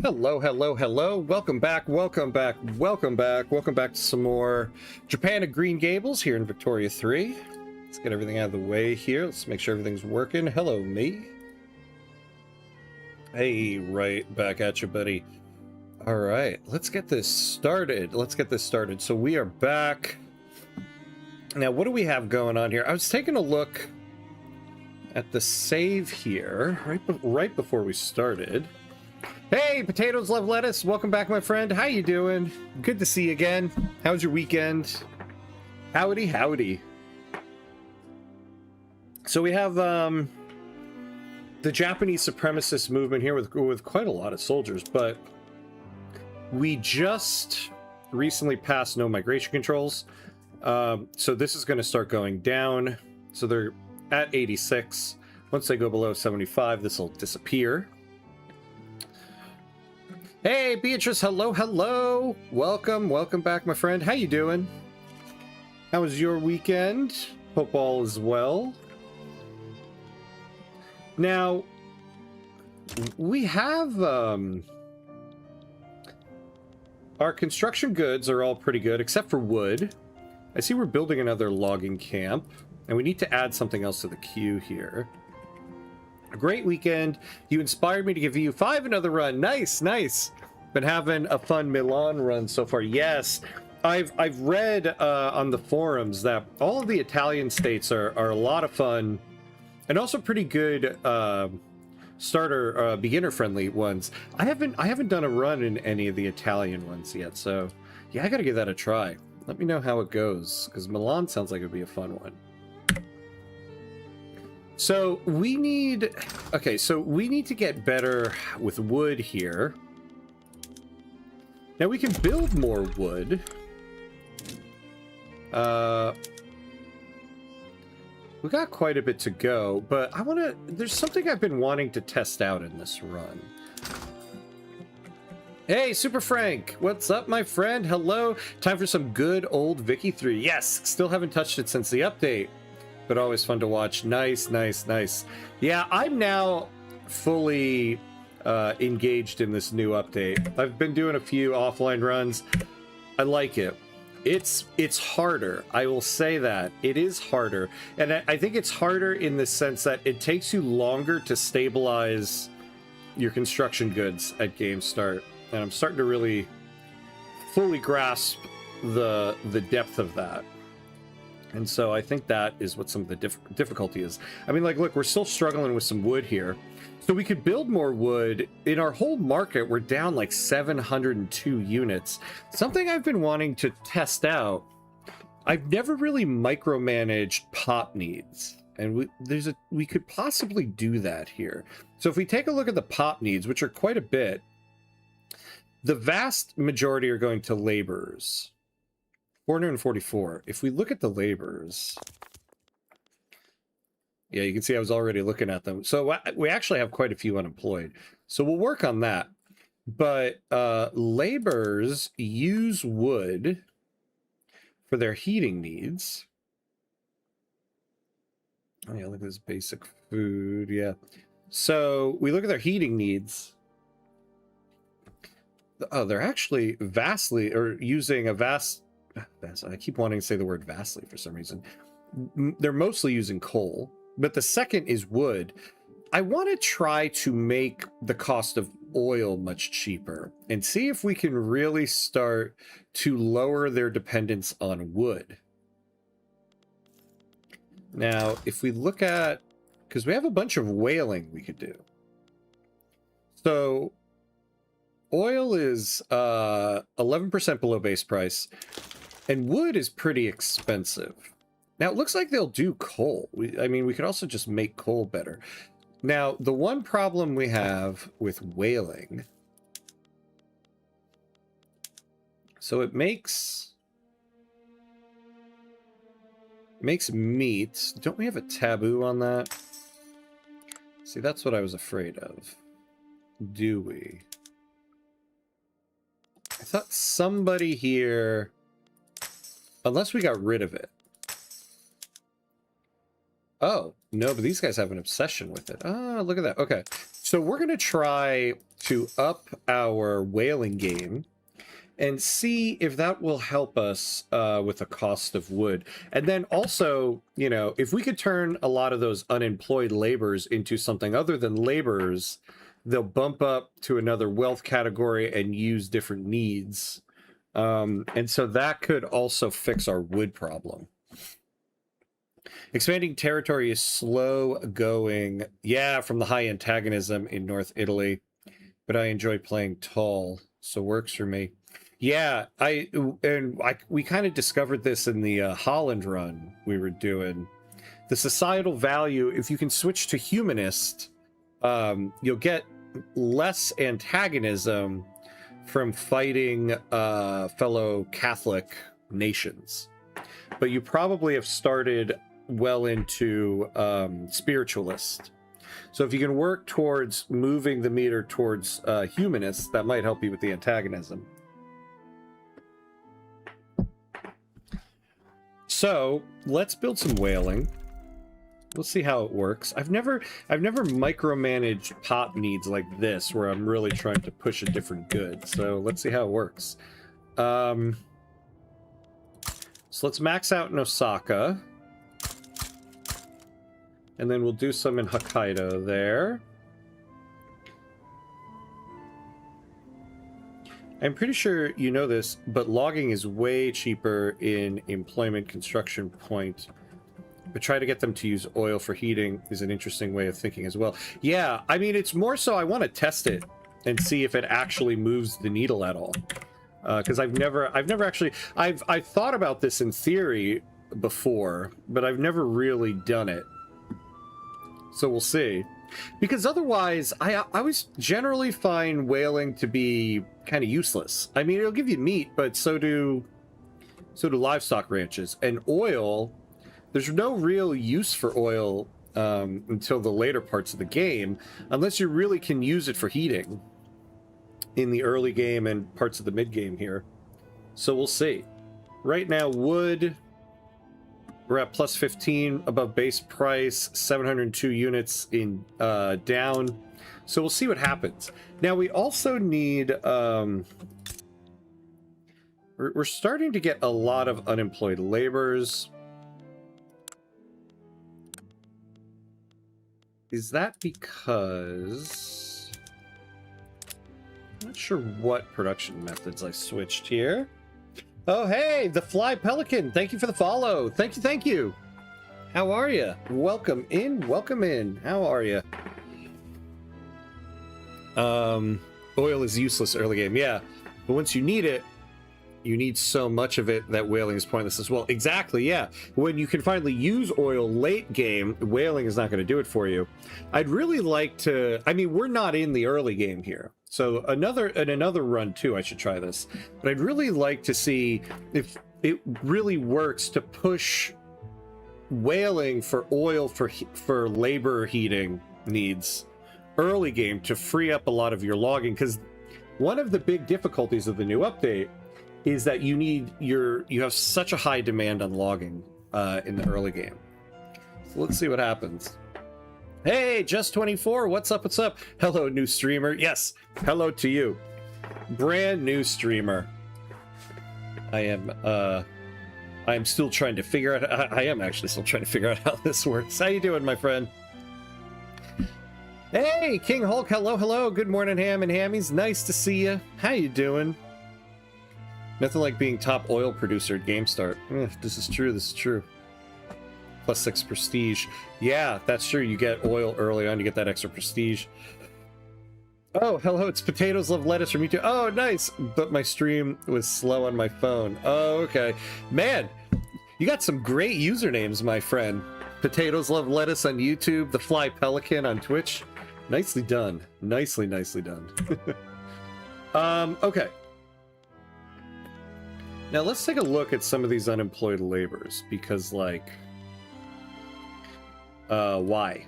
Hello, hello, hello. Welcome back, welcome back, welcome back. Welcome back to some more Japan and Green Gables here in Victoria 3. Let's get everything out of the way here. Let's make sure everything's working. Hello, me. Hey, right back at you, buddy. All right, let's get this started. So we are back. Now, what do we have going on here? I was taking a look at the save here right before we started. Hey, potatoes love lettuce. Welcome back, my friend. How you doing? Good to see you again. How's your weekend? Howdy, howdy. So we have the Japanese supremacist movement here with quite a lot of soldiers, but we just recently passed no migration controls. So this is going to start going down. So they're at 86. Once they go below 75, this will disappear. Hey, Beatrice, hello, hello. Welcome back, my friend. How you doing? How was your weekend? Hope all is well. Now, we have, our construction goods are all pretty good, except for wood. I see we're building another logging camp, and we need to add something else to the queue here. A great weekend. You inspired me to give EU5 another run. Nice. Been having a fun Milan run so far. Yes, I've read on the forums that all of the Italian states are a lot of fun, and also pretty good starter beginner friendly ones. I haven't done a run in any of the Italian ones yet, so yeah, I gotta give that a try. Let me know how it goes, because Milan sounds like it'd be a fun one. So we need to get better with wood here. Now we can build more wood. We got quite a bit to go, but there's something I've been wanting to test out in this run. Hey, Super Frank, what's up, my friend? Hello. Time for some good old Vicky 3. Yes, still haven't touched it since the update, but always fun to watch. Nice. Yeah, I'm now fully engaged in this new update. I've been doing a few offline runs. I like it. It's harder. I will say that. It is harder. And I think it's harder in the sense that it takes you longer to stabilize your construction goods at game start. And I'm starting to really fully grasp the depth of that. And so I think that is what some of the difficulty is. I mean, like, look, we're still struggling with some wood here. So we could build more wood. In our whole market, we're down like 702 units. Something I've been wanting to test out. I've never really micromanaged pop needs. And we could possibly do that here. So if we take a look at the pop needs, which are quite a bit, the vast majority are going to laborers. 444. If we look at the laborers, yeah, you can see I was already looking at them. So we actually have quite a few unemployed. So we'll work on that. But laborers use wood for their heating needs. Oh yeah, look at this basic food. Yeah. So we look at their heating needs. Oh, they're actually using a vast. I keep wanting to say the word vastly for some reason. They're mostly using coal, but the second is wood. I want to try to make the cost of oil much cheaper and see if we can really start to lower their dependence on wood. Now, if we look at, because we have a bunch of whaling we could do. So oil is 11% below base price. And wood is pretty expensive. Now, it looks like they'll do coal. I mean, we could also just make coal better. Now, the one problem we have with whaling... So it makes meat. Don't we have a taboo on that? See, that's what I was afraid of. Do we? I thought somebody here... Unless we got rid of it. Oh, No, but these guys have an obsession with it. Ah, look at that. Okay. So we're going to try to up our whaling game and see if that will help us with the cost of wood. And then also, you know, if we could turn a lot of those unemployed laborers into something other than laborers, they'll bump up to another wealth category and use different needs. And so that could also fix our wood problem. Expanding territory is slow going. Yeah, from the high antagonism in North Italy. But I enjoy playing tall, so works for me. Yeah, we kind of discovered this in the Holland run we were doing. The societal value, if you can switch to humanist, you'll get less antagonism from fighting fellow Catholic nations. But you probably have started well into spiritualist. So if you can work towards moving the meter towards humanists, that might help you with the antagonism. So let's build some whaling. We'll see how it works. I've never micromanaged pop needs like this, where I'm really trying to push a different good. So let's see how it works. So let's max out in Osaka. And then we'll do some in Hokkaido there. I'm pretty sure you know this, but logging is way cheaper in employment construction point. But try to get them to use oil for heating is an interesting way of thinking as well. Yeah, I mean, it's more so I want to test it and see if it actually moves the needle at all. Because I've never actually... I've thought about this in theory before, but I've never really done it. So we'll see. Because otherwise, I always generally find whaling to be kind of useless. I mean, it'll give you meat, but so do livestock ranches. And oil, there's no real use for oil until the later parts of the game, unless you really can use it for heating in the early game and parts of the mid game here. So we'll see. Right now, wood... We're at plus 15 above base price, 702 units in down. So we'll see what happens. Now we also need we're starting to get a lot of unemployed laborers. Is that because I'm not sure what production methods I switched here. Oh, hey, the Fly Pelican. Thank you for the follow. Thank you, thank you. How are you? Welcome in, welcome in. How are you? Oil is useless early game. Yeah, but once you need it, you need so much of it that whaling is pointless as well. Exactly, yeah. When you can finally use oil late game, whaling is not going to do it for you. I'd really like to... I mean, we're not in the early game here. So another run too, I should try this. But I'd really like to see if it really works to push whaling for oil for labor heating needs early game to free up a lot of your logging. Because one of the big difficulties of the new update is that you have such a high demand on logging in the early game. So let's see what happens. Hey, Just24, what's up, what's up? Hello, new streamer. Yes, hello to you. Brand new streamer. I'm still trying to figure out... I am actually still trying to figure out how this works. How you doing, my friend? Hey, King Hulk, hello, hello. Good morning, Ham and Hammies. Nice to see you. How you doing? Nothing like being top oil producer at GameStart. This is true, this is true. Plus 6 prestige. Yeah, that's true. You get oil early on, you get that extra prestige. Oh, hello, it's Potatoes Love Lettuce from YouTube. Oh, nice. But my stream was slow on my phone. Oh, okay. Man, you got some great usernames, my friend. Potatoes Love Lettuce on YouTube, The Fly Pelican on Twitch. Nicely done. Nicely, nicely done. Okay. Now let's take a look at some of these unemployed laborers, because, like... why?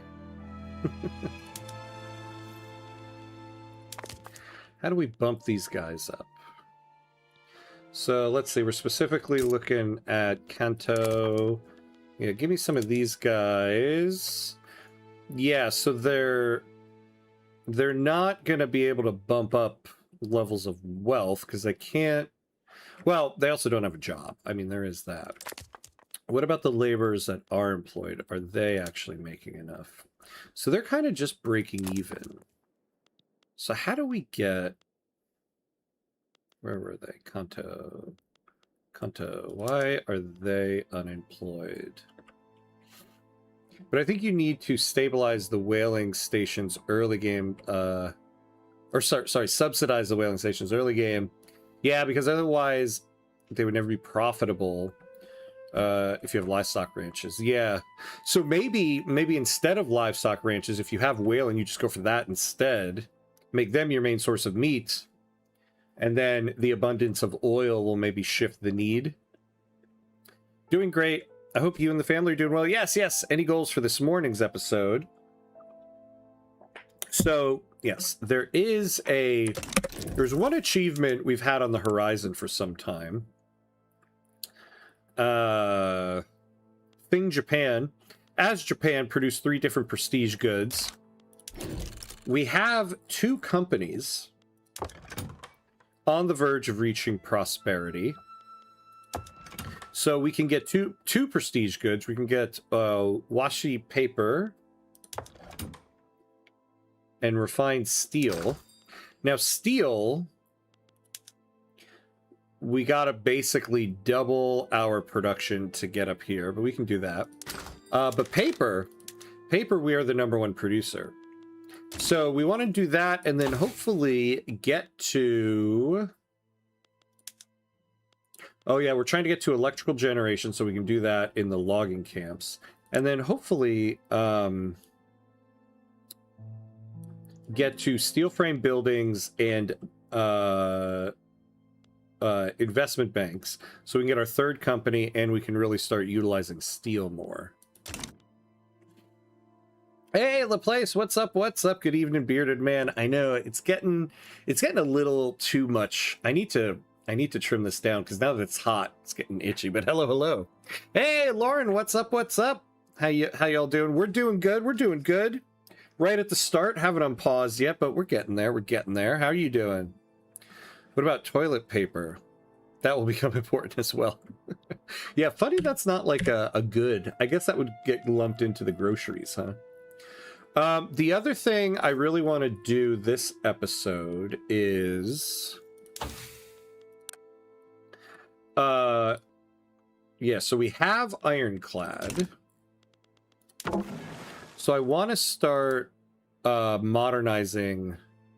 How do we bump these guys up? So let's see, we're specifically looking at Kanto, Yeah, give me some of these guys. Yeah, so they're not going to be able to bump up levels of wealth because they can't. Well, they also don't have a job. I mean, there is that. What about the laborers that are employed? Are they actually making enough? So they're kind of just breaking even. So how do we get... Where were they? Kanto. Why are they unemployed? But I think you need to stabilize the whaling stations early game... Or sorry, subsidize the whaling stations early game. Yeah, because otherwise they would never be profitable if you have livestock ranches. Yeah. So maybe instead of livestock ranches, if you have whaling, you just go for that instead. Make them your main source of meat. And then the abundance of oil will maybe shift the need. Doing great. I hope you and the family are doing well. Yes, yes. Any goals for this morning's episode? So, yes, there's one achievement we've had on the horizon for some time. Thing Japan. As Japan produced 3 different prestige goods, we have 2 companies on the verge of reaching prosperity. So we can get two prestige goods. We can get washi paper and refined steel. Now steel, we gotta basically double our production to get up here, but we can do that. But paper, we are the #1 producer. So we want to do that and then hopefully get to... Oh yeah, we're trying to get to electrical generation so we can do that in the logging camps. And then hopefully get to steel frame buildings and investment banks so we can get our 3rd company and we can really start utilizing steel more. Hey, LaPlace, what's up? What's up? Good evening, bearded man. I know it's getting a little too much. I need to trim this down because now that it's hot, it's getting itchy. But hello. Hey, Lauren, what's up? What's up? How y'all doing? We're doing good. We're doing good. Right at the start, haven't unpaused yet, but we're getting there. We're getting there. How are you doing? What about toilet paper? That will become important as well. Yeah, funny that's not like a good. I guess that would get lumped into the groceries, huh? The other thing I really want to do this episode is... yeah, so we have ironclad. So I want to start modernizing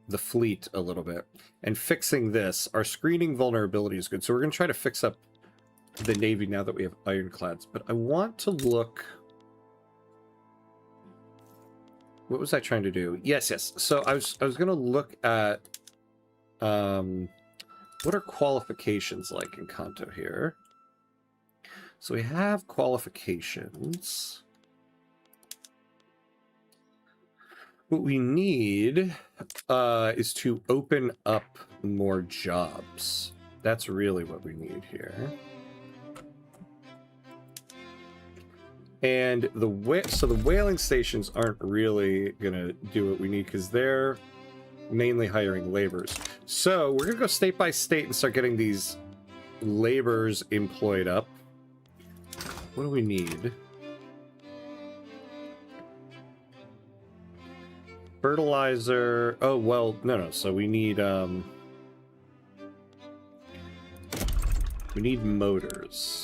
the fleet a little bit and fixing this. Our screening vulnerability is good, so we're going to try to fix up the Navy now that we have ironclads. But I want to look... What was I trying to do? Yes. So I was going to look at what are qualifications like in Kanto here. So we have qualifications. What we need is to open up more jobs. That's really what we need here. And the whaling stations aren't really gonna do what we need because they're mainly hiring laborers. So we're gonna go state by state and start getting these laborers employed up. What do we need? Fertilizer. Oh well, no. So we need motors.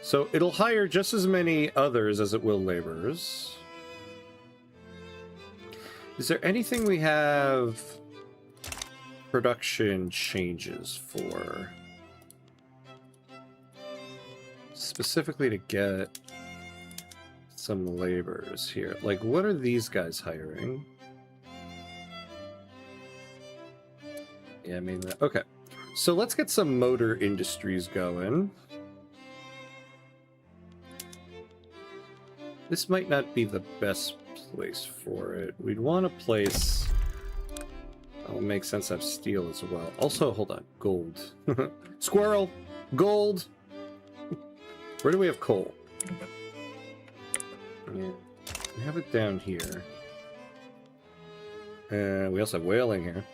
So it'll hire just as many others as it will laborers. Is there anything we have production changes for? Specifically to get some laborers here. Like, what are these guys hiring? Yeah, I mean, okay. So let's get some motor industries going. This might not be the best place for it. We'd want to place That'll make sense to have steel as well. Also, hold on. Gold. Squirrel! Gold! Where do we have coal? Yeah. We have it down here. And we also have whaling here.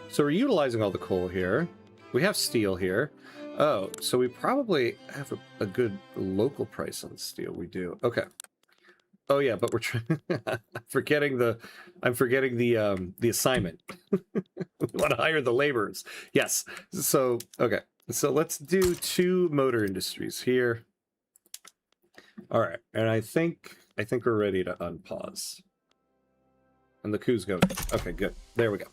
So we're utilizing all the coal here. We have steel here. Oh, so we probably have a good local price on steel. We do. Okay. Oh yeah, but we're trying. I'm forgetting the assignment. We want to hire the laborers. Yes. So okay. So let's do 2 motor industries here. All right, and I think we're ready to unpause. And the coup's going. Okay, good. There we go.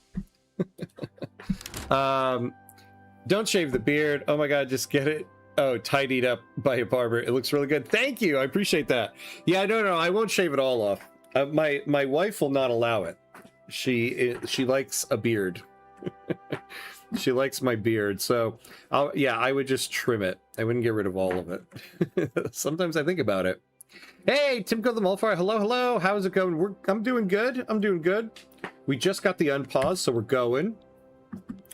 Don't shave the beard. Oh my god, just get it. Oh, tidied up by a barber. It looks really good. Thank you. I appreciate that. Yeah, no, I won't shave it all off. My wife will not allow it. She likes a beard. She likes my beard, so I would just trim it. I wouldn't get rid of all of it. Sometimes I think about it. Hey, Timco the Mullfire. Hello. How's it going? I'm doing good. We just got the unpause, so we're going.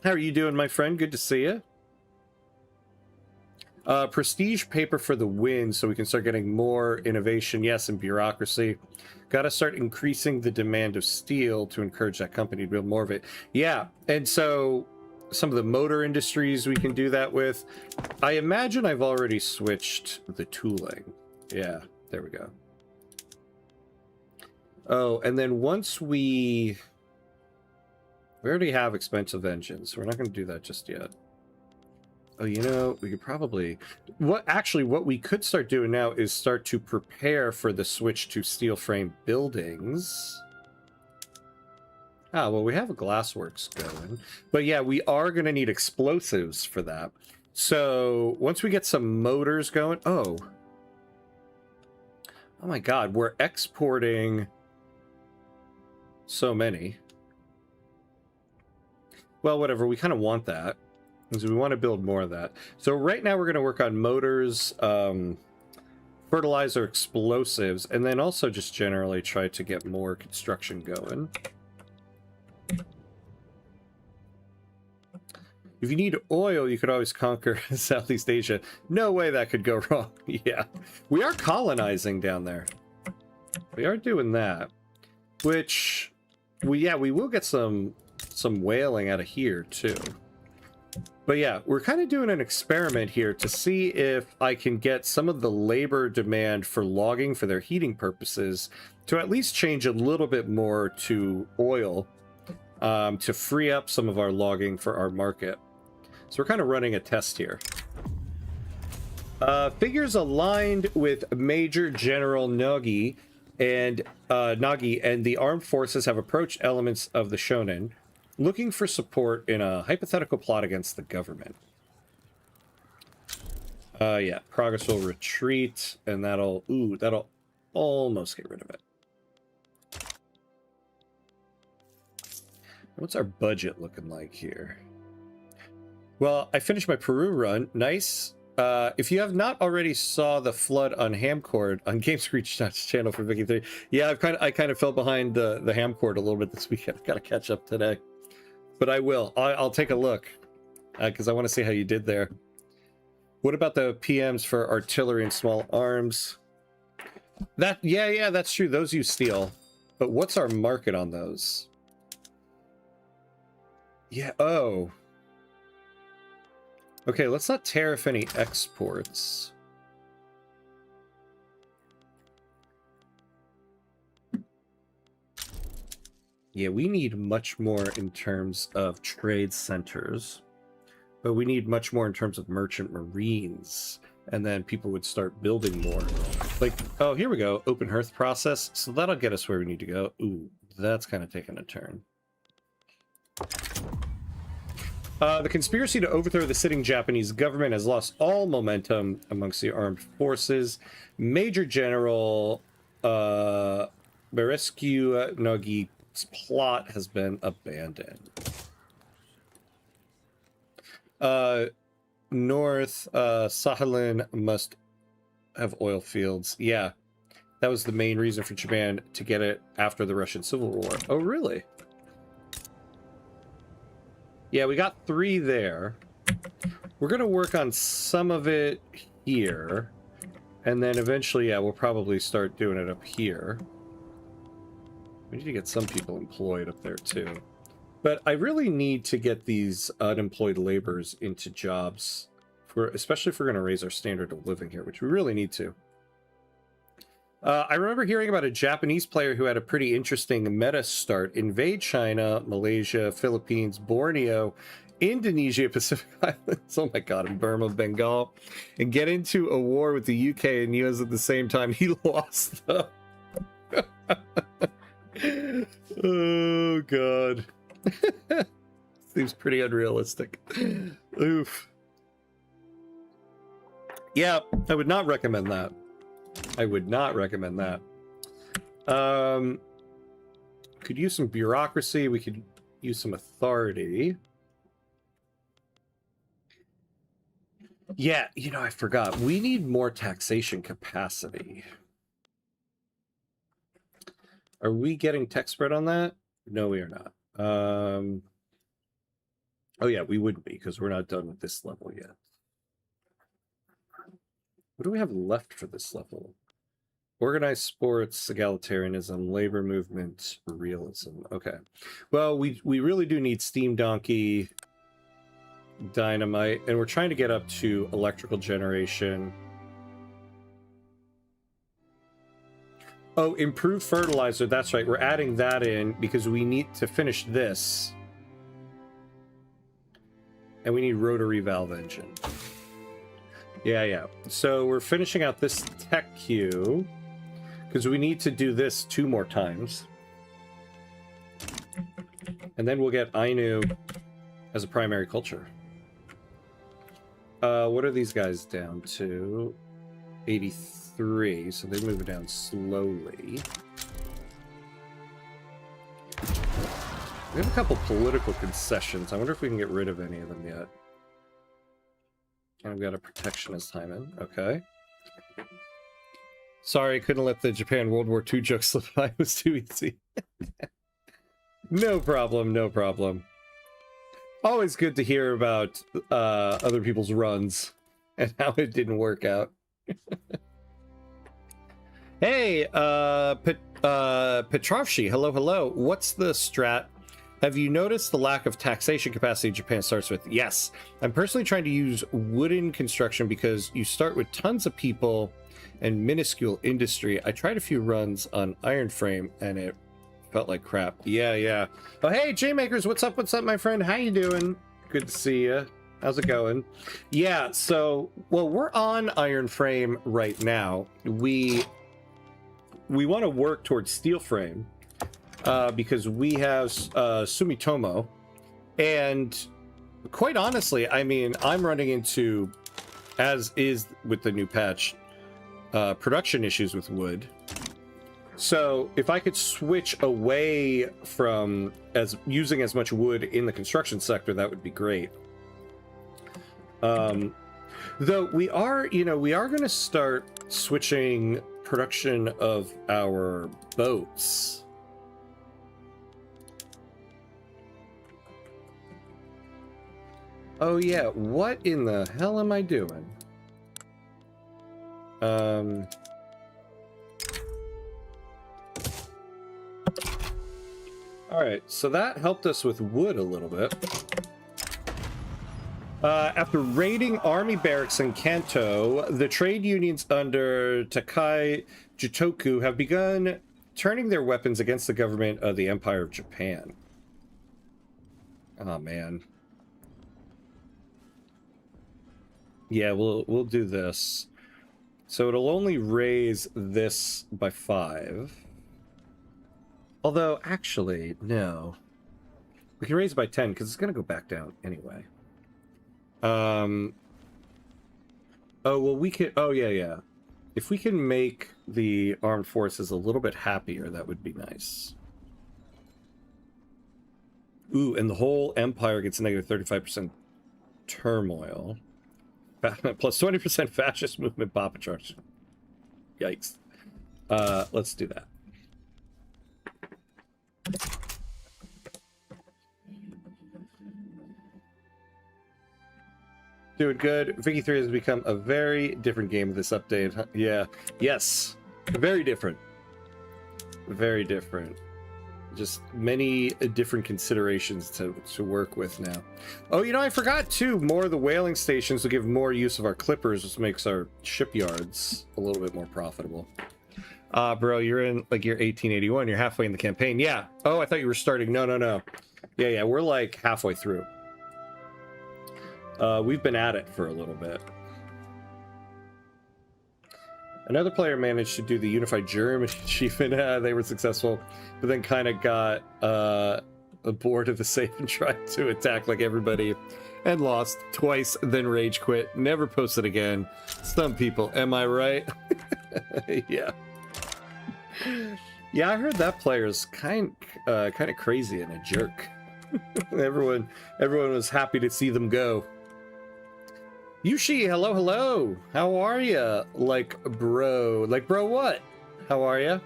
How are you doing, my friend? Good to see you. Prestige paper for the win, so we can start getting more innovation. Yes, and bureaucracy. Got to start increasing the demand of steel to encourage that company to build more of it. Yeah, and so some of the motor industries we can do that with. I imagine I've already switched the tooling. Yeah, there we go. Oh, and then once we already have expensive engines, so we're not going to do that just yet. Oh, you know, we could probably... What we could start doing now is start to prepare for the switch to steel frame buildings. Ah, well, we have a glassworks going. But yeah, we are going to need explosives for that. So once we get some motors going... Oh my god, we're exporting so many. Well, whatever, we kind of want that. So we want to build more of that. So right now we're going to work on motors, fertilizer, explosives, and then also just generally try to get more construction going. If you need oil, you could always conquer Southeast Asia. No way that could go wrong. Yeah. We are colonizing down there. We are doing that. Which, we will get some whaling out of here, too. But yeah, we're kind of doing an experiment here to see if I can get some of the labor demand for logging for their heating purposes to at least change a little bit more to oil to free up some of our logging for our market. So we're kind of running a test here. Figures aligned with Major General Nagi and the armed forces have approached elements of the Shonen, looking for support in a hypothetical plot against the government. Yeah, progress will retreat, and that'll almost get rid of it. What's our budget looking like here? Well, I finished my Peru run. Nice. If you have not already saw the flood on Hamcord on GameScreech.'s channel for Vicky 3, yeah, I kind of fell behind the Hamcord a little bit this weekend. I've got to catch up today. But I will. I'll take a look because I want to see how you did there. What about the PMs for artillery and small arms? Yeah, that's true. Those use steel. But what's our market on those? Yeah. Oh. Okay. Let's not tariff any exports. Yeah, we need much more in terms of trade centers, but we need much more in terms of merchant marines, and then people would start building more. Like, oh, here we go, open hearth process, so that'll get us where we need to go. Ooh, that's kind of taking a turn. The conspiracy to overthrow the sitting Japanese government has lost all momentum amongst the armed forces. Major General Berescu Nogi plot has been abandoned. North Sakhalin must have oil fields. Yeah, that was the main reason for Japan to get it after the Russian Civil War. Oh, really? Yeah, we got 3 there. We're going to work on some of it here. And then eventually, yeah, we'll probably start doing it up here. We need to get some people employed up there, too. But I really need to get these unemployed laborers into jobs, especially if we're going to raise our standard of living here, which we really need to. I remember hearing about a Japanese player who had a pretty interesting meta start. Invade China, Malaysia, Philippines, Borneo, Indonesia, Pacific Islands, oh my god, and Burma, Bengal, and get into a war with the UK and US at the same time. He lost them. Oh god. Seems pretty unrealistic. Oof. Yeah, I would not recommend that. I would not recommend that. Could use some bureaucracy. We could use some authority. Yeah, you know, I forgot. We need more taxation capacity. Are we getting tech spread on that? No, we are not. Oh yeah, we wouldn't be because we're not done with this level yet. What do we have left for this level? Organized sports, egalitarianism, labor movement, realism. Okay. Well, we really do need steam donkey, dynamite, and we're trying to get up to electrical generation. Oh, improved fertilizer. That's right. We're adding that in because we need to finish this. And we need rotary valve engine. Yeah. So we're finishing out this tech queue because we need to do this 2 more times. And then we'll get Ainu as a primary culture. What are these guys down to? 83, so they move down slowly. We have a couple political concessions. I wonder if we can get rid of any of them yet. And I've got a protectionist time in. Okay. Sorry, couldn't let the Japan World War II joke slip by. It was too easy. No problem, no problem. Always good to hear about other people's runs and how it didn't work out. Hey, Petrovshi, hello. What's the strat? Have you noticed the lack of taxation capacity Japan starts with? Yes. I'm personally trying to use wooden construction because you start with tons of people and minuscule industry. I tried a few runs on iron frame and it felt like crap. Yeah. Oh, hey, J-Makers, what's up, my friend? How you doing? Good to see you. How's it going? Yeah, so, well, we're on iron frame right now. We want to work towards steel frame because we have Sumitomo. And quite honestly, I mean, I'm running into, as is with the new patch, production issues with wood. So if I could switch away from using as much wood in the construction sector, that would be great. Though we are going to start switching production of our boats. Oh yeah, what in the hell am I doing? Alright, so that helped us with wood a little bit. After raiding army barracks in Kanto, the trade unions under Takai Jutoku have begun turning their weapons against the government of the Empire of Japan. Oh man. Yeah, we'll do this. So it'll only raise this by 5. Although, actually, no. We can raise it by 10 because it's going to go back down anyway. Oh, well, we could... Oh, yeah. If we can make the armed forces a little bit happier, that would be nice. Ooh, and the whole empire gets a negative 35% turmoil. Plus 20% fascist movement bomb charge. Yikes. Let's do that. Doing good. Vicky 3 has become a very different game with this update. Huh? Yeah. Yes. Very different. Very different. Just many different considerations to work with now. Oh, you know, I forgot too. More of the whaling stations will give more use of our clippers, which makes our shipyards a little bit more profitable. Bro, you're in like year 1881. You're halfway in the campaign. Yeah. Oh, I thought you were starting. No. Yeah. We're like halfway through. We've been at it for a little bit. Another player managed to do the Unified German achievement. They were successful, but then kind of got bored of the save and tried to attack like everybody and lost twice, then rage quit. Never posted again. Some people, am I right? Yeah. Yeah, I heard that player is kind of crazy and a jerk. Everyone was happy to see them go. Yushi, hello. How are ya? Like bro what? How are ya?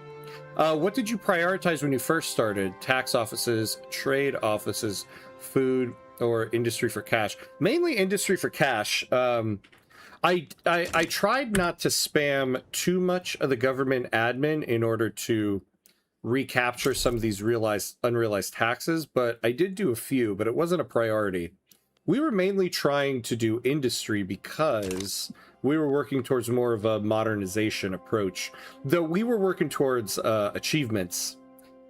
What did you prioritize when you first started? Tax offices, trade offices, food, or industry for cash? Mainly industry for cash. I tried not to spam too much of the government admin in order to recapture some of these unrealized taxes, but I did do a few, but it wasn't a priority. We were mainly trying to do industry because we were working towards more of a modernization approach, though we were working towards achievements,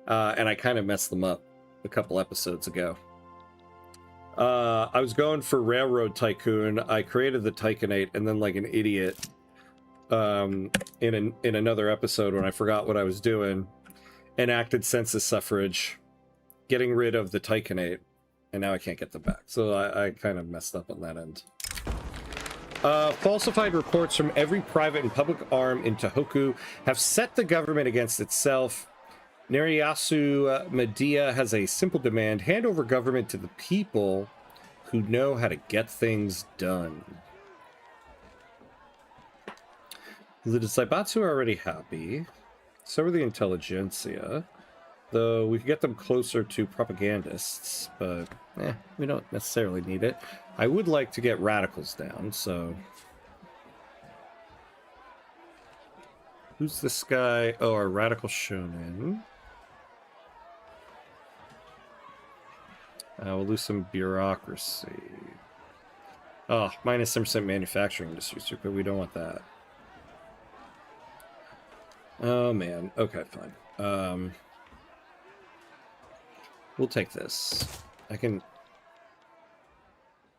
and I kind of messed them up a couple episodes ago. I was going for Railroad Tycoon. I created the Tycoonate, and then like an idiot in another episode when I forgot what I was doing, enacted census suffrage, getting rid of the Tycoonate. And now I can't get them back. So I kind of messed up on that end. Falsified reports from every private and public arm in Tohoku have set the government against itself. Nariyasu Medea has a simple demand: hand over government to the people who know how to get things done. The Saibatsu are already happy. So are the intelligentsia. Though we could get them closer to propagandists, but we don't necessarily need it. I would like to get radicals down, so... Who's this guy? Oh, our radical shonen. We'll lose some bureaucracy. Oh, minus 10% manufacturing industry, but we don't want that. Oh, man. Okay, fine. We'll take this. I can...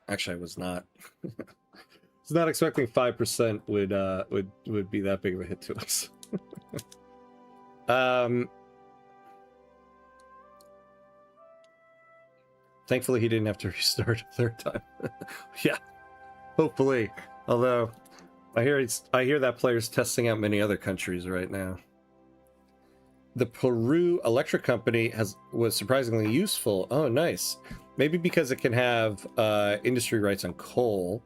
Actually, I was not... was not expecting 5% would be that big of a hit to us. Thankfully, he didn't have to restart a third time. Yeah, hopefully. Although, I hear that player's testing out many other countries right now. The Peru Electric Company was surprisingly useful. Oh, nice. Maybe because it can have industry rights on coal.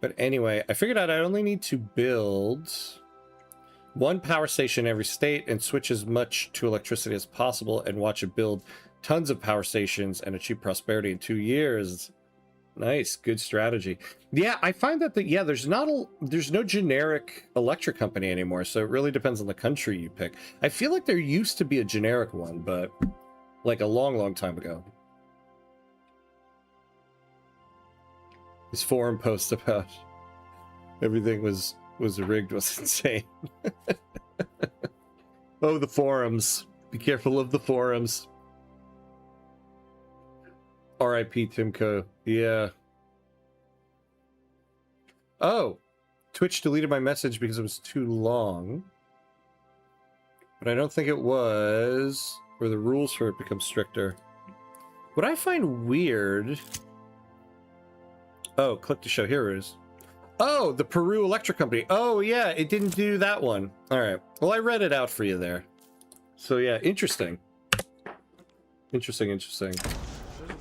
But anyway, I figured out I only need to build one power station in every state and switch as much to electricity as possible and watch it build tons of power stations and achieve prosperity in 2 years. Nice, good strategy. Yeah, I find that there's no generic electric company anymore, so it really depends on the country you pick. I feel like there used to be a generic one, but like a long time ago. His forum post about everything was rigged was insane. Oh, the forums. Be careful of the forums. R.I.P. Timco. Yeah. Oh. Twitch deleted my message because it was too long. But I don't think it was. Or the rules for it become stricter. What I find weird... Oh, click to show. Here it is. Oh, the Peru Electric Company. Oh, yeah, it didn't do that one. All right. Well, I read it out for you there. So, yeah, interesting. Interesting.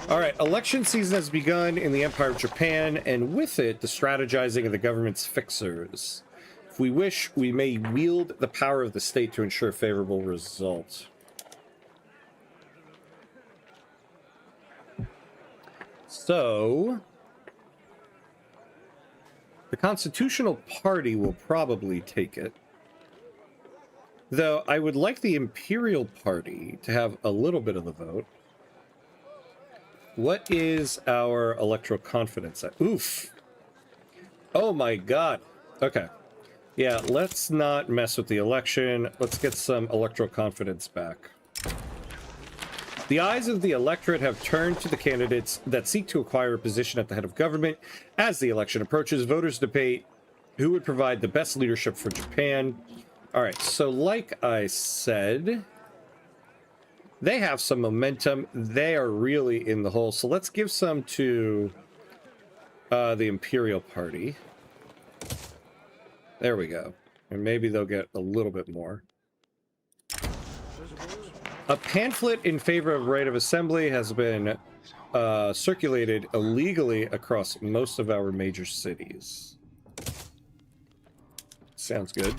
All right, election season has begun in the Empire of Japan, and with it, the strategizing of the government's fixers. If we wish, we may wield the power of the state to ensure a favorable result. So... The Constitutional Party will probably take it. Though I would like the Imperial Party to have a little bit of the vote. What is our electoral confidence at? Oof. Oh my god. Okay. Yeah, let's not mess with the election. Let's get some electoral confidence back. The eyes of the electorate have turned to the candidates that seek to acquire a position at the head of government. As the election approaches, voters debate who would provide the best leadership for Japan. All right, so like I said, they have some momentum. They are really in the hole. So let's give some to the Imperial Party. There we go. And maybe they'll get a little bit more. A pamphlet in favor of right of assembly has been circulated illegally across most of our major cities. Sounds good.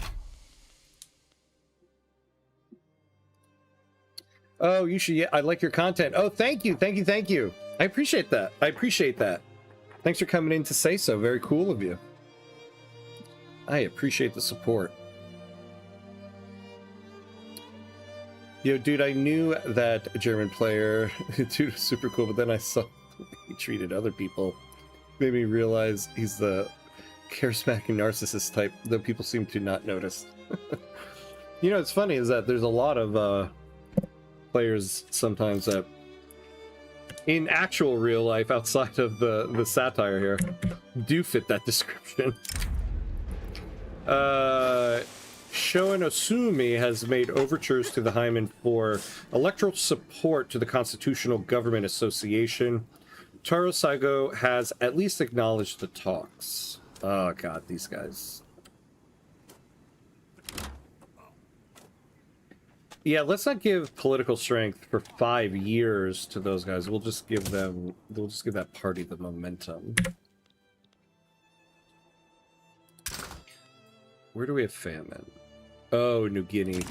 Oh, you should. Yeah, I like your content. Oh, thank you, thank you, thank you. I appreciate that. I appreciate that. Thanks for coming in to say so. Very cool of you. I appreciate the support. Yo, dude, I knew that German player, dude, was super cool, but then I saw he treated other people. Made me realize he's the charismatic narcissist type, though people seem to not notice. You know, what's funny is that there's a lot of players sometimes that, in actual real life, outside of the satire here, do fit that description. Shoinosumi has made overtures to the Hyman for electoral support to the Constitutional Government Association. Taro Saigo has at least acknowledged the talks. Oh god, these guys. Yeah, let's not give political strength for 5 years to those guys. We'll just give that party the momentum. Where do we have famine? Oh, New Guinea.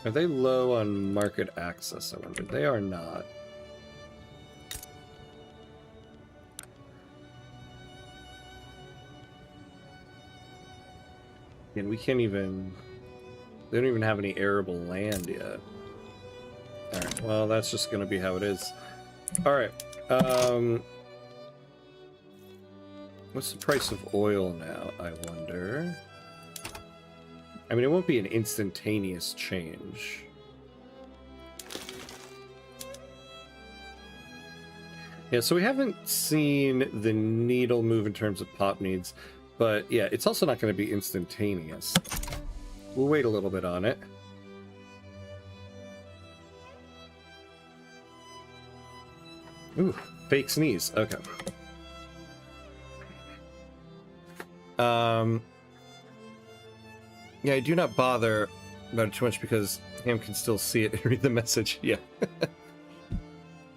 Are they low on market access, I wonder? They are not. And we can't even... They don't even have any arable land yet. Alright, well, that's just gonna be how it is. Alright, what's the price of oil now, I wonder? I mean, it won't be an instantaneous change. Yeah, so we haven't seen the needle move in terms of pop needs, but yeah, it's also not going to be instantaneous. We'll wait a little bit on it. Ooh, fake sneeze. Okay. Yeah, I do not bother about it too much because Ham can still see it and read the message. Yeah.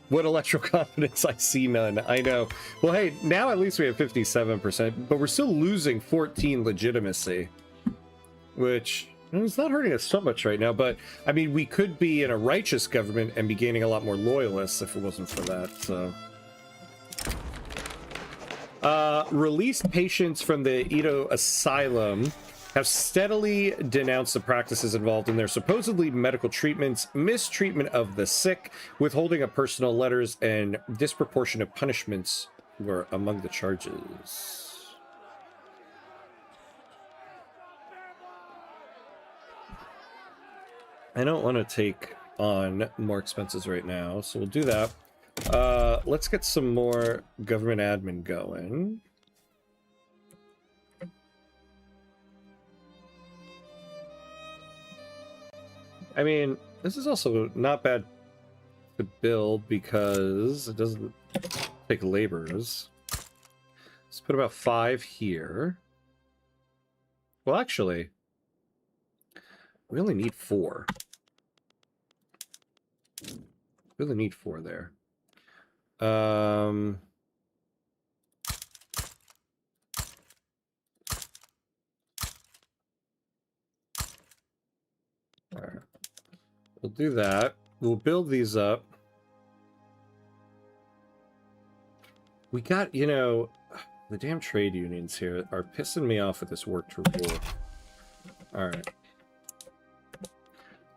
What electoral confidence? I see none. I know. Well, hey, now at least we have 57%, but we're still losing 14 legitimacy, which is not hurting us so much right now. But I mean, we could be in a righteous government and be gaining a lot more loyalists if it wasn't for that. So. Released patients from the Edo Asylum have steadily denounced the practices involved in their supposedly medical treatments, mistreatment of the sick, withholding of personal letters, and disproportionate punishments were among the charges. I don't want to take on more expenses right now, so we'll do that. Let's get some more government admin going. I mean, this is also not bad to build because it doesn't take laborers. Let's put about 5 here. Well, actually, we only need 4. We only need 4 there. All right. We'll do that. We'll build these up. We got, you know, the damn trade unions here are pissing me off with this work to rule. All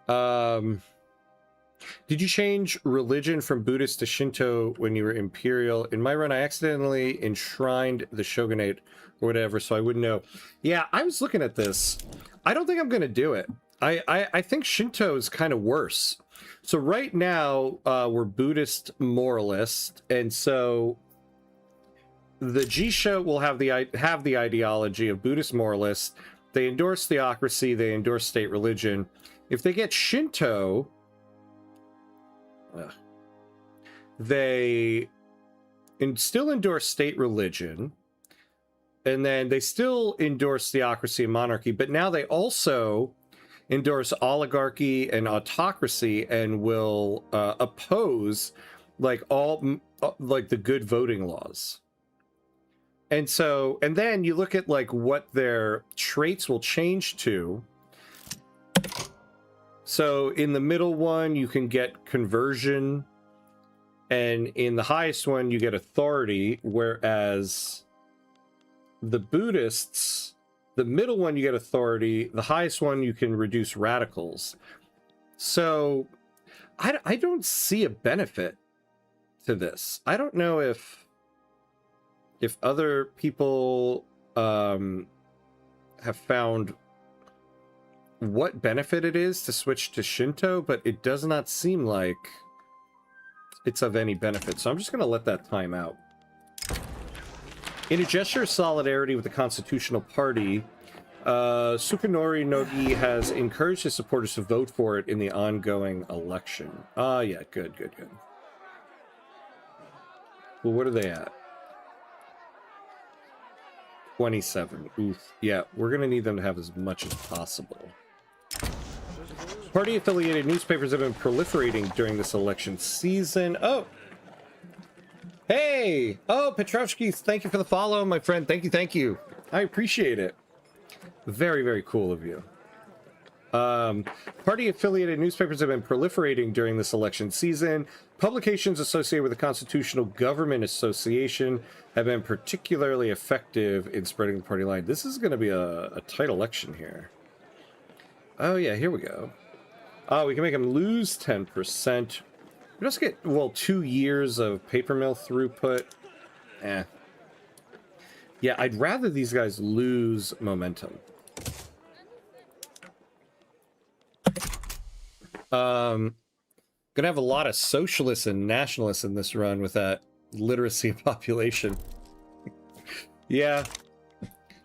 right. Did you change religion from Buddhist to Shinto when you were Imperial? In my run, I accidentally enshrined the shogunate or whatever, so I wouldn't know. Yeah, I was looking at this. I don't think I'm going to do it. I think Shinto is kind of worse. So right now, we're Buddhist moralist, and so the Jisho will have the ideology of Buddhist moralist. They endorse theocracy. They endorse state religion. If they get Shinto, they still endorse state religion, and then they still endorse theocracy and monarchy, but now they also endorse oligarchy and autocracy and will oppose like the good voting laws. And so, and then you look at like what their traits will change to. So in the middle one, you can get conversion, and in the highest one, you get authority, whereas the Buddhists, the middle one, you get authority, the highest one, you can reduce radicals. So I don't see a benefit to this. I don't know if other people have found what benefit it is to switch to Shinto, but it does not seem like it's of any benefit. So I'm just going to let that time out. In a gesture of solidarity with the Constitutional Party, Sukanori Nogi has encouraged his supporters to vote for it in the ongoing election. Yeah, good. Well, what are they at? 27. Oof. Yeah, we're going to need them to have as much as possible. Party-affiliated newspapers have been proliferating during this election season. Oh! Hey! Oh, Petrovsky, thank you for the follow, my friend. Thank you. I appreciate it. Very, very cool of you. Party-affiliated newspapers have been proliferating during this election season. Publications associated with the Constitutional Government Association have been particularly effective in spreading the party line. This is going to be a tight election here. Oh, yeah, here we go. Oh, we can make them lose 10%. We just get, well, 2 years of paper mill throughput. Yeah, I'd rather these guys lose momentum. Gonna have a lot of socialists and nationalists in this run with that literacy population. Yeah,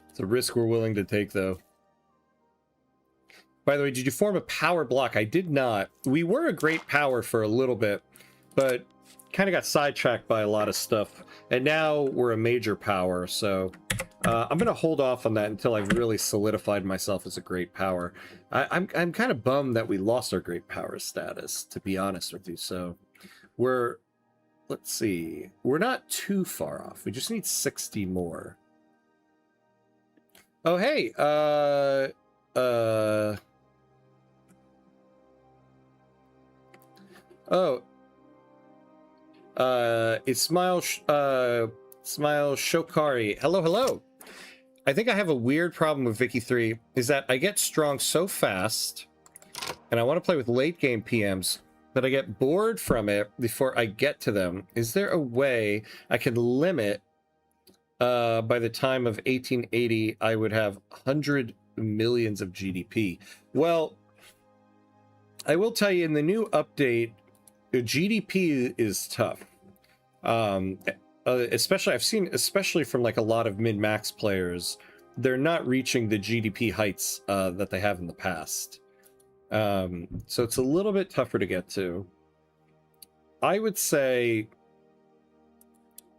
it's a risk we're willing to take, though. By the way, did you form a power block? I did not. We were a great power for a little bit, but kind of got sidetracked by a lot of stuff. And now we're a major power, so I'm going to hold off on that until I've really solidified myself as a great power. I'm kind of bummed that we lost our great power status, to be honest with you. So let's see. We're not too far off. We just need 60 more. Oh, hey, Ismail Shokari. Hello. I think I have a weird problem with Vicky 3, is that I get strong so fast, and I want to play with late game PMs, that I get bored from it before I get to them. Is there a way I can limit, by the time of 1880, I would have 100 millions of GDP? Well, I will tell you, in the new update, GDP is tough. Especially, I've seen, especially from like a lot of min-max players, they're not reaching the GDP heights that they have in the past. So it's a little bit tougher to get to. I would say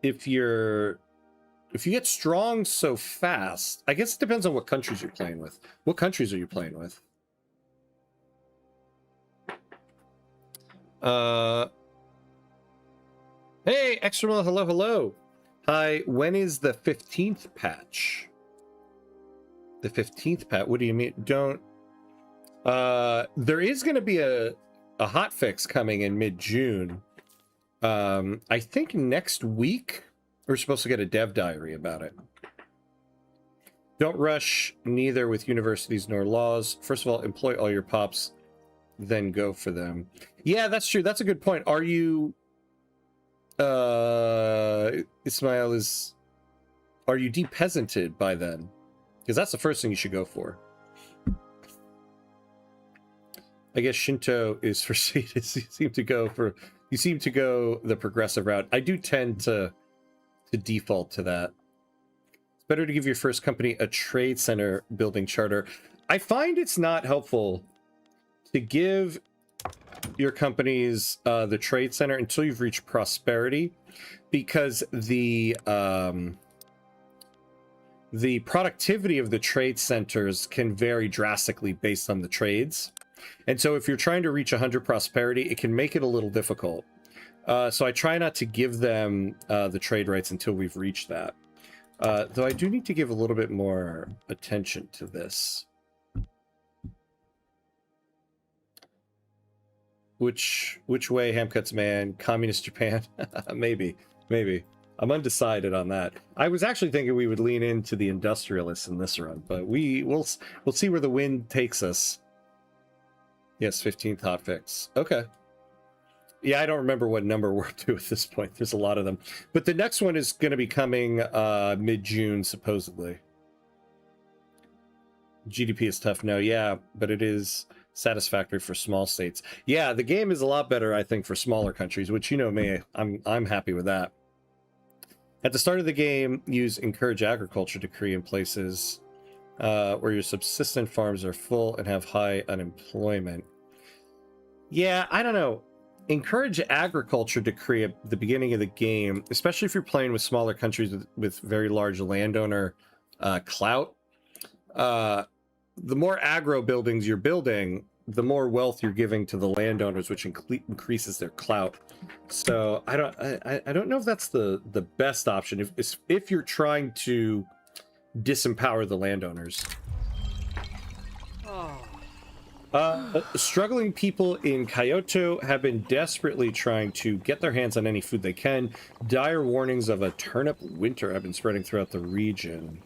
if you get strong so fast, I guess it depends on what countries you're playing with. What countries are you playing with? Hey, Extra, hello. Hi, when is the 15th patch? The 15th patch? What do you mean? There is going to be a hotfix coming in mid-June. I think next week We're supposed to get a dev diary about it. Don't rush neither with universities nor laws. First of all, employ all your pops, then go for them. Yeah, that's true. That's a good point. Are you... Ismail, are you depeasanted by then? Because that's the first thing you should go for. I guess Shinto is for status. You seem to go the progressive route. I do tend to default to that. It's better to give your first company a trade center building charter. I find it's not helpful to give your companies the trade center until you've reached prosperity, because the productivity of the trade centers can vary drastically based on the trades. And so if you're trying to reach 100 prosperity, it can make it a little difficult. So I try not to give them the trade rights until we've reached that. Though I do need to give a little bit more attention to this. Which way, Hamcuts Man? Communist Japan? Maybe. I'm undecided on that. I was actually thinking we would lean into the industrialists in this run, but we'll see where the wind takes us. Yes, 15th hotfix. Okay. Yeah, I don't remember what number we're up to at this point. There's a lot of them. But the next one is going to be coming mid-June, supposedly. GDP is tough. No, yeah, but it is satisfactory for small states. Yeah, the game is a lot better, I think, for smaller countries, which, you know me, I'm happy with that. At the start of the game, use encourage agriculture decree in places where your subsistent farms are full and have high unemployment. Yeah, I don't know. Encourage agriculture decree at the beginning of the game, especially if you're playing with smaller countries with very large landowner clout. The more aggro buildings you're building, the more wealth you're giving to the landowners, which increases their clout. So I don't know if that's the best option if you're trying to disempower the landowners. Struggling people in Kyoto have been desperately trying to get their hands on any food they can. Dire warnings of a turnip winter have been spreading throughout the region.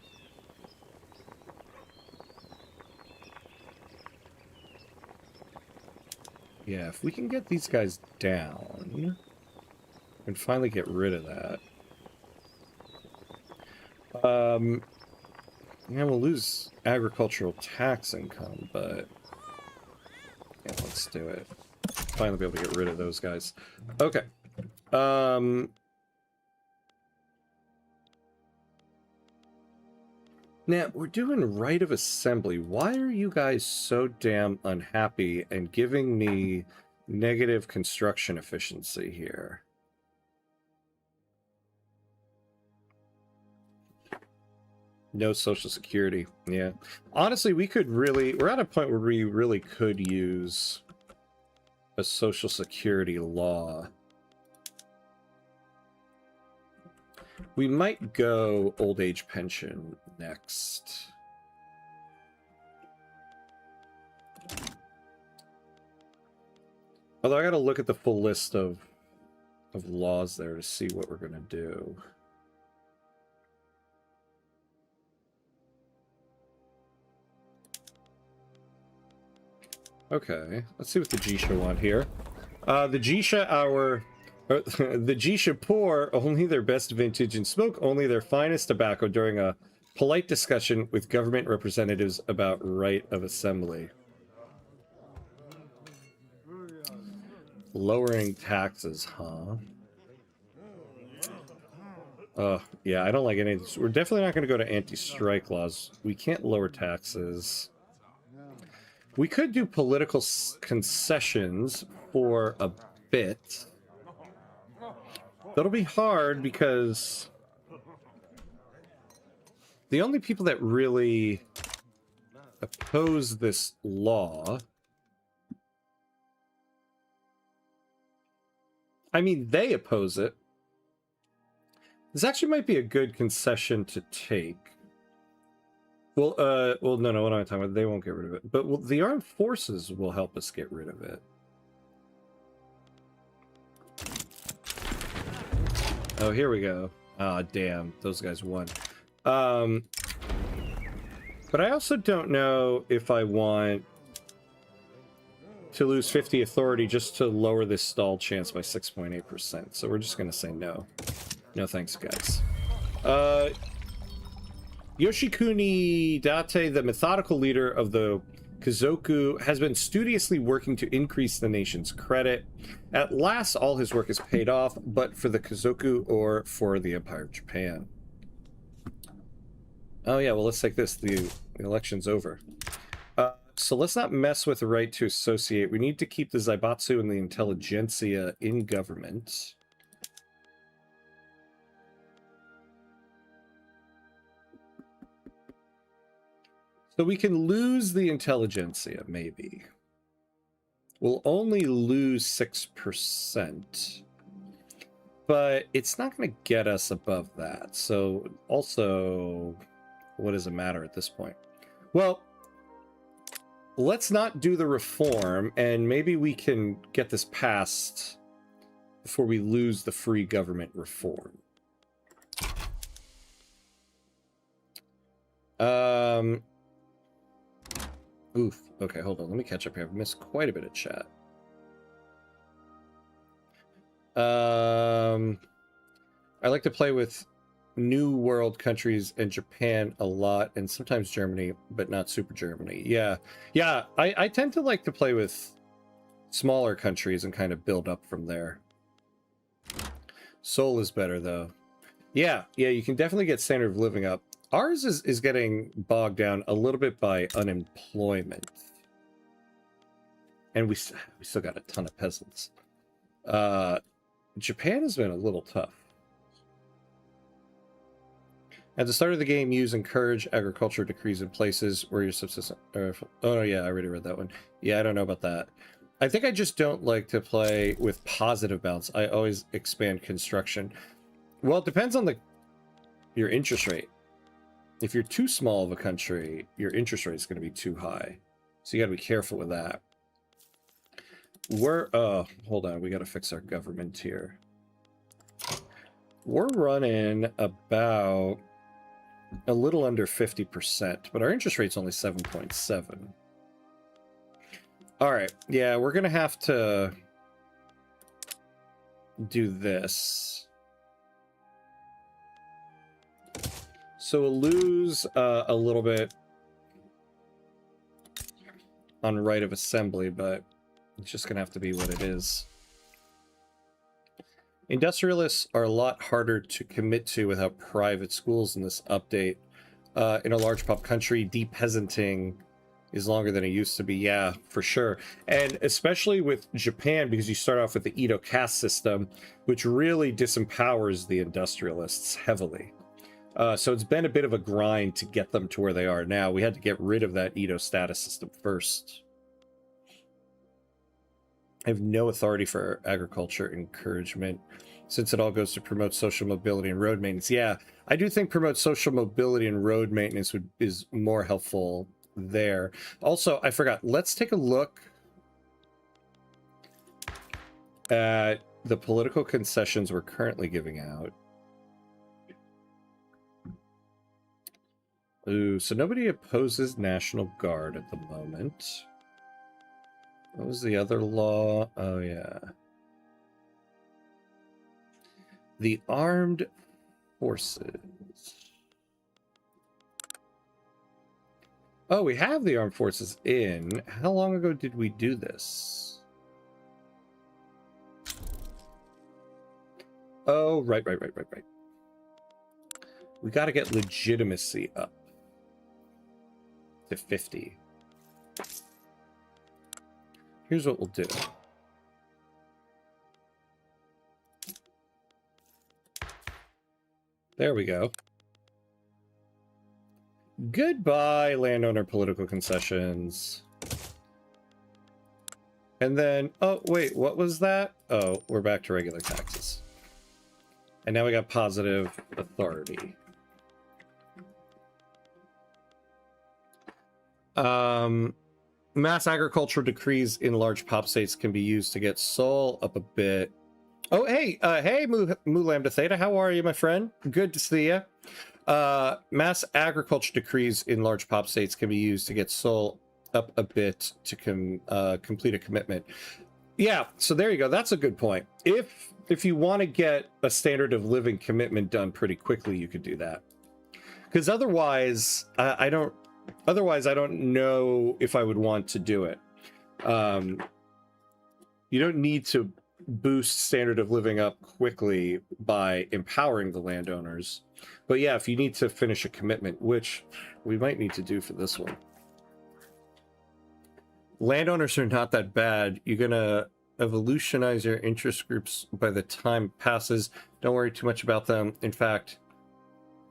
Yeah, if we can get these guys down and finally get rid of that. Yeah, we'll lose agricultural tax income, but yeah, let's do it. Finally be able to get rid of those guys. Okay. Now, we're doing right of assembly. Why are you guys so damn unhappy and giving me negative construction efficiency here? No social security. Yeah. Honestly, we're at a point where we really could use a social security law. We might go old age pension next. Although I gotta look at the full list of laws there to see what we're gonna do. Okay, let's see what the Jisha want here. The Jisha the Jisha pour only their best vintage and smoke only their finest tobacco during a polite discussion with government representatives about right of assembly. Lowering taxes, huh? Yeah, I don't like any of this. We're definitely not going to go to anti-strike laws. We can't lower taxes. We could do political concessions for a bit. That'll be hard because the only people that really oppose this law, I mean, they oppose it. This actually might be a good concession to take. Well, no, what am I talking about? They won't get rid of it. But the armed forces will help us get rid of it. Oh, here we go. Ah, damn, those guys won. But I also don't know if I want to lose 50 authority just to lower this stall chance by 6.8%. So we're just going to say no. No thanks, guys. Yoshikuni Date, the methodical leader of the Kazoku, has been studiously working to increase the nation's credit. At last, all his work is paid off, but for the Kazoku or for the Empire of Japan. Oh yeah, well, let's take this. The election's over. So let's not mess with the right to associate. We need to keep the Zaibatsu and the intelligentsia in government. So we can lose the intelligentsia, maybe. We'll only lose 6%. But it's not going to get us above that. So also, what does it matter at this point? Well, let's not do the reform, and maybe we can get this passed before we lose the free government reform. Oof. Okay, hold on. Let me catch up here. I've missed quite a bit of chat. I like to play with New World countries and Japan a lot, and sometimes Germany, but not Super Germany. Yeah. I tend to like to play with smaller countries and kind of build up from there. Seoul is better, though. Yeah, you can definitely get standard of living up. Ours is getting bogged down a little bit by unemployment. And we still got a ton of peasants. Japan has been a little tough. At the start of the game, use encourage agriculture decrees in places where your subsistence... oh, yeah, I already read that one. Yeah, I don't know about that. I think I just don't like to play with positive bounce. I always expand construction. Well, it depends on your interest rate. If you're too small of a country, your interest rate is going to be too high. So you got to be careful with that. Hold on, we got to fix our government here. We're running about a little under 50%, but our interest rate's only 7.7. All right, yeah, we're going to have to do this. So we'll lose a little bit on right of assembly, but it's just going to have to be what it is. Industrialists are a lot harder to commit to without private schools in this update. In a large pop country, de-peasanting is longer than it used to be. Yeah, for sure. And especially with Japan, because you start off with the Edo caste system, which really disempowers the industrialists heavily. So it's been a bit of a grind to get them to where they are now. We had to get rid of that Edo status system first. I have no authority for agriculture encouragement, since it all goes to promote social mobility and road maintenance. Yeah, I do think promote social mobility and road maintenance is more helpful there. Also, I forgot, let's take a look at the political concessions we're currently giving out. Ooh, so nobody opposes National Guard at the moment. What was the other law? Oh, yeah. The armed forces. Oh, we have the armed forces in. How long ago did we do this? Oh, right. We got to get legitimacy up to 50. Here's what we'll do. There we go. Goodbye, landowner political concessions. And then, oh, wait, what was that? Oh, we're back to regular taxes. And now we got positive authority. Mass agricultural decrees in large pop states can be used to get Seoul up a bit. Oh, hey, hey, Mu Lambda Theta, how are you, my friend? Good to see you. Mass agriculture decrees in large pop states can be used to get Sol up a bit to complete a commitment. Yeah, so there you go. That's a good point. If you want to get a standard of living commitment done pretty quickly, you could do that. Because otherwise, I don't. Otherwise, I don't know if I would want to do it. You don't need to boost standard of living up quickly by empowering the landowners. But yeah, if you need to finish a commitment, which we might need to do for this one. Landowners are not that bad. You're going to evolutionize your interest groups by the time passes. Don't worry too much about them. In fact,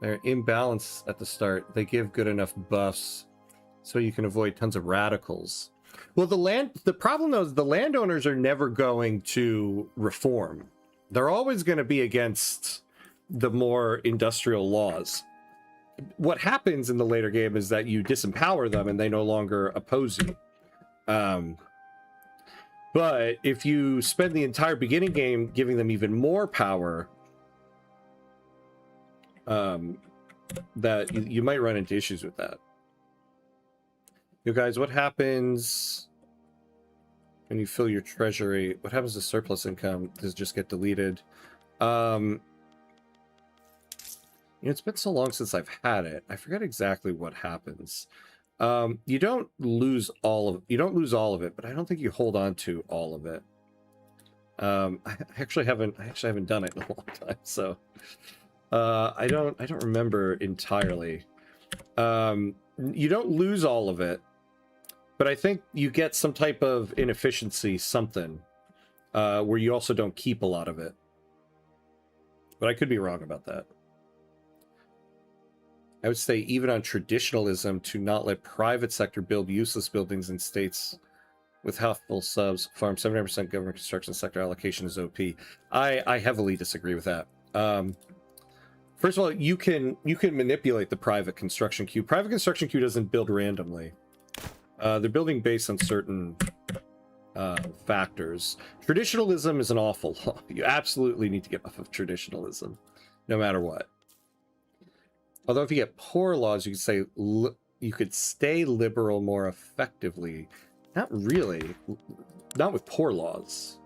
they're imbalanced at the start. They give good enough buffs so you can avoid tons of radicals. Well, the problem though is the landowners are never going to reform. They're always going to be against the more industrial laws. What happens in the later game is that you disempower them and they no longer oppose you. But if you spend the entire beginning game giving them even more power, that you might run into issues with that. You guys, what happens when you fill your treasury? What happens to surplus income? Does it just get deleted? You know, it's been so long since I've had it. I forget exactly what happens. You don't lose all of it, but I don't think you hold on to all of it. I actually haven't done it in a long time, so I don't remember entirely. You don't lose all of it, but I think you get some type of inefficiency, something, where you also don't keep a lot of it. But I could be wrong about that. I would say even on traditionalism to not let private sector build useless buildings in states with half-full subs. Farm 79% government construction sector allocation is OP. I heavily disagree with that. First of all, you can manipulate the private construction queue. Private construction queue doesn't build randomly. They're building based on certain factors. Traditionalism is an awful law. You absolutely need to get off of traditionalism, no matter what. Although if you get poor laws, you could say you could stay liberal more effectively. Not really. Not with poor laws.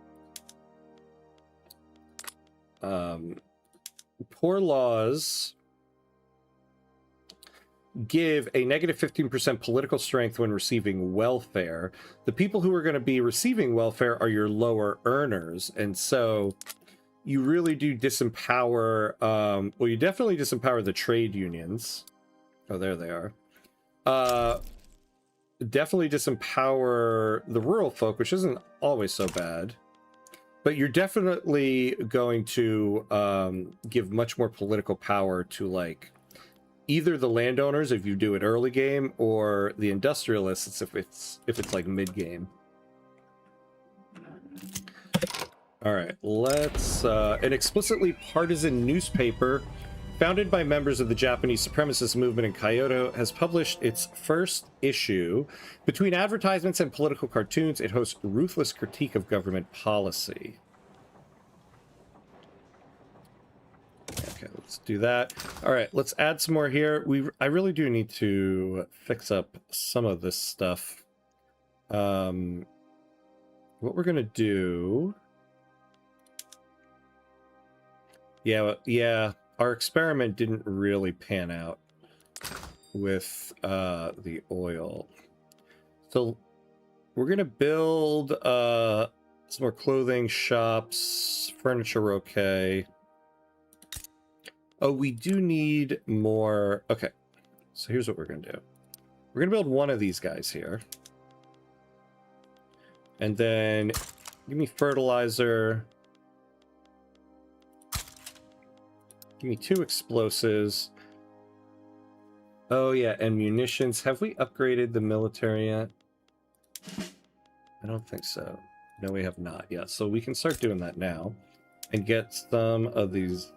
Poor laws give a negative 15% political strength when receiving welfare. The people who are going to be receiving welfare are your lower earners, and so you really do disempower, well, you definitely disempower the trade unions. Oh, there they are. Definitely disempower the rural folk, which isn't always so bad. But you're definitely going to give much more political power to, like, either the landowners if you do it early game, or the industrialists if it's like mid game. All right, let's an explicitly partisan newspaper founded by members of the Japanese supremacist movement in Kyoto has published its first issue. Between advertisements and political cartoons, it hosts ruthless critique of government policy. Okay, let's do that. All right, let's add some more here. I really do need to fix up some of this stuff. What we're gonna do... Yeah, our experiment didn't really pan out with the oil. So we're gonna build some more clothing shops, furniture okay. Oh, we do need more. Okay, so here's what we're gonna do. We're gonna build one of these guys here. And then give me fertilizer. Give me 2 explosives. Oh yeah, and munitions. Have we upgraded the military yet? I don't think so. No, we have not yet. So we can start doing that now and get some of these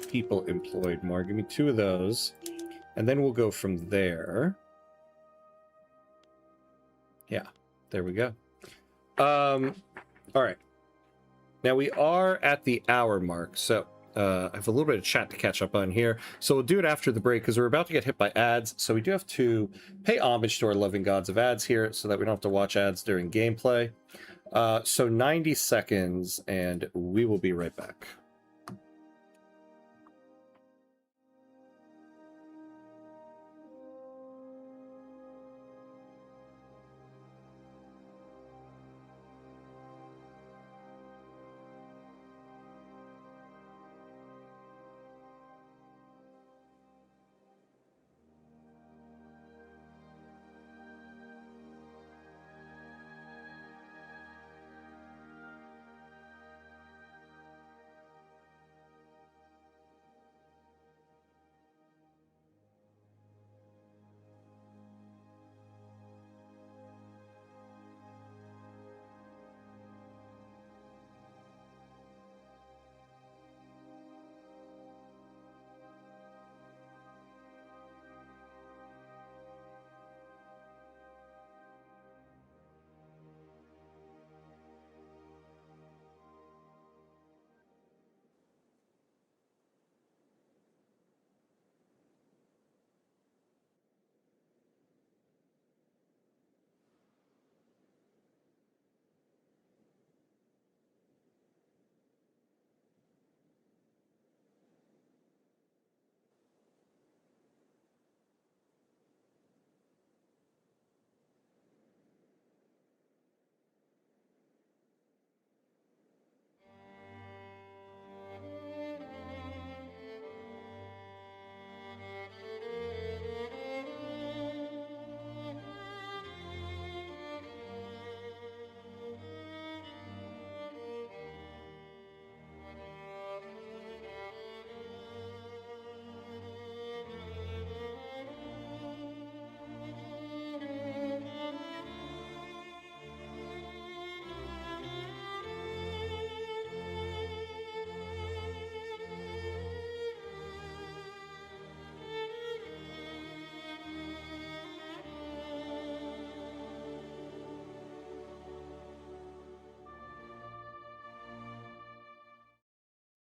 people employed more. Give me 2 of those, and then we'll go from there. Yeah, there we go. All right. Now we are at the hour mark, so I have a little bit of chat to catch up on here. So we'll do it after the break because we're about to get hit by ads. So we do have to pay homage to our loving gods of ads here so that we don't have to watch ads during gameplay. So 90 seconds and we will be right back.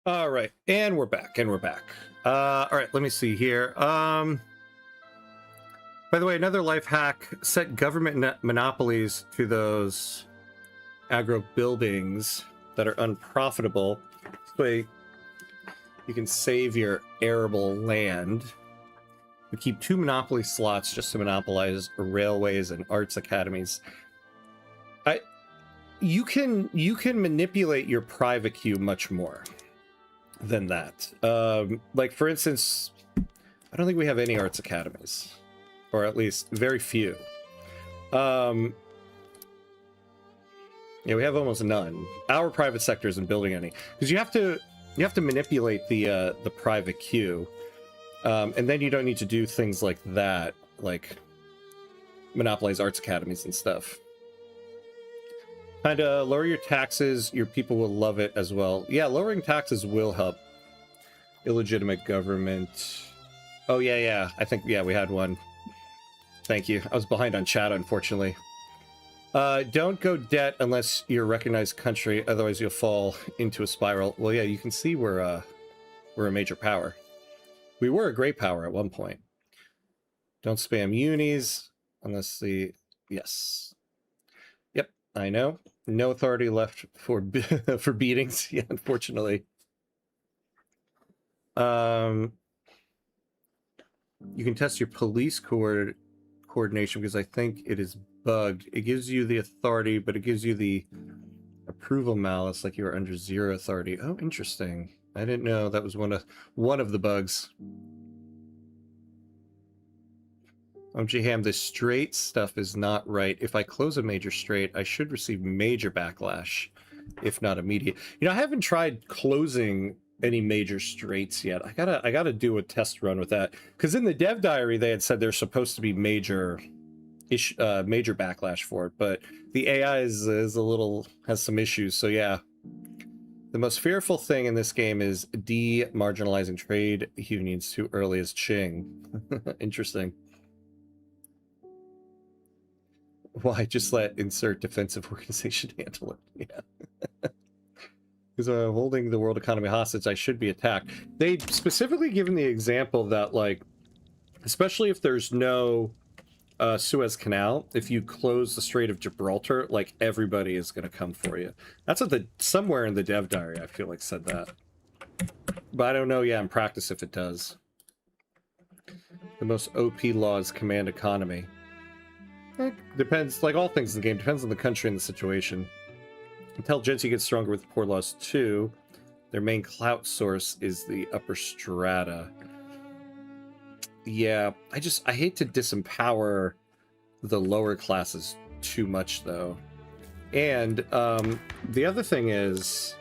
All right, and we're back, all right, let me see here. By the way, another life hack: set government monopolies to those agro buildings that are unprofitable. This way you can save your arable land. We keep 2 monopoly slots just to monopolize railways and arts academies. You can manipulate your private queue much more than that. Like, for instance, I don't think we have any arts academies, or at least very few. Yeah, we have almost none. Our private sector isn't building any because you have to manipulate the private queue, and then you don't need to do things like that, like monopolize arts academies and stuff. Kind of lower your taxes, your people will love it as well. Yeah, lowering taxes will help. Illegitimate government. Oh, yeah. I think, yeah, we had one. Thank you. I was behind on chat, unfortunately. Don't go debt unless you're a recognized country, otherwise you'll fall into a spiral. Well, yeah, you can see we're a major power. We were a great power at one point. Don't spam unis unless the... Yes. Yep, I know. No authority left for for beatings. Yeah, unfortunately. You can test your police coordination because I think it is bugged. It gives you the authority, but it gives you the approval malice like you were under 0 authority. Oh, interesting. I didn't know that was one of the bugs. Ham, the straight stuff is not right. If I close a major straight, I should receive major backlash, if not immediate. You know, I haven't tried closing any major straights yet. I gotta do a test run with that because in the dev diary they had said there's supposed to be major backlash for it, but the AI is has some issues. So yeah, the most fearful thing in this game is demarginalizing trade unions too early as Ching. Interesting. Why just let insert defensive organization handle it? Yeah. Because holding the world economy hostage, I should be attacked. They specifically given the example that, like, especially if there's no Suez Canal, if you close the Strait of Gibraltar, like, everybody is going to come for you. That's what somewhere in the dev diary, I feel like, said that. But I don't know, yeah, in practice if it does. The most OP law is command economy. It depends, like all things in the game, depends on the country and the situation. Intelligentsia gets stronger with poor laws too. Their main clout source is the upper strata. Yeah, I hate to disempower the lower classes too much though. And the other thing is,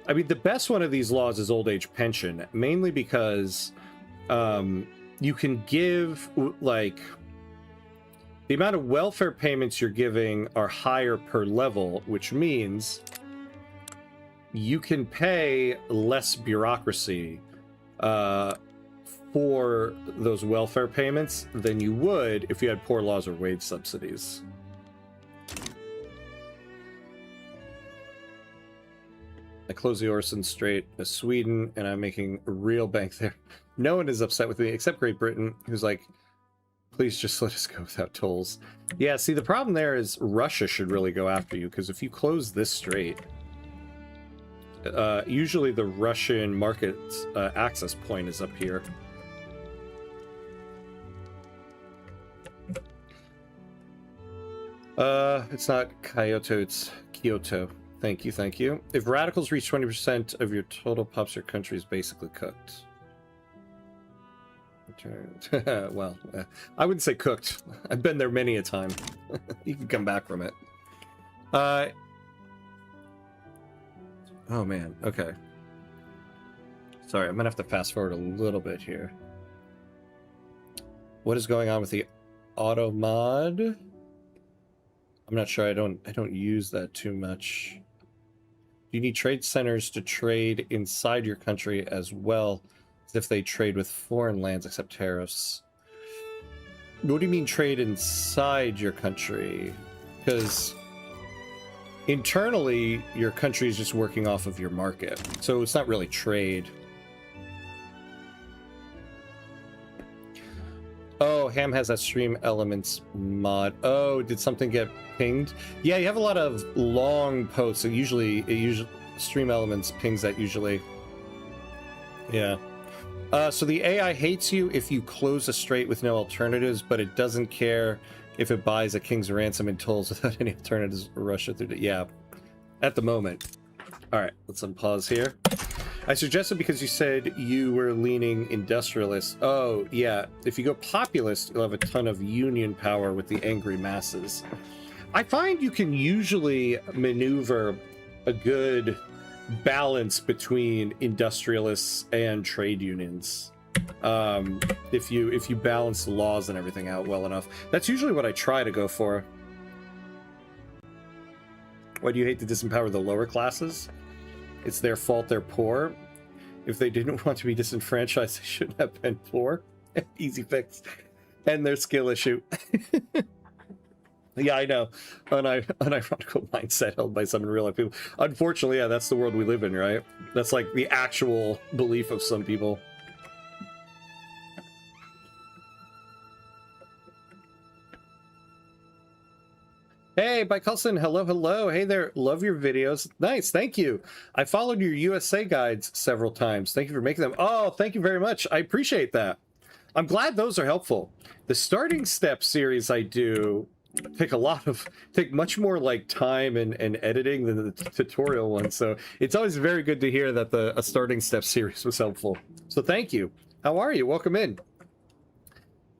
I mean, the best one of these laws is old age pension, mainly because you can give, like, the amount of welfare payments you're giving are higher per level, which means you can pay less bureaucracy for those welfare payments than you would if you had poor laws or wage subsidies. I close the Orson Strait of Sweden, and I'm making a real bank there. No one is upset with me, except Great Britain, who's like, please just let us go without tolls. Yeah, see, the problem there is Russia should really go after you, because if you close this strait, usually the Russian market access point is up here. It's not Kyoto, it's Kyoto. Thank you, thank you. If radicals reach 20% of your total pops, your country is basically cooked. Well, I wouldn't say cooked. I've been there many a time. You can come back from it. Oh man, okay. Sorry, I'm gonna have to fast forward a little bit here. What is going on with the auto mod? I'm not sure. I don't use that too much. You need trade centers to trade inside your country as well as if they trade with foreign lands except tariffs. What do you mean trade inside your country? Because internally, your country is just working off of your market. So it's not really trade. Oh, Ham has that stream elements mod. Oh, did something get pinged? Yeah, you have a lot of long posts. And usually stream elements pings that usually. Yeah. So the AI hates you if you close a strait with no alternatives, but it doesn't care if it buys a king's ransom and tolls without any alternatives or Russia through. Yeah, at the moment. All right, let's unpause here. I suggested because you said you were leaning industrialist. Oh, yeah. If you go populist, you'll have a ton of union power with the angry masses. I find you can usually maneuver a good balance between industrialists and trade unions. If you balance the laws and everything out well enough. That's usually what I try to go for. Why do you hate to disempower the lower classes? It's their fault they're poor. If they didn't want to be disenfranchised, they shouldn't have been poor. Easy fix. And their skill issue. Yeah, I know. Unironical mindset held by some in real life people. Unfortunately, yeah, that's the world we live in, right? That's like the actual belief of some people. Hey, Biculson, hello, hello. Hey there, love your videos. Nice, thank you. I followed your USA guides several times. Thank you for making them. Oh, thank you very much. I appreciate that. I'm glad those are helpful. The starting step series I do take much more like time and editing than the tutorial one. So it's always very good to hear that a starting step series was helpful. So thank you. How are you? Welcome in.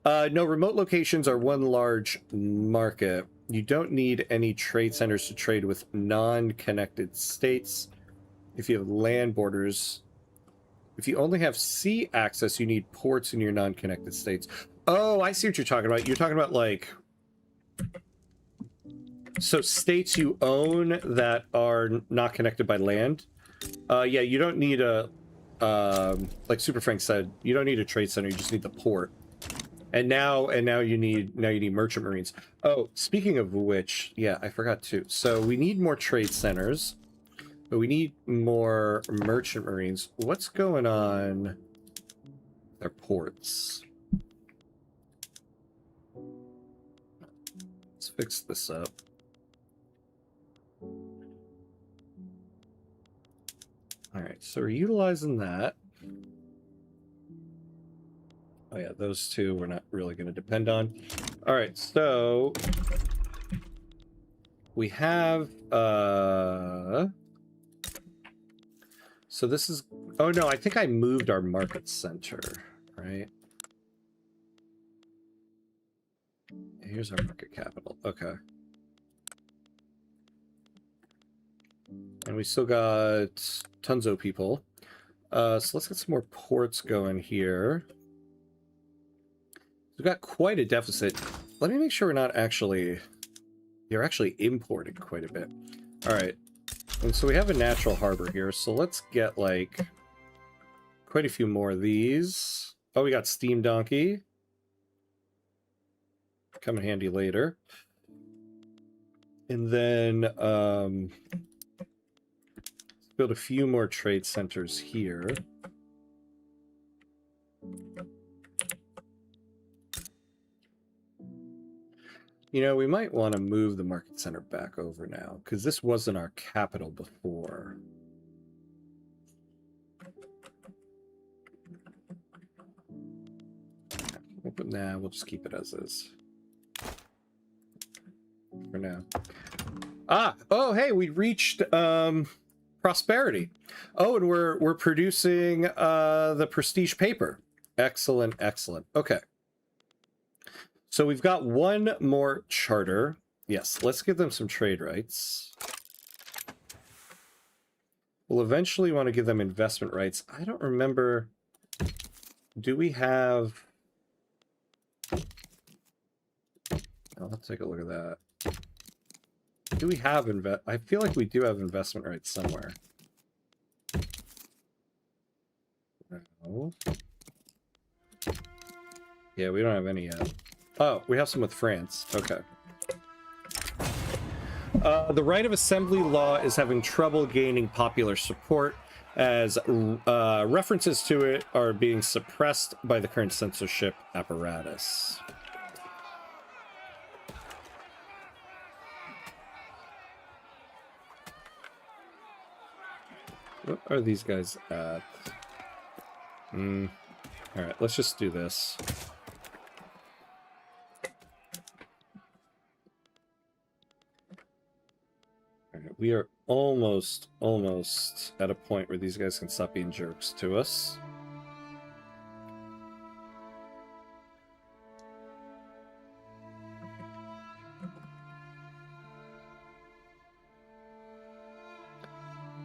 No, remote locations are one large market. You don't need any trade centers to trade with non-connected states. If you have land borders, if you only have sea access, you need ports in your non-connected states. Oh, I see what you're talking about. You're talking about like, so states you own that are not connected by land. Yeah, you don't need a, like Super Frank said, you don't need a trade center. You just need the port. And now you need merchant marines. Oh, speaking of which, yeah, I forgot to. So we need more trade centers. But we need more merchant marines. What's going on with their ports? Let's fix this up. All right, so we're utilizing that. Oh yeah, those two we're not really going to depend on. All right, so we have so this is, oh no, I think I moved our market center, right? Here's our market capital. Okay. And we still got tons of people. So let's get some more ports going here. We've got quite a deficit. Let me make sure we're not actually... You're actually importing quite a bit. All right. And so we have a natural harbor here. So let's get, like, quite a few more of these. Oh, we got Steam Donkey. Come in handy later. And then build a few more trade centers here. You know, we might want to move the market center back over now, because this wasn't our capital before. Nah, we'll just keep it as is. For now. Ah! Oh, hey, we reached prosperity. Oh, and we're producing the prestige paper. Excellent, excellent. Okay. So we've got one more charter. Yes, let's give them some trade rights. We'll eventually want to give them investment rights. I don't remember. Do we have... Oh, let's take a look at that. Do we have I feel like we do have investment rights somewhere. No. Yeah, we don't have any yet. Oh, we have some with France. Okay. The right of assembly law is having trouble gaining popular support as references to it are being suppressed by the current censorship apparatus. What are these guys at? All right, let's just do this. We are almost at a point where these guys can stop being jerks to us.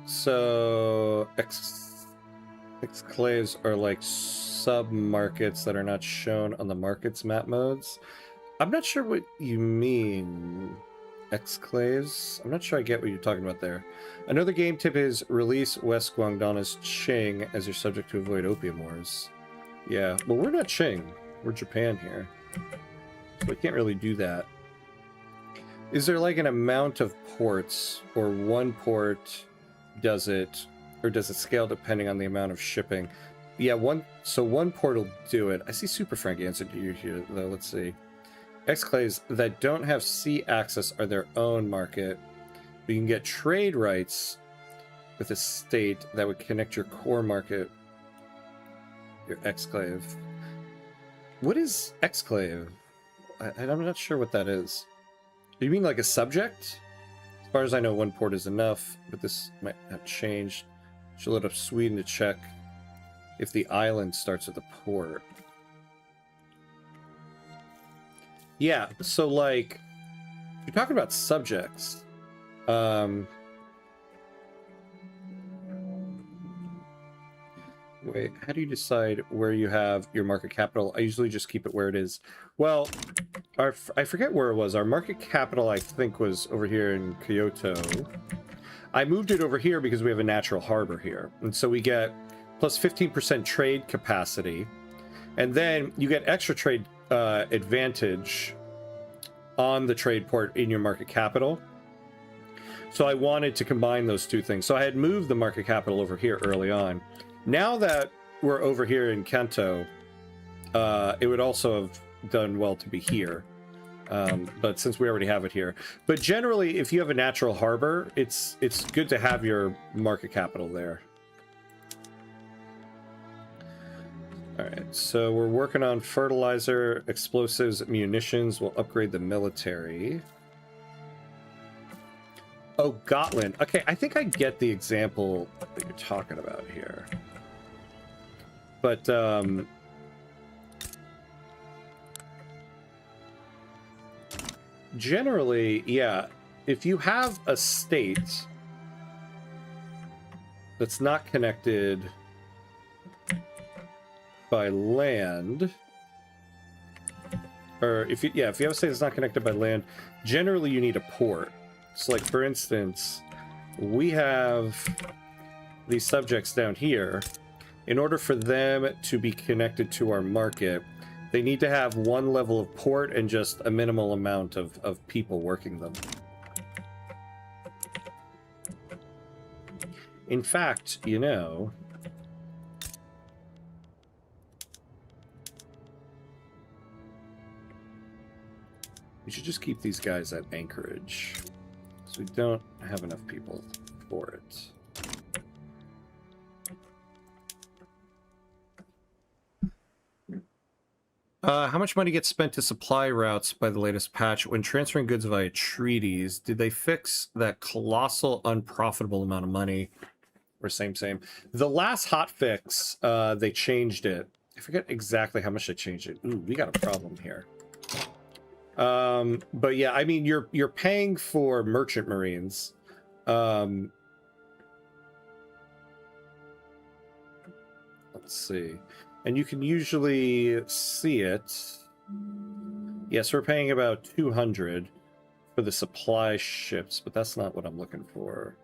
So, exclaves are like sub-markets that are not shown on the markets map modes. I'm not sure what you mean. Exclaves? I'm not sure I get what you're talking about there. Another game tip is release West Guangdong as Qing as you're subject to avoid opium wars. Yeah, well, we're not Qing. We're Japan here. So we can't really do that. Is there like an amount of ports, or one port does it, or does it scale depending on the amount of shipping? Yeah, one port will do it. I see Super Frank answered to you here, though. Let's see. Exclaves that don't have sea access are their own market. But you can get trade rights with a state that would connect your core market, your exclave. What is exclave? I'm not sure what that is. You mean like a subject? As far as I know, one port is enough, but this might have changed. Should load up Sweden to check if the island starts with a port. Yeah, so like, you're talking about subjects. Wait, how do you decide where you have your market capital? I usually just keep it where it is. Well, I forget where it was. Our market capital, I think, was over here in Kyoto. I moved it over here because we have a natural harbor here. And so we get plus 15% trade capacity. And then you get extra trade advantage on the trade port in your market capital. So I wanted to combine those two things. So I had moved the market capital over here early on. Now that we're over here in Kanto, it would also have done well to be here. But since we already have it here. But generally, if you have a natural harbor, it's good to have your market capital there. All right, so we're working on fertilizer, explosives, munitions. We'll upgrade the military. Oh, Gotland. Okay, I think I get the example that you're talking about here. But, generally, yeah, if you have a state that's not connected by land, or if you have a state that's not connected by land, generally you need a port. So like, for instance, we have these subjects down here. In order for them to be connected to our market, they need to have one level of port and just a minimal amount of people working them. In fact, you know, we should just keep these guys at Anchorage, so we don't have enough people for it. How much money gets spent to supply routes by the latest patch when transferring goods via treaties? Did they fix that colossal unprofitable amount of money? Or same. The last hotfix, they changed it. I forget exactly how much they changed it. Ooh, we got a problem here. But yeah, I mean, you're paying for merchant marines. Let's see. And you can usually see it. Yes, we're paying about 200 for the supply ships, but that's not what I'm looking for.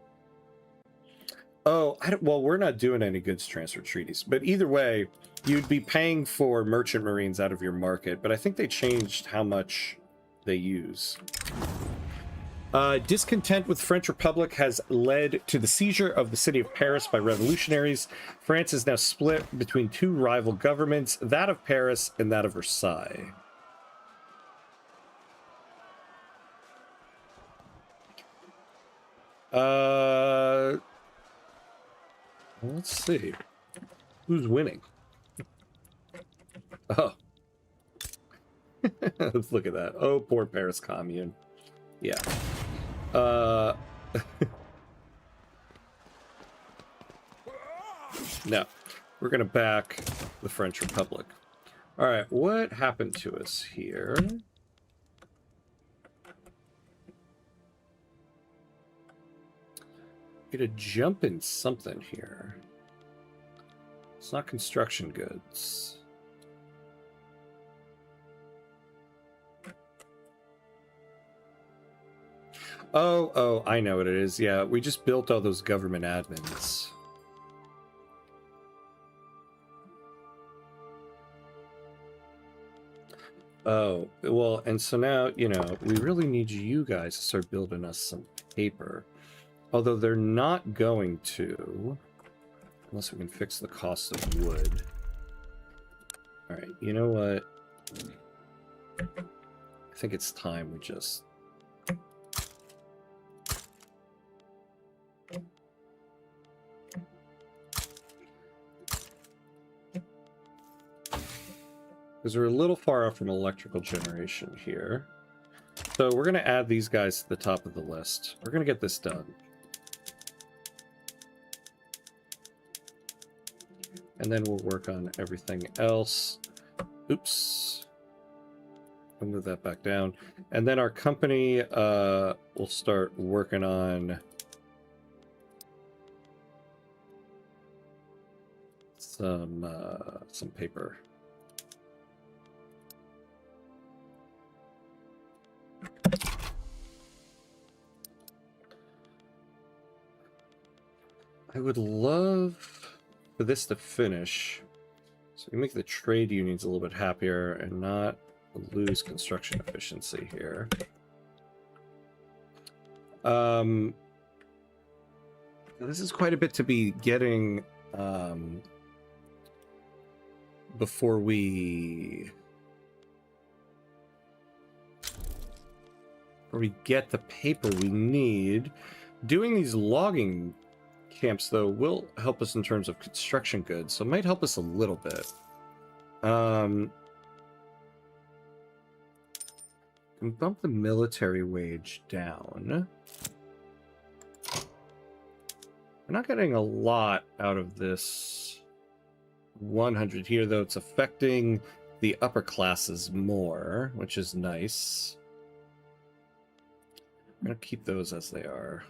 Oh, well, we're not doing any goods transfer treaties, but either way, you'd be paying for merchant marines out of your market, but I think they changed how much they use. Discontent with French Republic has led to the seizure of the city of Paris by revolutionaries. France is now split between two rival governments, that of Paris and that of Versailles. Let's see. Who's winning? Oh. Let's look at that. Oh, poor Paris Commune. Yeah. No. We're gonna back the French Republic. Alright, what happened to us here? Get a jump in something here. It's not construction goods. Oh, I know what it is. Yeah, we just built all those government admins. Oh, well, and so now, you know, we really need you guys to start building us some paper. Although they're not going to, unless we can fix the cost of wood. All right, you know what? I think it's time we just... Because we're a little far off from electrical generation here. So we're going to add these guys to the top of the list. We're going to get this done. And then we'll work on everything else. Oops. I'll move that back down. And then our company will start working on some paper. I would love for this to finish so we make the trade unions a little bit happier and not lose construction efficiency here. This is quite a bit to be getting before we get the paper we need. Doing these logging camps, though, will help us in terms of construction goods, so it might help us a little bit. Can bump the military wage down. We're not getting a lot out of this 100 here, though. It's affecting the upper classes more, which is nice. I'm going to keep those as they are.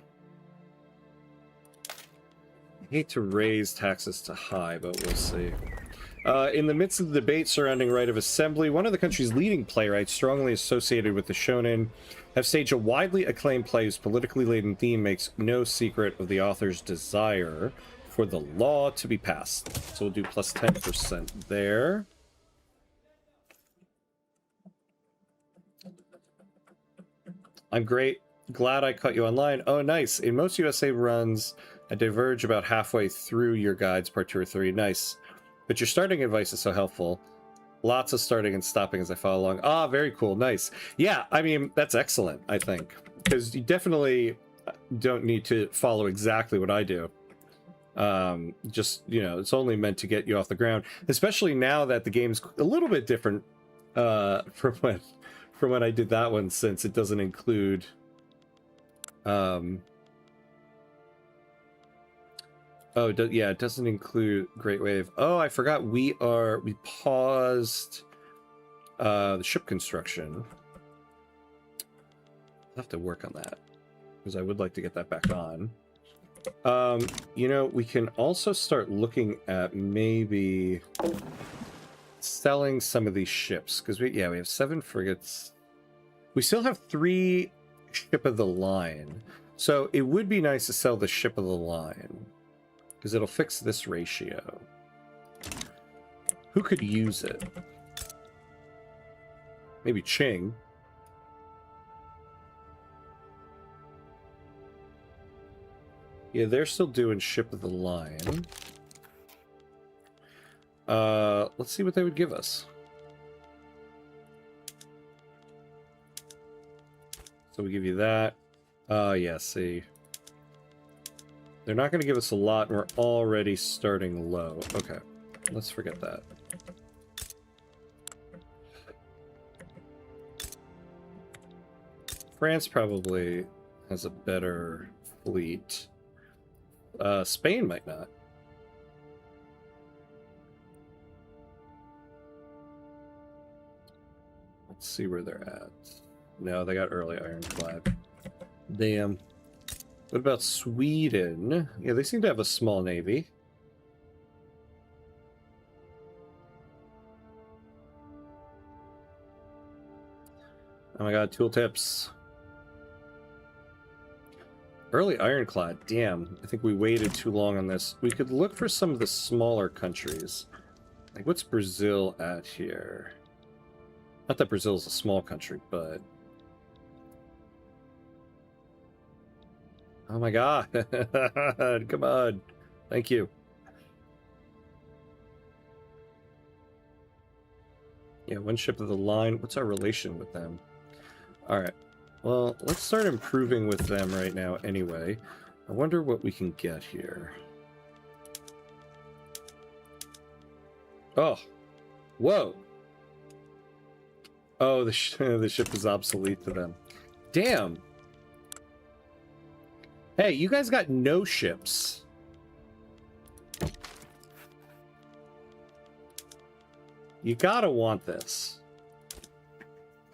I hate to raise taxes to high, but we'll see. In the midst of the debate surrounding right of assembly, one of the country's leading playwrights, strongly associated with the shonen, have staged a widely acclaimed play whose politically laden theme makes no secret of the author's desire for the law to be passed. So we'll do plus 10% there. I'm great. Glad I caught you online. Oh, nice. In most USA runs, I diverge about halfway through your guides, part 2 or 3. Nice. But your starting advice is so helpful. Lots of starting and stopping as I follow along. Ah, very cool. Nice. Yeah, I mean, that's excellent, I think. Because you definitely don't need to follow exactly what I do. Just, you know, it's only meant to get you off the ground. Especially now that the game's a little bit different from when I did that one, since it doesn't include... Oh, yeah, it doesn't include Great Wave. Oh, I forgot we paused the ship construction. I'll have to work on that, because I would like to get that back on. You know, we can also start looking at maybe selling some of these ships, because we have 7 frigates. We still have 3 ship of the line, so it would be nice to sell the ship of the line, because it'll fix this ratio. Who could use it? Maybe Ching. Yeah, they're still doing ship of the line. Let's see what they would give us. So we give you that. Yeah, see. They're not going to give us a lot, and we're already starting low. Okay, let's forget that. France probably has a better fleet. Spain might not. Let's see where they're at. No, they got early ironclad. Damn. What about Sweden? Yeah, they seem to have a small navy. Oh my god, tooltips. Early ironclad. Damn, I think we waited too long on this. We could look for some of the smaller countries. Like, what's Brazil at here? Not that Brazil's a small country, but... Oh my god. Come on. Thank you. Yeah, one ship of the line. What's our relation with them? Alright. Well, let's start improving with them right now anyway. I wonder what we can get here. Oh. Whoa. Oh, the ship is obsolete to them. Damn. Hey, you guys got no ships. You gotta want this.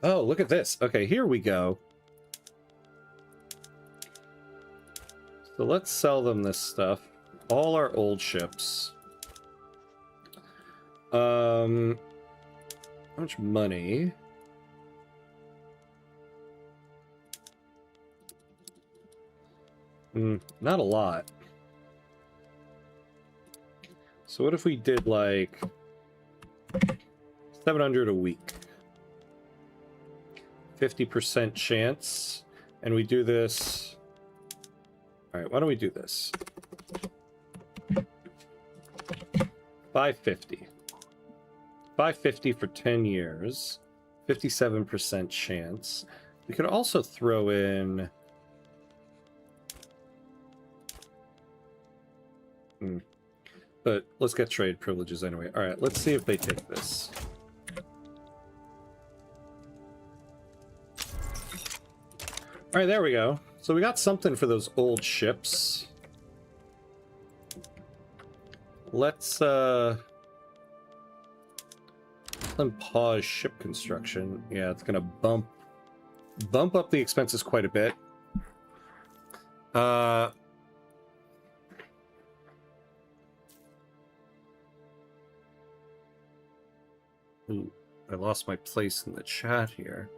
Oh, look at this. Okay, here we go. So let's sell them this stuff. All our old ships. How much money? Not a lot. So what if we did like 700 a week? 50% chance, and we do this All right, why don't we do this? 550. 550 for 10 years. 57% chance. We could also throw in... But let's get trade privileges anyway. All right, let's see if they take this. All right, there we go. So we got something for those old ships. Let's pause ship construction. Yeah, it's gonna bump up the expenses quite a bit. Ooh, I lost my place in the chat here.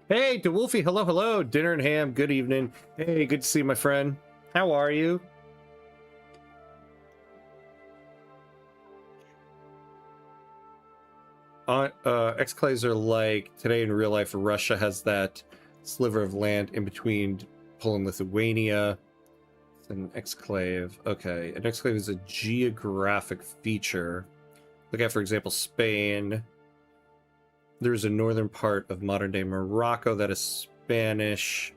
Hey, DeWolfie, hello. Dinner and ham, good evening. Hey, good to see you, my friend. How are you? Exclaves are like, today in real life, Russia has that sliver of land in between Poland and Lithuania. It's an exclave. Okay, an exclave is a geographic feature. Look at, for example, Spain. There's a northern part of modern-day Morocco that is Spanish.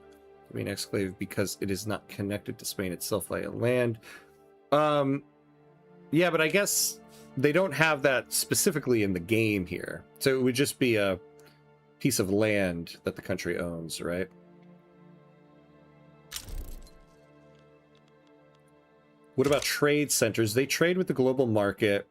I mean, exclave because it is not connected to Spain itself via land. Yeah, but I guess they don't have that specifically in the game here. So it would just be a piece of land that the country owns, right? What about trade centers? They trade with the global market.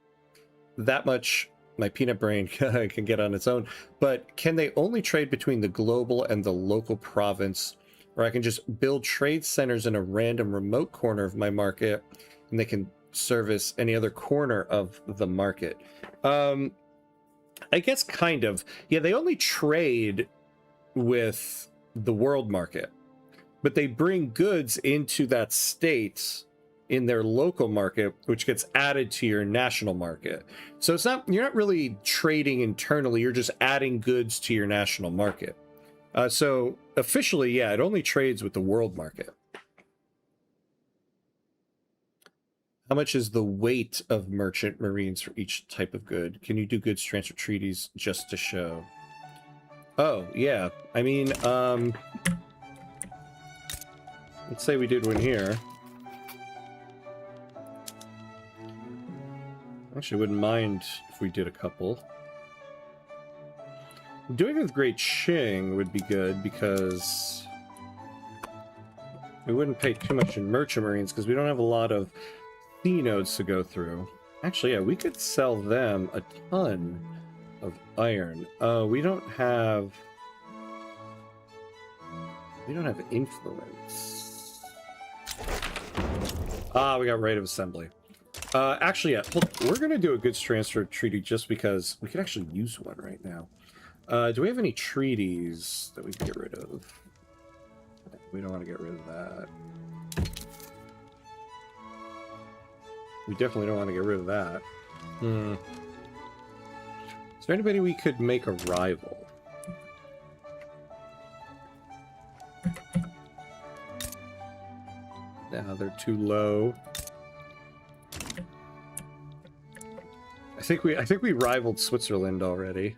That much my peanut brain can get on its own. But can they only trade between the global and the local province? Or I can just build trade centers in a random remote corner of my market, and they can service any other corner of the market. I guess kind of. Yeah, they only trade with the world market, but they bring goods into that state in their local market, which gets added to your national market. So it's not, you're not really trading internally, you're just adding goods to your national market. So officially, yeah, it only trades with the world market. How much is the weight of merchant marines for each type of good? Can you do goods transfer treaties just to show? Oh, yeah. I mean, let's say we did one here. Actually, wouldn't mind if we did a couple. Doing it with Great Qing would be good because we wouldn't pay too much in merchant marines because we don't have a lot of sea nodes to go through. Actually, yeah, we could sell them a ton of iron. We don't have influence. Ah, we got right of assembly. Actually, yeah, we're going to do a goods transfer treaty just because we could actually use one right now. Do we have any treaties that we can get rid of? We don't want to get rid of that. We definitely don't want to get rid of that. Is there anybody we could make a rival? Nah, they're too low. I think we rivaled Switzerland already.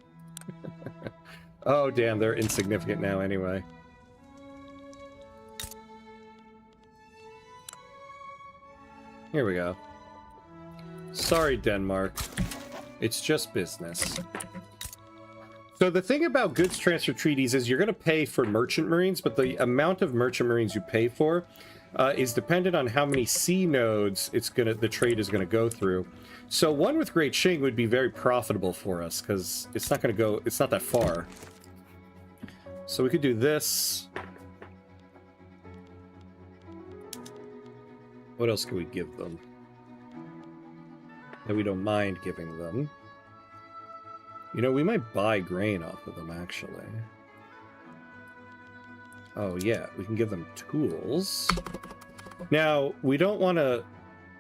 Oh damn, they're insignificant now anyway. Here we go. Sorry, Denmark. It's just business. So the thing about goods transfer treaties is you're going to pay for merchant marines, but the amount of merchant marines you pay for is dependent on how many sea nodes the trade is going to go through. So one with Great Qing would be very profitable for us because it's not that far. So we could do this. What else can we give them that we don't mind giving them? You know, we might buy grain off of them, actually. Oh, yeah, we can give them tools. Now, we don't want to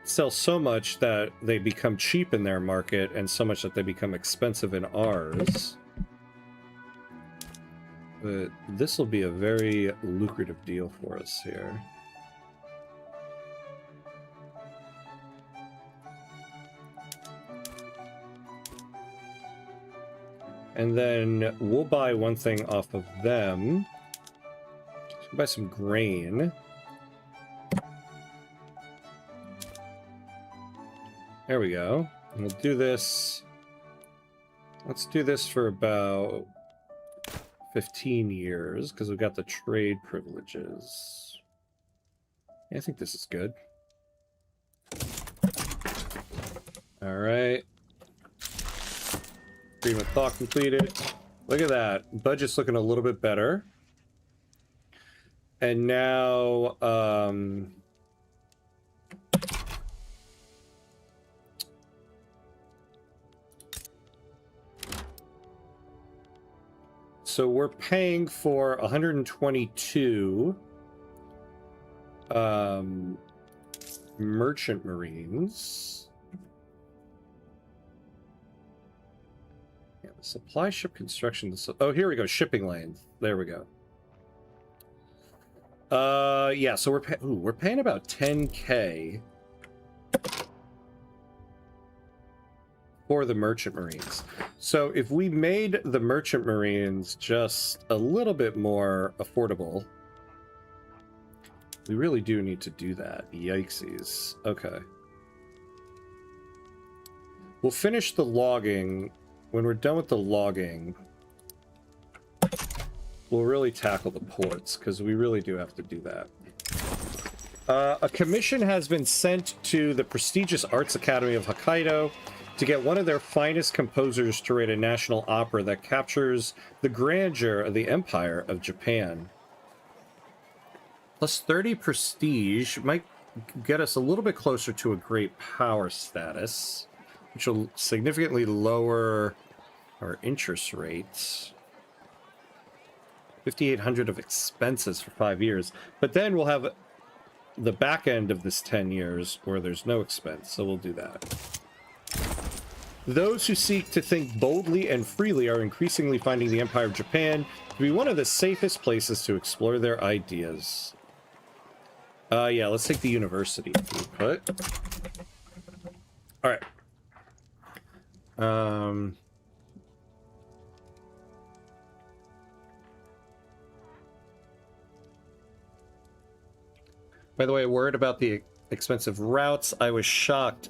sell so much that they become cheap in their market and so much that they become expensive in ours. But this will be a very lucrative deal for us here. And then we'll buy one thing off of them. Let's buy some grain. There we go. And we'll do this. Let's do this for about 15 years, because we've got the trade privileges. Yeah, I think this is good. All right. Agreement thought completed. Look at that. Budget's looking a little bit better. And now, so we're paying for 122 merchant marines. Yeah, the supply ship construction. Oh, here we go. Shipping lanes. There we go. Yeah. So we're paying about 10K for the merchant marines. So if we made the merchant marines just a little bit more affordable, we really do need to do that. Yikesies. Okay. We'll finish the logging. When we're done with the logging, we'll really tackle the ports, because we really do have to do that. A commission has been sent to the prestigious Arts Academy of Hokkaido to get one of their finest composers to write a national opera that captures the grandeur of the Empire of Japan. Plus 30 prestige might get us a little bit closer to a great power status, which will significantly lower our interest rates. 5,800 of expenses for 5 years. But then we'll have the back end of this 10 years where there's no expense, so we'll do that. Those who seek to think boldly and freely are increasingly finding the Empire of Japan to be one of the safest places to explore their ideas. Yeah, let's take the university input. All right. By the way, a word about the expensive routes. I was shocked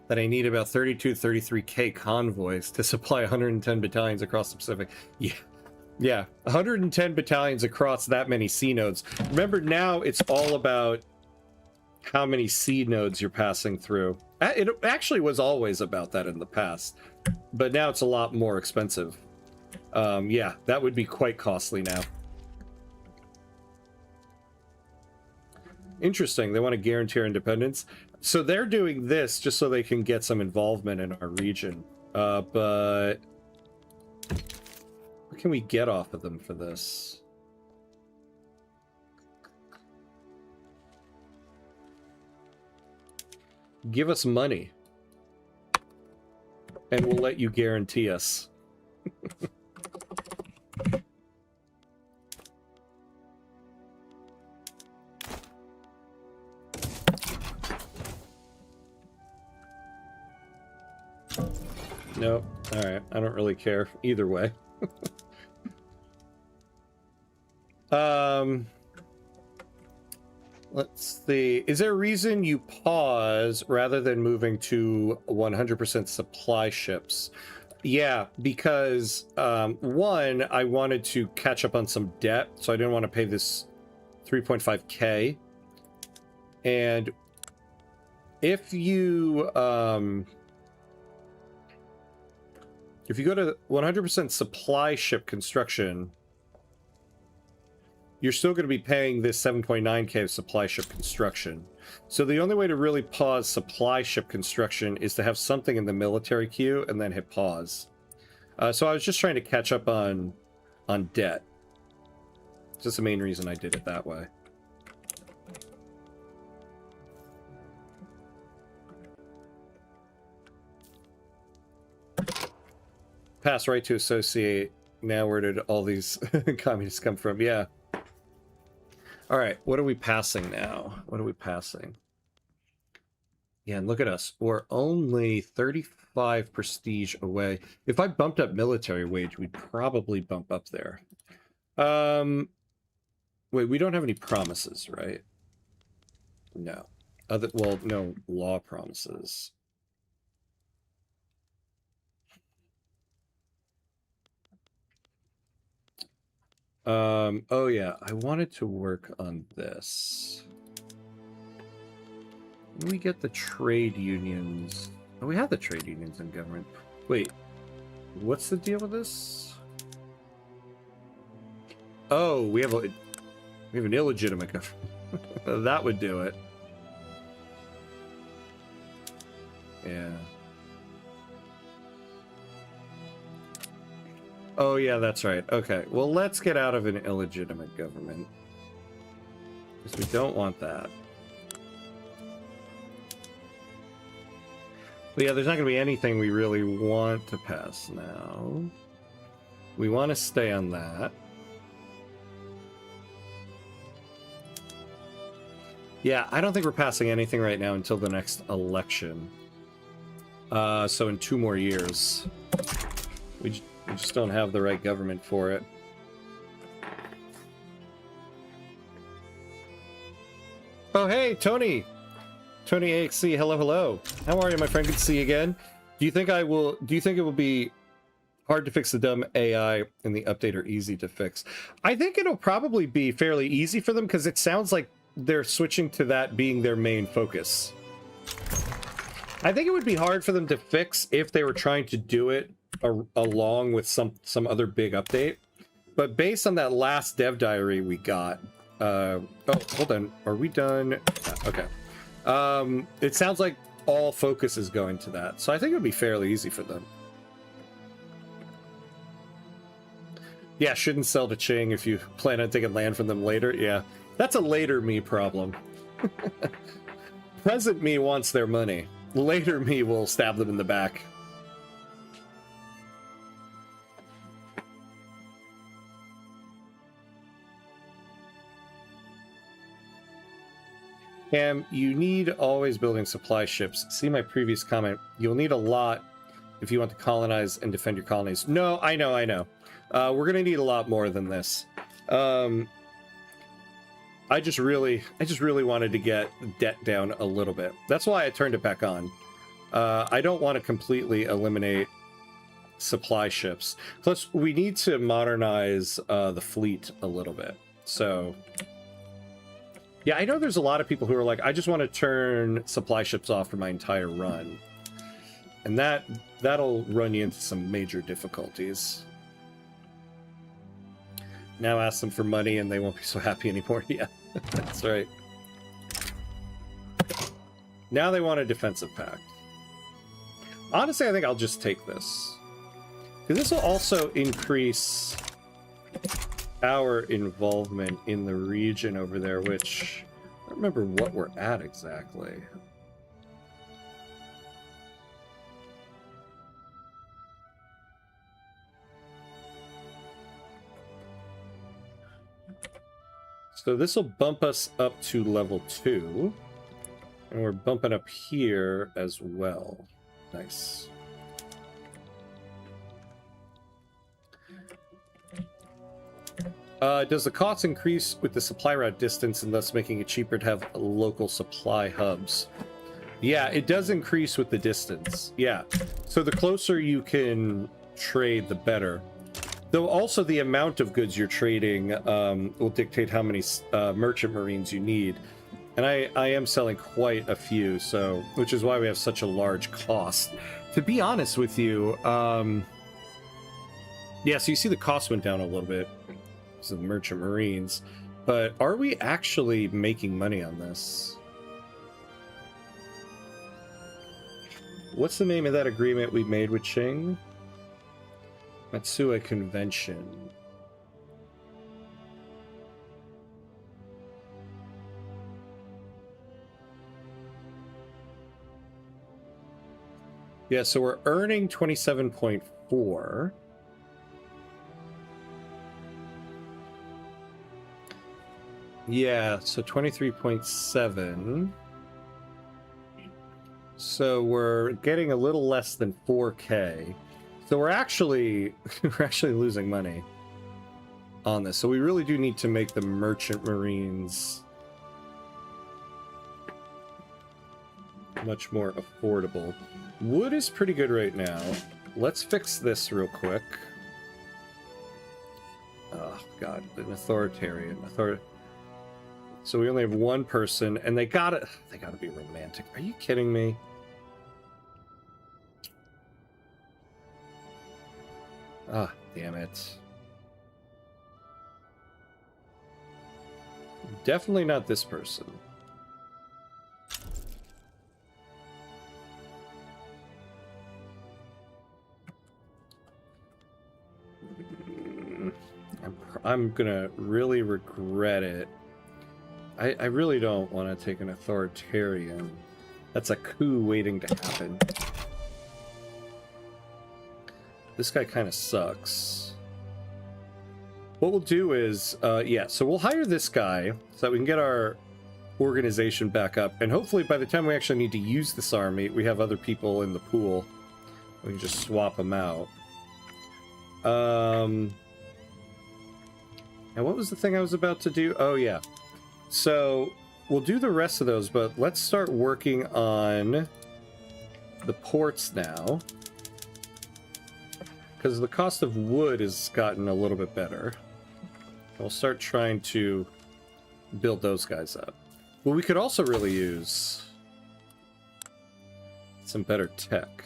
that I need about 33K convoys to supply 110 battalions across the Pacific. Yeah, 110 battalions across that many sea nodes. Remember, now it's all about how many sea nodes you're passing through. It actually was always about that in the past, but now it's a lot more expensive. Yeah, that would be quite costly now. Interesting. They want to guarantee our independence. So they're doing this just so they can get some involvement in our region. But what can we get off of them for this? Give us money, and we'll let you guarantee us. Nope. All right. I don't really care either way. Let's see. Is there a reason you pause rather than moving to 100% supply ships? Yeah, because one, I wanted to catch up on some debt, so I didn't want to pay this 3.5K. And if you go to 100% supply ship construction, you're still going to be paying this 7.9K of supply ship construction. So the only way to really pause supply ship construction is to have something in the military queue and then hit pause. So I was just trying to catch up on debt. That's the main reason I did it that way. Pass right to associate. Now where did all these communists come from? Yeah. All right, what are we passing now? What are we passing? Yeah, and look at us. We're only 35 prestige away. If I bumped up military wage, we'd probably bump up there. Wait, we don't have any promises, right? No. Well, no law promises. Oh yeah, I wanted to work on this. We get the trade unions. Oh, we have the trade unions in government. Wait, what's the deal with this? Oh, we have an illegitimate government. That would do it. Yeah. Oh yeah, that's right. Okay, well let's get out of an illegitimate government. Because we don't want that. But yeah, there's not going to be anything we really want to pass now. We want to stay on that. Yeah, I don't think we're passing anything right now until the next election. So in 2 more years. We just don't have the right government for it. Oh, hey, Tony! Tony AXC, hello, hello. How are you, my friend? Good to see you again. Do you think it will be hard to fix the dumb AI in the update or easy to fix? I think it'll probably be fairly easy for them because it sounds like they're switching to that being their main focus. I think it would be hard for them to fix if they were trying to do it along with some other big update. But based on that last dev diary we got, oh, hold on, are we done? Okay. It sounds like all focus is going to that, so I think it would be fairly easy for them. Yeah, shouldn't sell to Ching if you plan on taking land from them later. Yeah, that's a later me problem. Present me wants their money. Later me will stab them in the back. Cam, you need always building supply ships. See my previous comment. You'll need a lot if you want to colonize and defend your colonies. No, I know. We're gonna need a lot more than this. I just really wanted to get debt down a little bit. That's why I turned it back on. I don't want to completely eliminate supply ships. Plus, we need to modernize the fleet a little bit. So, yeah, I know there's a lot of people who are like, I just want to turn supply ships off for my entire run. And that'll run you into some major difficulties. Now ask them for money and they won't be so happy anymore. Yeah, that's right. Now they want a defensive pact. Honestly, I think I'll just take this. Because this will also increase our involvement in the region over there, which I don't remember what we're at exactly. So this will bump us up to level 2. And we're bumping up here as well. Nice. Does the cost increase with the supply route distance and thus making it cheaper to have local supply hubs? Yeah, it does increase with the distance. Yeah. So the closer you can trade, the better. Though also the amount of goods you're trading will dictate how many merchant marines you need. And I am selling quite a few, so which is why we have such a large cost. To be honest with you, yeah, so you see the cost went down a little bit. So the merchant marines, but are we actually making money on this? What's the name of that agreement we made with Qing? Matsue Convention. Yeah, so we're earning 27.4. Yeah, so 23.7. So we're getting a little less than 4K. So we're actually losing money on this. So we really do need to make the merchant marines much more affordable. Wood is pretty good right now. Let's fix this real quick. Oh god, an authoritarian. So we only have one person, and they gotta be romantic. Are you kidding me? Ah, damn it. Definitely not this person. I'm gonna really regret it. I really don't want to take an authoritarian. That's a coup waiting to happen. This guy kind of sucks. What we'll do is, yeah, so we'll hire this guy so that we can get our organization back up. And hopefully by the time we actually need to use this army, we have other people in the pool. We can just swap them out. And what was the thing I was about to do? Oh, yeah. So we'll do the rest of those, but let's start working on the ports now. Because the cost of wood has gotten a little bit better. We'll start trying to build those guys up. Well, we could also really use some better tech.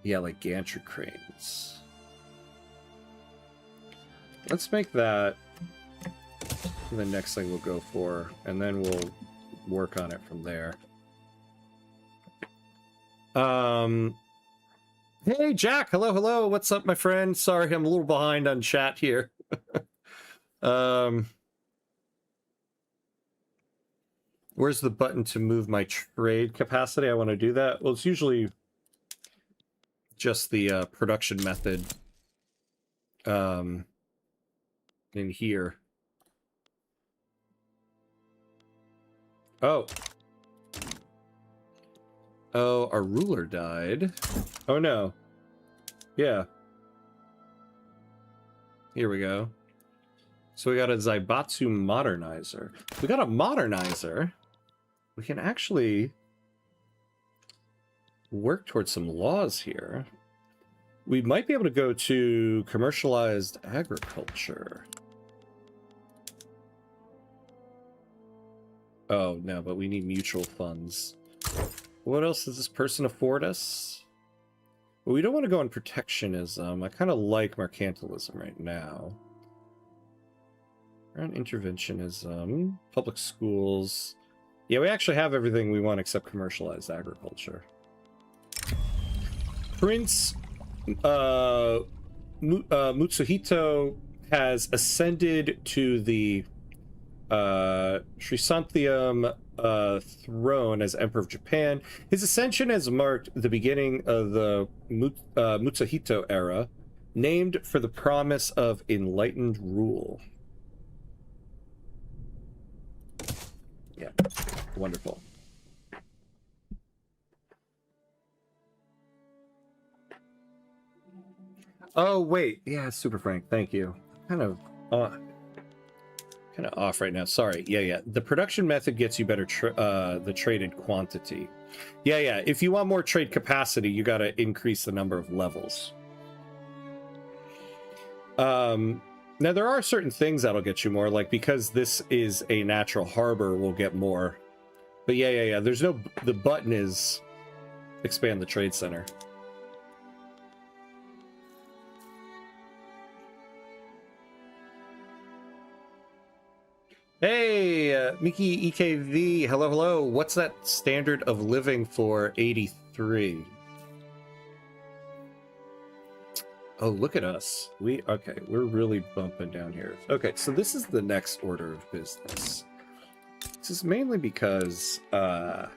Yeah, like gantry cranes. Let's make that the next thing we'll go for, and then we'll work on it from there. Hey, Jack. Hello, hello. What's up, my friend? Sorry, I'm a little behind on chat here. Where's the button to move my trade capacity? I want to do that. Well, it's usually just the production method in here. Oh. Oh, our ruler died. Oh, no. Yeah. Here we go. So we got a Zaibatsu modernizer. We got a modernizer. We can actually work towards some laws here. We might be able to go to commercialized agriculture. Oh, no, but we need mutual funds. What else does this person afford us? Well, we don't want to go on protectionism. I kind of like mercantilism right now. We're on interventionism, public schools. Yeah, we actually have everything we want except commercialized agriculture. Prince Mutsuhito has ascended to the Srisanthium throne as Emperor of Japan. His ascension has marked the beginning of the Mutsuhito era, named for the promise of enlightened rule. Yeah, wonderful. Oh, wait. Yeah, Super Frank, thank you. Kind of off right now. Sorry. Yeah. The production method gets you better the traded quantity. Yeah. If you want more trade capacity, you got to increase the number of levels. Now there are certain things that'll get you more, like because this is a natural harbor, we'll get more. But yeah. There's no. The button is expand the trade center. Hey, Mickey EKV, hello. What's that standard of living for 83? Oh, look at us. Okay, we're really bumping down here. Okay, so this is the next order of business. This is mainly because I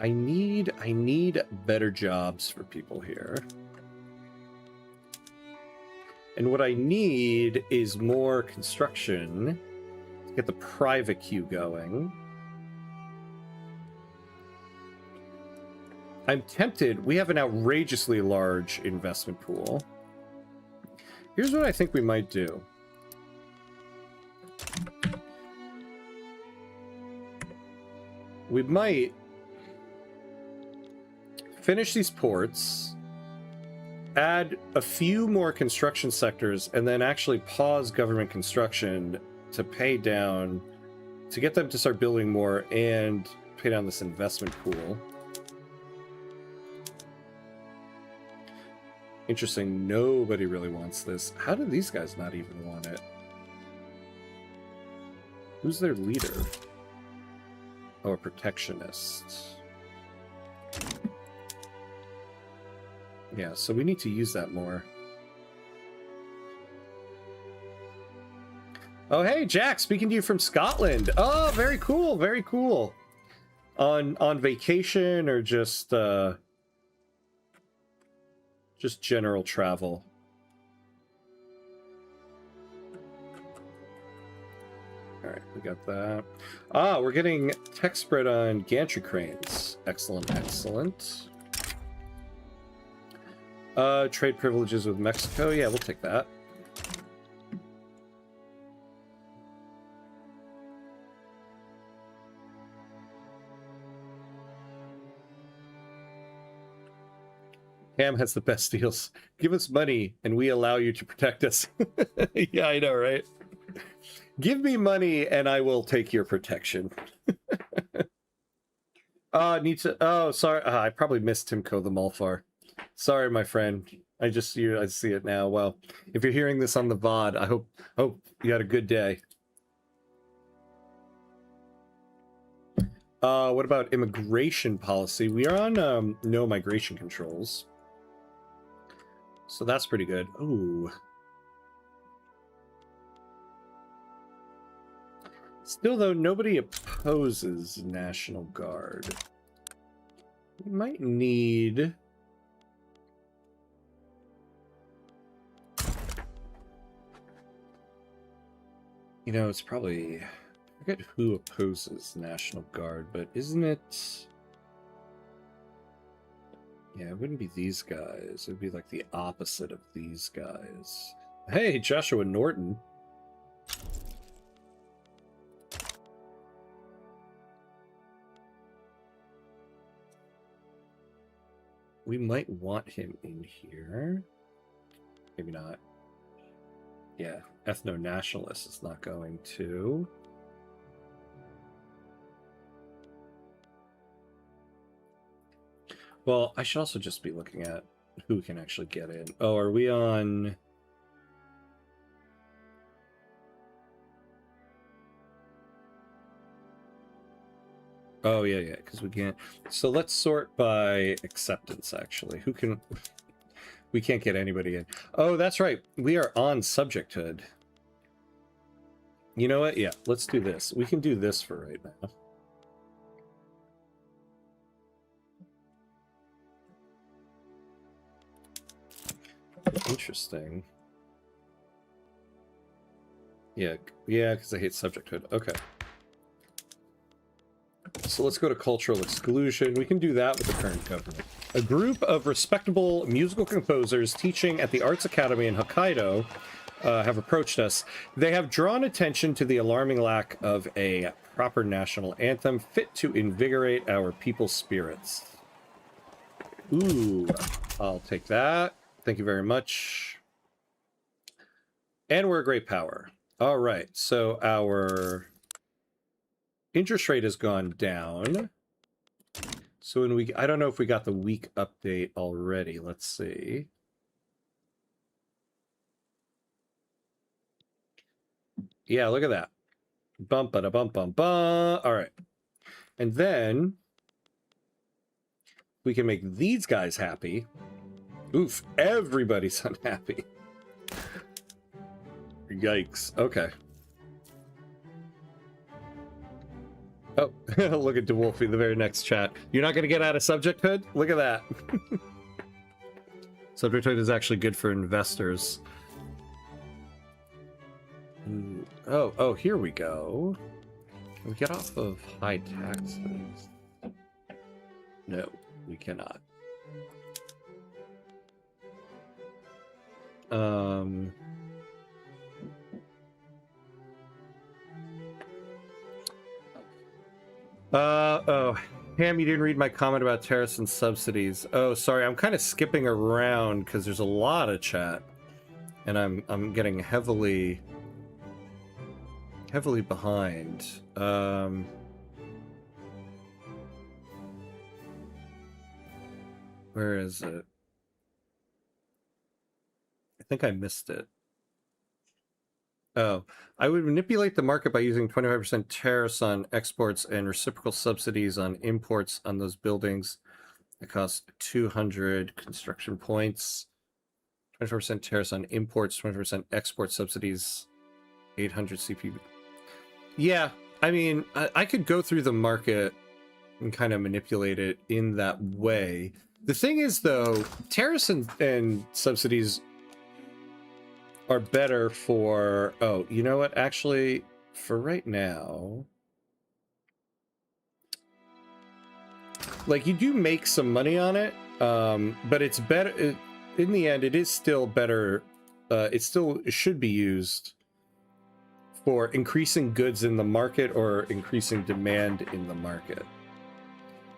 need better jobs for people here. And what I need is more construction to get the private queue going. I'm tempted. We have an outrageously large investment pool. Here's what I think we might do. We might finish these ports, add a few more construction sectors, and then actually pause government construction to pay down, to get them to start building more and pay down this investment pool. Interesting, nobody really wants this. How do these guys not even want it? Who's their leader? Oh, a protectionist. Yeah, so we need to use that more. Oh, hey, Jack, speaking to you from Scotland. Oh, very cool, very cool. On vacation or just general travel? All right, we got that. Ah, we're getting tech spread on gantry cranes. Excellent, excellent. Trade privileges with Mexico. Yeah, we'll take that. Ham has the best deals. Give us money and we allow you to protect us. Yeah, I know, right? Give me money and I will take your protection. Oh, sorry. I probably missed Timko the Malfar. Sorry, my friend. I see it now. Well, if you're hearing this on the VOD, I hope you had a good day. What about immigration policy? We are on no migration controls. So that's pretty good. Ooh. Still, though, nobody opposes National Guard. We might need... You know, it's probably... I forget who opposes National Guard, but isn't it... Yeah, it wouldn't be these guys. It would be like the opposite of these guys. Hey, Joshua Norton. We might want him in here. Maybe not. Yeah, ethno-nationalist is not going to. Well, I should also just be looking at who can actually get in. Oh, are we on... Oh, yeah, because we can't... So let's sort by acceptance, actually. Who can... We can't get anybody in. Oh, that's right. We are on subjecthood. You know what? Yeah, let's do this. We can do this for right now. Interesting. Yeah, because I hate subjecthood. Okay. So let's go to cultural exclusion. We can do that with the current government. A group of respectable musical composers teaching at the Arts Academy in Hokkaido have approached us. They have drawn attention to the alarming lack of a proper national anthem fit to invigorate our people's spirits. Ooh, I'll take that. Thank you very much. And we're a great power. All right, so our interest rate has gone down. So when we, I don't know if we got the week update already. Let's see. Yeah, look at that. Bump, ba da bump, bump, bum. All right. And then we can make these guys happy. Oof, everybody's unhappy. Yikes. Okay. Oh, look at DeWolfie, the very next chat. You're not going to get out of subjecthood? Look at that. Subjecthood is actually good for investors. Oh, here we go. Can we get off of high taxes? No, we cannot. Oh, Ham, you didn't read my comment about tariffs and subsidies. Oh, sorry, I'm kind of skipping around because there's a lot of chat, and I'm getting heavily behind. Where is it? I think I missed it. Oh, I would manipulate the market by using 25% tariffs on exports and reciprocal subsidies on imports on those buildings. It costs 200 construction points. 24% tariffs on imports, 20% export subsidies, 800 CP. Yeah, I mean, I could go through the market and kind of manipulate it in that way. The thing is, though, tariffs and subsidies are better for... Oh, you know what? Actually, for right now... Like, you do make some money on it, but it's better... in the end, it is still better... it should be used for increasing goods in the market or increasing demand in the market.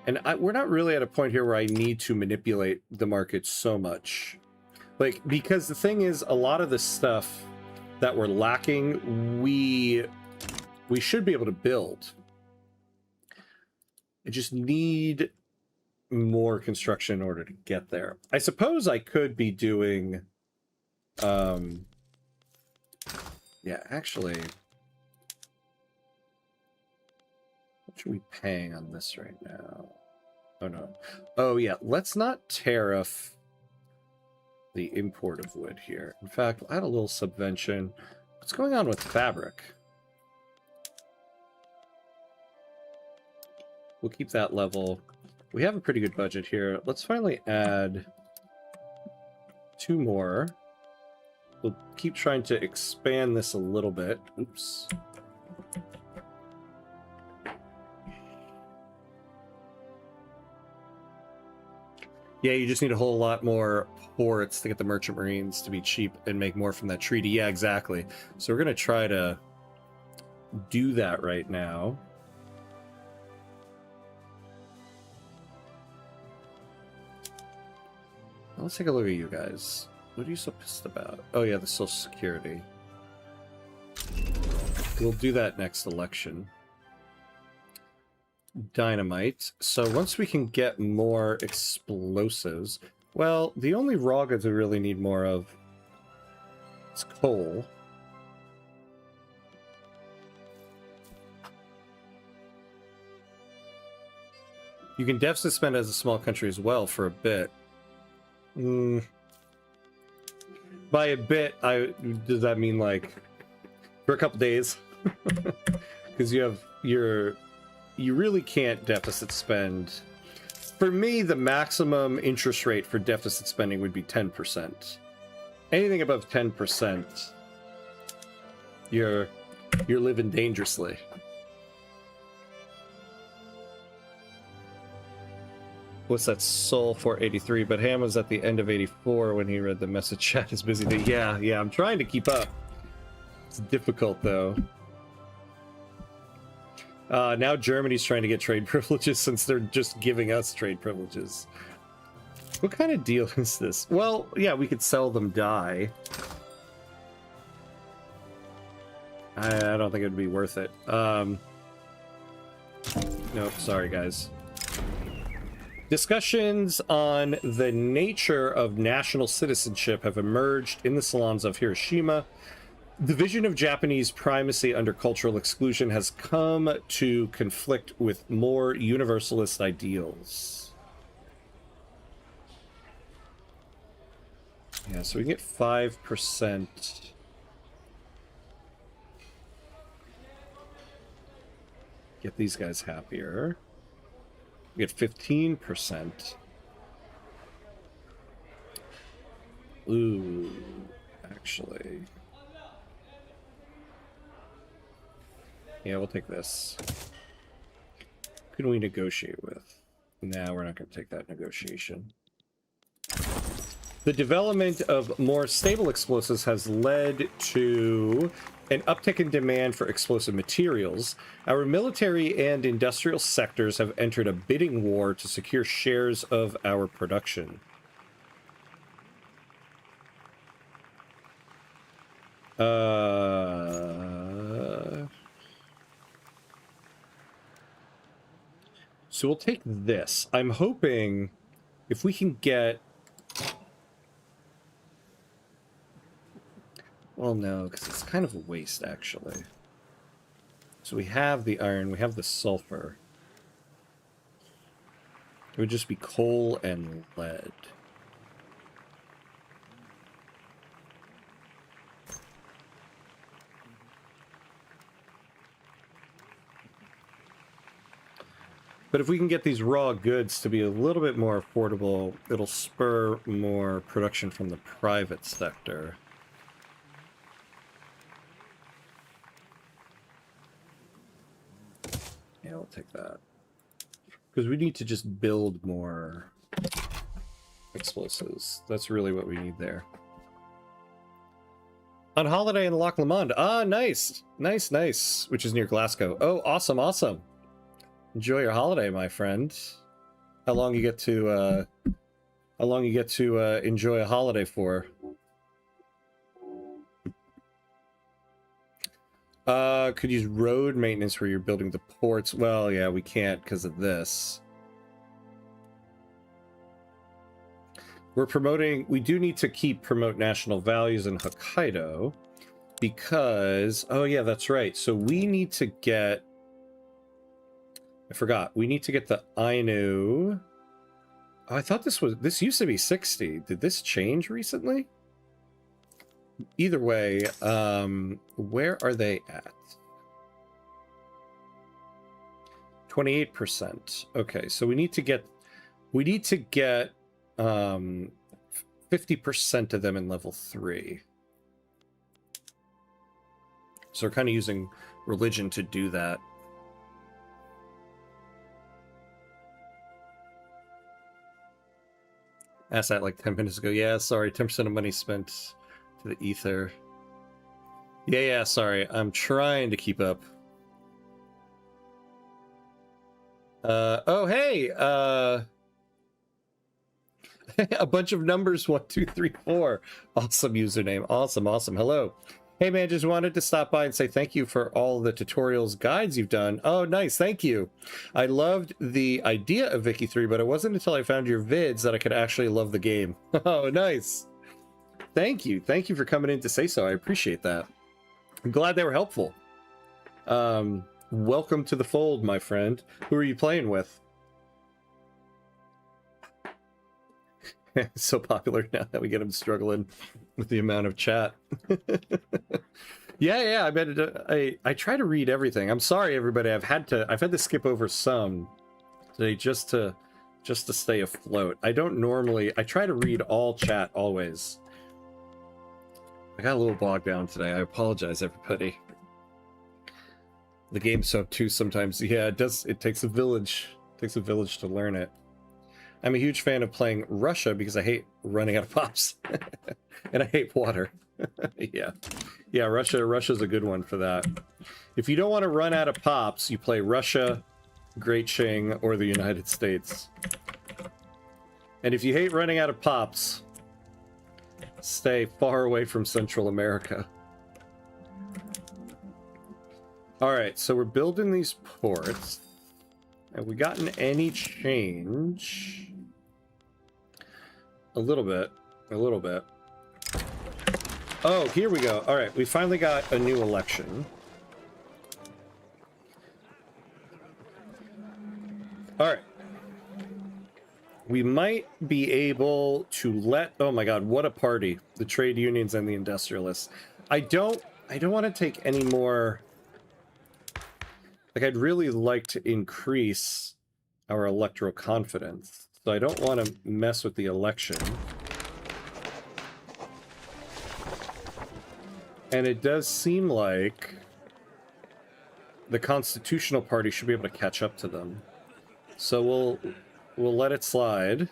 And we're not really at a point here where I need to manipulate the market so much. Like, because the thing is, a lot of the stuff that we're lacking, we should be able to build. I just need more construction in order to get there. I suppose I could be doing... yeah, actually... What are we paying on this right now? Oh, no. Oh, yeah, let's not tariff the import of wood here. In fact, we'll add a little subvention. What's going on with fabric? We'll keep that level. We have a pretty good budget here. Let's finally add 2 more. We'll keep trying to expand this a little bit. Oops. Yeah, you just need a whole lot more ports to get the merchant marines to be cheap and make more from that treaty. Yeah, exactly. So we're going to try to do that right now. Let's take a look at you guys. What are you so pissed about? Oh yeah, the Social Security. We'll do that next election. Dynamite. So once we can get more explosives... Well, the only raw goods we really need more of is coal. You can deficit spend as a small country as well for a bit. By a bit, does that mean like for a couple days? Because you really can't deficit spend. For me, the maximum interest rate for deficit spending would be 10%. Anything above 10%, you're living dangerously. What's that? Soul 483, but Ham was at the end of 84 when he read the message. Chat is busy. Yeah, I'm trying to keep up. It's difficult, though. Now Germany's trying to get trade privileges since they're just giving us trade privileges. What kind of deal is this? Well, yeah, we could sell them dye. I don't think it would be worth it. Nope, sorry, guys. Discussions on the nature of national citizenship have emerged in the salons of Hiroshima. The vision of Japanese primacy under cultural exclusion has come to conflict with more universalist ideals. Yeah, so we can get 5%. Get these guys happier. We get 15%. Ooh, actually... Yeah, we'll take this. Who can we negotiate with? Nah, we're not going to take that negotiation. The development of more stable explosives has led to an uptick in demand for explosive materials. Our military and industrial sectors have entered a bidding war to secure shares of our production. So we'll take this. I'm hoping if we can get... Well, no, because it's kind of a waste, actually. So we have the iron, we have the sulfur. It would just be coal and lead. But if we can get these raw goods to be a little bit more affordable, it'll spur more production from the private sector. Yeah, I'll take that. Because we need to just build more explosives. That's really what we need there. On holiday in Loch Lomond. Ah, nice. Nice, nice. Which is near Glasgow. Oh, awesome, awesome. Enjoy your holiday, my friend. How long you get to enjoy a holiday for? Could use road maintenance where you're building the ports. Well, yeah, we can't because of this. We're promoting, we do need to promote national values in Hokkaido because, oh yeah, that's right. So we need to get, I forgot, we need to get the Ainu. Oh, I thought this used to be 60. Did this change recently? Either way, where are they at? 28%. Okay, so we need to get 50% of them in level 3. So we're kind of using religion to do that. Asked that like 10 minutes ago. Yeah, sorry, 10% of money spent to the ether. Yeah, sorry. I'm trying to keep up. Oh, hey! A bunch of numbers, 1, 2, 3, 4. Awesome username. Awesome. Hello. Hey man, just wanted to stop by and say thank you for all the tutorials, guides you've done. Oh, nice. Thank you. I loved the idea of Vicky 3, but it wasn't until I found your vids that I could actually love the game. Oh, nice. Thank you. Thank you for coming in to say so. I appreciate that. I'm glad they were helpful. Welcome to the fold, my friend. Who are you playing with? It's so popular now that we get them struggling with the amount of chat. Yeah, I bet I try to read everything. I'm sorry, everybody. I've had to skip over some today just to stay afloat. I try to read all chat always. I got a little bogged down today. I apologize, everybody. The game's so obtuse sometimes. Yeah, it does. It takes a village. It takes a village to learn it. I'm a huge fan of playing Russia because I hate running out of pops. And I hate water. Yeah, Russia's a good one for that. If you don't want to run out of pops, you play Russia, Great Qing, or the United States. And if you hate running out of pops, stay far away from Central America. Alright, so we're building these ports. Have we gotten any change? A little bit. Oh, here we go. All right, we finally got a new election. All right. We might be able to let... Oh my god, what a party. The trade unions and the industrialists. I don't want to take any more... Like, I'd really like to increase our electoral confidence. So I don't want to mess with the election. And it does seem like the Constitutional Party should be able to catch up to them. So we'll let it slide.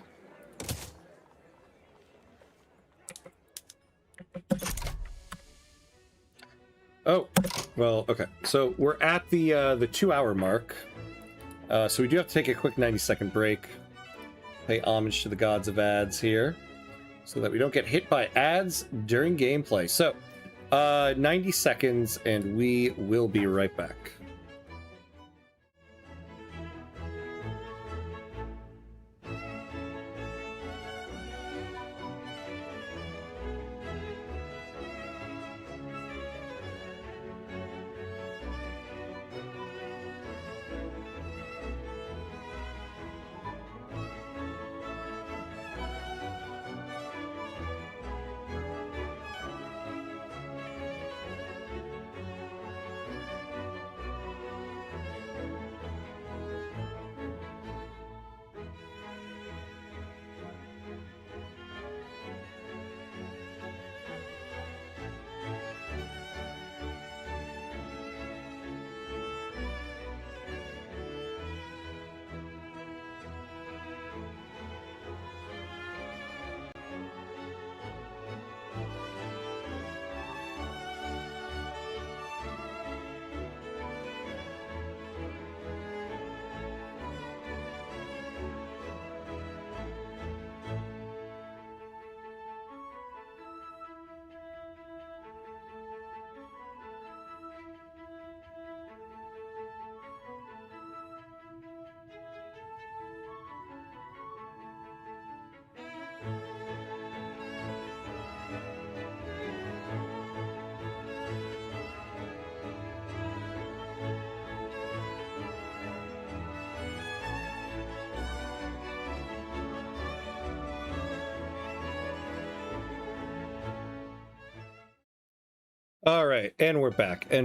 Oh, well, okay. So we're at the 2-hour mark. So we do have to take a quick 90-second break. Pay homage to the gods of ads here, so that we don't get hit by ads during gameplay. So, 90 seconds, and we will be right back. All right, and we're back, I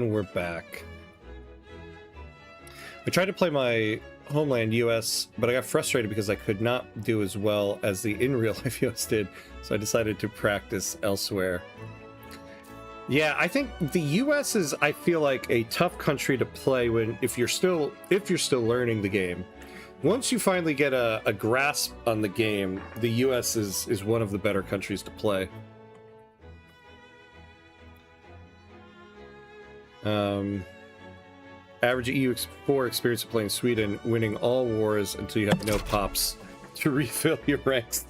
tried to play my homeland US, but I got frustrated because I could not do as well as the in real life US did, so I decided to practice elsewhere. Yeah, I think the US is, I feel like, a tough country to play if you're still learning the game. Once you finally get a grasp on the game, the US is one of the better countries to play. Average EU4 experience of playing Sweden, winning all wars until you have no pops to refill your ranks.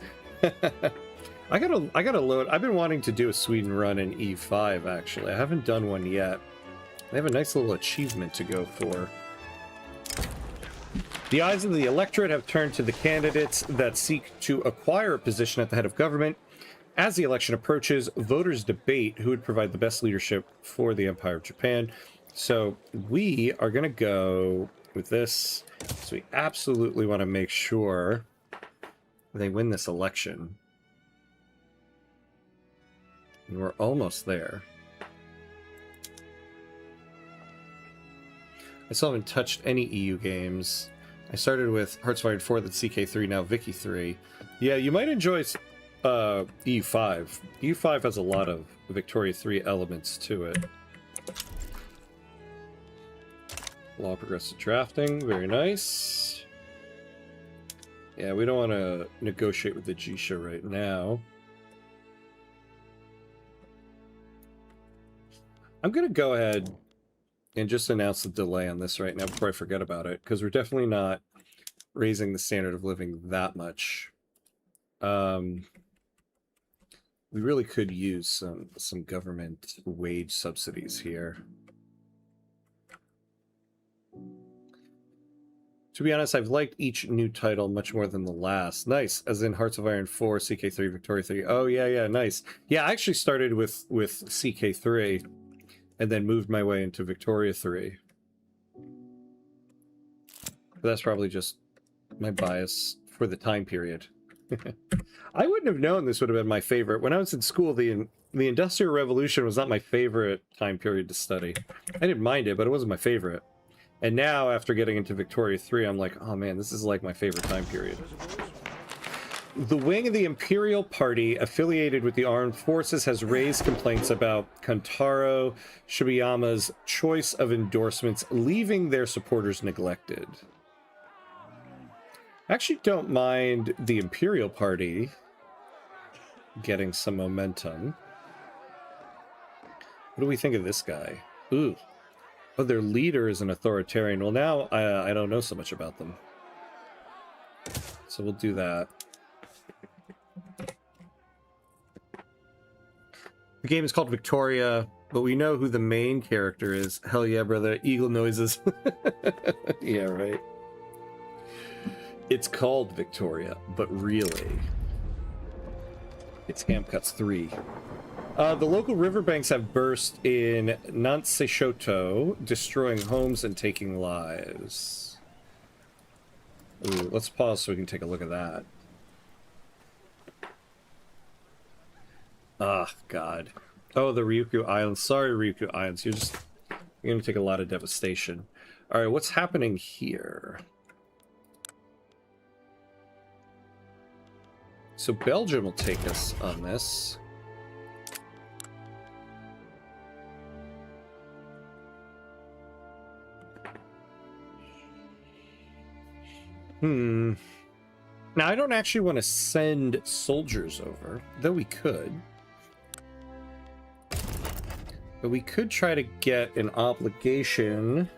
I gotta load. I've been wanting to do a Sweden run in E5, actually. I haven't done one yet. They have a nice little achievement to go for. The eyes of the electorate have turned to the candidates that seek to acquire a position at the head of government. As the election approaches, voters debate who would provide the best leadership for the Empire of Japan. So we are going to go with this. So we absolutely want to make sure they win this election. And we're almost there. I still haven't touched any EU games. I started with Hearts of Iron 4, then CK3, now Vicky 3. Yeah, you might enjoy EU5. EU5 has a lot of Victoria 3 elements to it. Law progressive drafting, very nice. Yeah, we don't want to negotiate with the Jisha right now. I'm going to go ahead and just announce the delay on this right now before I forget about it, because we're definitely not raising the standard of living that much. We really could use some government wage subsidies here. To be honest, I've liked each new title much more than the last. Nice, as in Hearts of Iron 4, CK3, Victoria 3. Oh, yeah, nice. Yeah, I actually started with CK3 and then moved my way into Victoria 3. But that's probably just my bias for the time period. I wouldn't have known this would have been my favorite. When I was in school, the Industrial Revolution was not my favorite time period to study. I didn't mind it, but it wasn't my favorite. And now, after getting into Victoria 3, I'm like, oh man, this is like my favorite time period. The wing of the Imperial Party affiliated with the armed forces has raised complaints about Kantaro Shibayama's choice of endorsements, leaving their supporters neglected. I actually don't mind the Imperial Party getting some momentum. What do we think of this guy? Ooh. Oh, their leader is an authoritarian. Well, now I don't know so much about them. So we'll do that. The game is called Victoria, but we know who the main character is. Hell yeah, brother. Eagle noises. Yeah, right. It's called Victoria, but really, it's Hamcuts 3. The local riverbanks have burst in Nanseshoto, destroying homes and taking lives. Ooh, let's pause so we can take a look at that. Ah, God. Oh, the Ryukyu Islands. Sorry, Ryukyu Islands. You're going to take a lot of devastation. All right, what's happening here? So Belgium will take us on this. Now, I don't actually want to send soldiers over, though we could. But we could try to get an obligation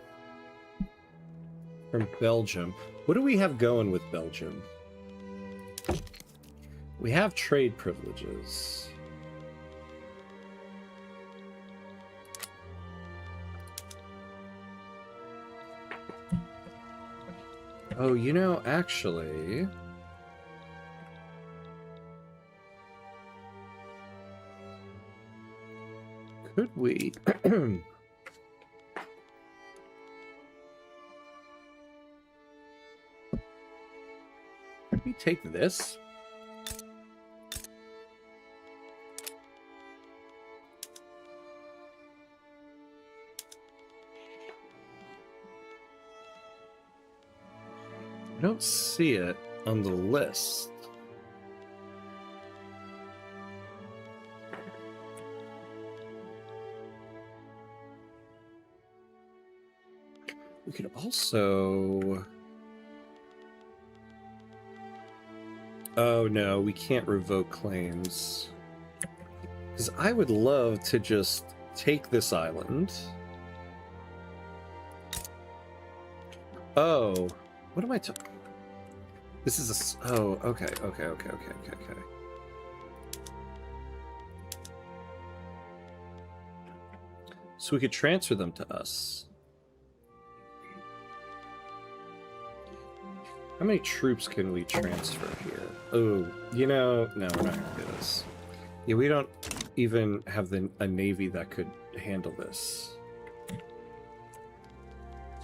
from Belgium. What do we have going with Belgium? We have trade privileges. Oh, you know, actually... Could we? Could we take this? I don't see it on the list. We could also... Oh no, we can't revoke claims. Because I would love to just take this island. Oh, what am I talking? This is a... Oh, okay. So we could transfer them to us. How many troops can we transfer here? Oh, you know, no, we're not going to do this. Yeah, we don't even have a navy that could handle this.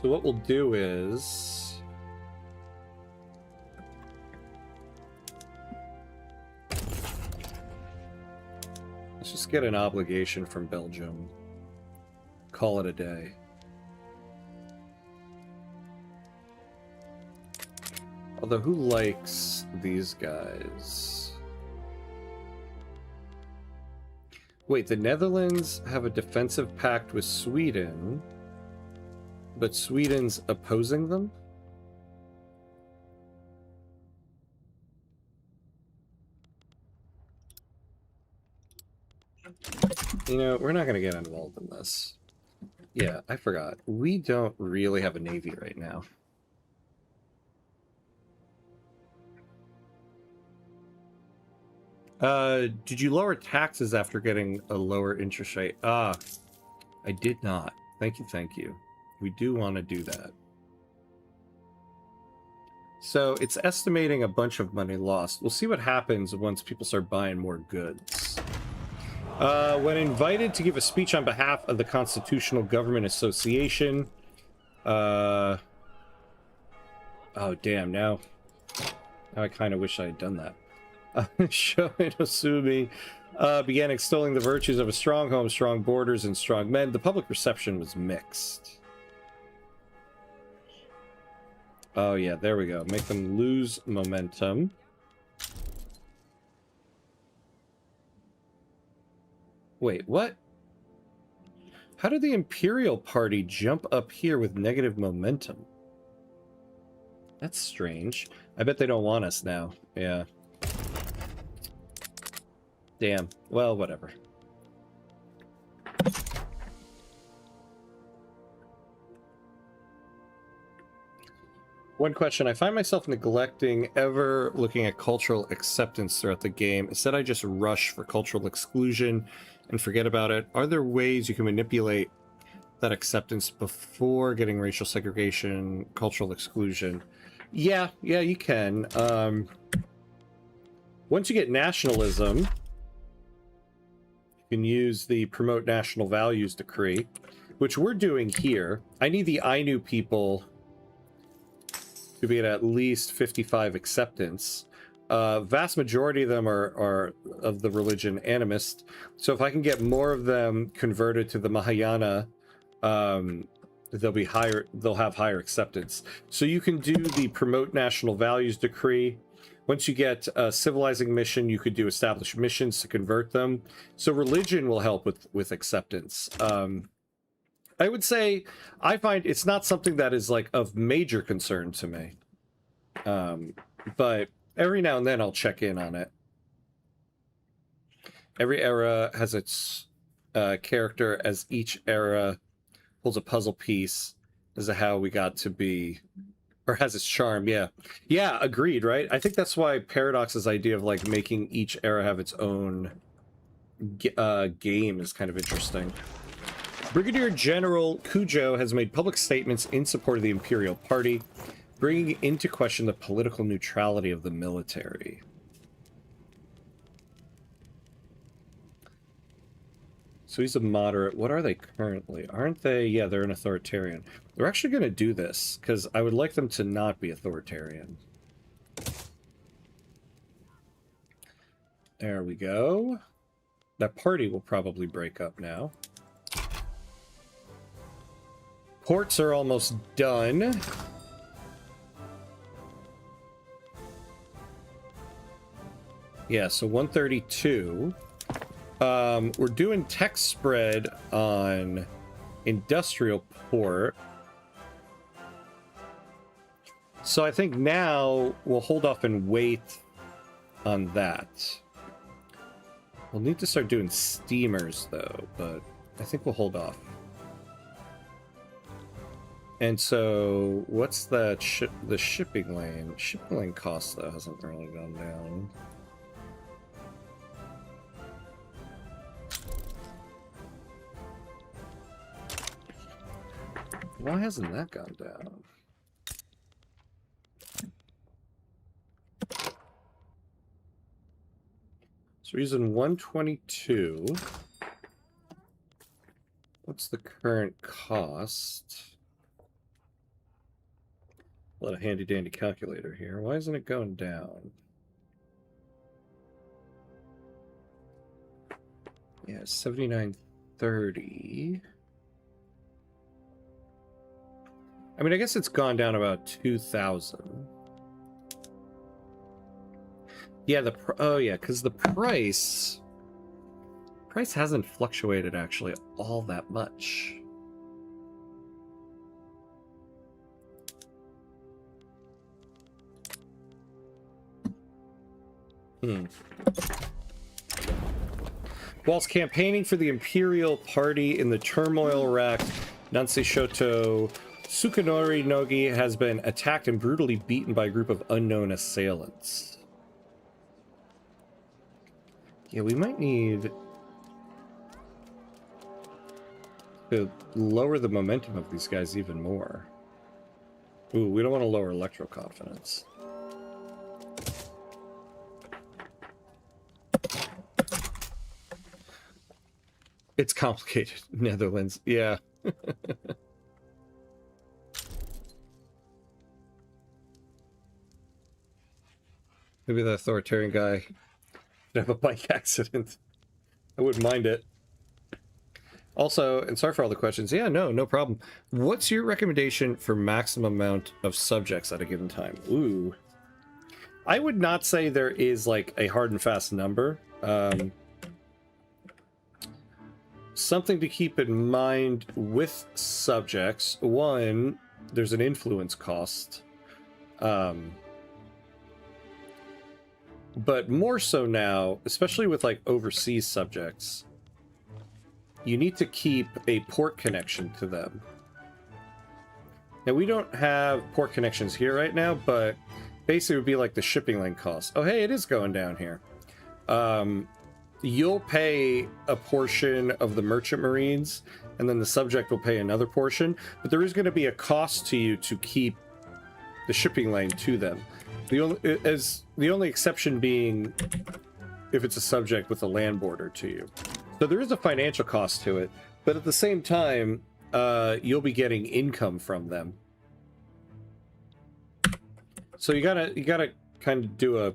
So what we'll do is... let's just get an obligation from Belgium. Call it a day. Although, who likes these guys? Wait, the Netherlands have a defensive pact with Sweden, but Sweden's opposing them? You know, we're not going to get involved in this. Yeah, I forgot. We don't really have a navy right now. Did you lower taxes after getting a lower interest rate? Ah, I did not. Thank you. We do want to do that. So it's estimating a bunch of money lost. We'll see what happens once people start buying more goods. When invited to give a speech on behalf of the Constitutional Government Association, oh damn, now I kind of wish I had done that. Sho Inosumi began extolling the virtues of a strong home, strong borders, and strong men. The public reception was mixed. Oh yeah, there we go. Make them lose momentum. Wait, what? How did the Imperial Party jump up here with negative momentum? That's strange. I bet they don't want us now. Yeah. Damn. Well, whatever. One question, I find myself neglecting ever looking at cultural acceptance throughout the game. Instead, I just rush for cultural exclusion and forget about it. Are there ways you can manipulate that acceptance before getting racial segregation, cultural exclusion? Yeah, you can. Once you get nationalism, you can use the Promote National Values decree, which we're doing here. I need the Ainu people to be at least 55 acceptance. Vast majority of them are of the religion animist. So if I can get more of them converted to the Mahayana, they'll have higher acceptance. So you can do the Promote National Values decree. Once you get a civilizing mission, you could do established missions to convert them. So religion will help with acceptance. I would say I find it's not something that is like of major concern to me. But every now and then I'll check in on it. Every era has its character, as each era holds a puzzle piece as to how we got to be, or has its charm. Yeah, agreed, right? I think that's why Paradox's idea of like making each era have its own game is kind of interesting. Brigadier General Cujo has made public statements in support of the Imperial Party, bringing into question the political neutrality of the military. So he's a moderate. What are they currently? Aren't they? Yeah, they're an authoritarian. They're actually going to do this, because I would like them to not be authoritarian. There we go. That party will probably break up now. Ports are almost done. Yeah, so 132. We're doing tech spread on industrial port. So I think now we'll hold off and wait on that. We'll need to start doing steamers though, but I think we'll hold off. And so, what's the shipping lane? Shipping lane cost, though, hasn't really gone down. Why hasn't that gone down? So we're using 122. What's the current cost? A handy dandy calculator here. Why isn't it going down? Yeah, 7930. I mean, I guess it's gone down about 2,000. Yeah, oh yeah, because the price hasn't fluctuated actually all that much. Whilst campaigning for the Imperial Party in the turmoil-racked Nansei-Shoto, Tsukunori Nogi has been attacked and brutally beaten by a group of unknown assailants. Yeah, we might need to lower the momentum of these guys even more. Ooh, we don't want to lower electro confidence. It's complicated. Netherlands, yeah. Maybe the authoritarian guy should have a bike accident. I wouldn't mind it. Also, and sorry for all the questions. Yeah, no problem. What's your recommendation for maximum amount of subjects at a given time? Ooh. I would not say there is like a hard and fast number. something to keep in mind with subjects. One, there's an influence cost. But more so now, especially with like overseas subjects, you need to keep a port connection to them. Now, we don't have port connections here right now, but basically it would be like the shipping lane cost. Oh, hey, it is going down here. You'll pay a portion of the merchant marines, and then the subject will pay another portion, but there is going to be a cost to you to keep the shipping lane to them. The only exception being if it's a subject with a land border to you. So there is a financial cost to it, but at the same time, you'll be getting income from them. So you gotta kind of do a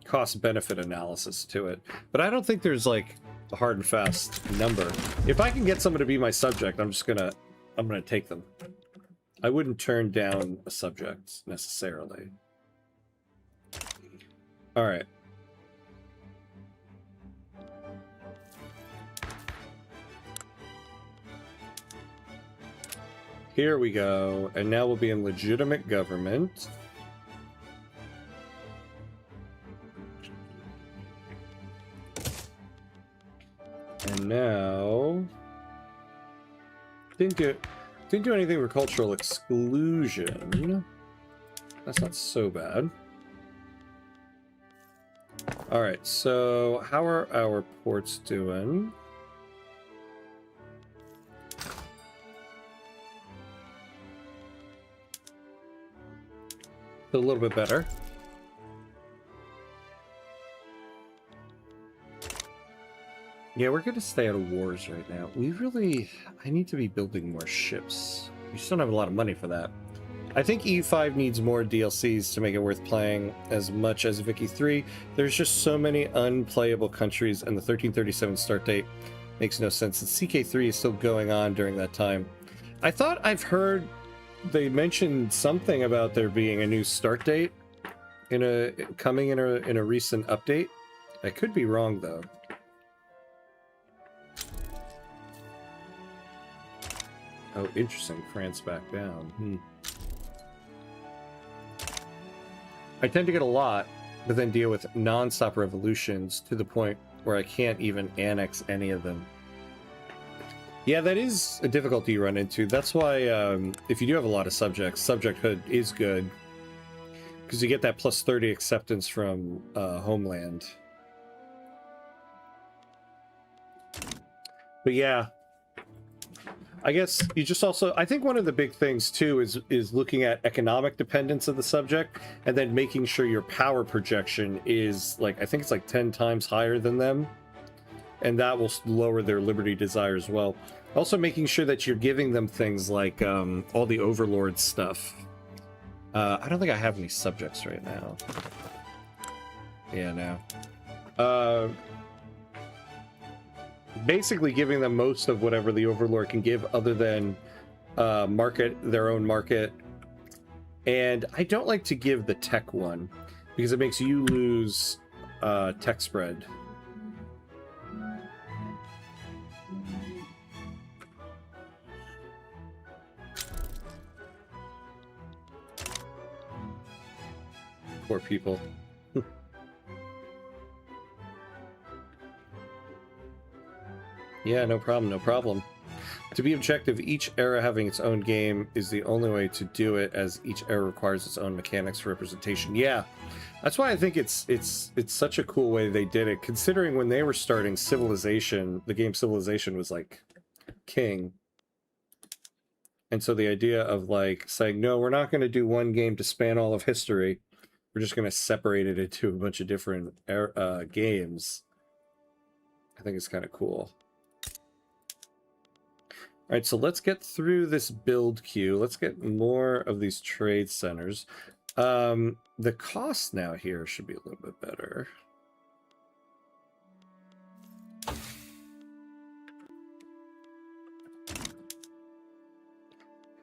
cost-benefit analysis to it. But I don't think there's like a hard and fast number. If I can get someone to be my subject, I'm gonna take them. I wouldn't turn down a subject necessarily. All right. Here we go, and now we'll be in legitimate government. And now didn't do anything for cultural exclusion. That's not so bad. All right, so how are our ports doing? A little bit better. Yeah, we're going to stay out of wars right now. I need to be building more ships. We just don't have a lot of money for that. I think E5 needs more DLCs to make it worth playing as much as Vicky 3. There's just so many unplayable countries, and the 1337 start date makes no sense. And CK3 is still going on during that time. I thought I've heard they mentioned something about there being a new start date coming in a recent update. I could be wrong though. Oh, interesting. France back down. I tend to get a lot, but then deal with non-stop revolutions to the point where I can't even annex any of them. Yeah, that is a difficulty you run into. That's why if you do have a lot of subjects, subjecthood is good. Because you get that plus 30 acceptance from homeland. But yeah, I guess you just also, I think one of the big things too is looking at economic dependence of the subject and then making sure your power projection is like, I think it's like 10 times higher than them. And that will lower their liberty desire as well. Also making sure that you're giving them things like all the overlord stuff. I don't think I have any subjects right now. Yeah, no. Basically giving them most of whatever the overlord can give other than their own market. And I don't like to give the tech one because it makes you lose tech spread. Poor people. Yeah, no problem, no problem. To be objective, each era having its own game is the only way to do it, as each era requires its own mechanics for representation. Yeah, that's why I think it's such a cool way they did it, considering when they were starting Civilization, the game Civilization was like king. And so the idea of like saying, no, we're not going to do one game to span all of history. We're just going to separate it into a bunch of different games. I think it's kind of cool. All right, so let's get through this build queue. Let's get more of these trade centers. The cost now here should be a little bit better.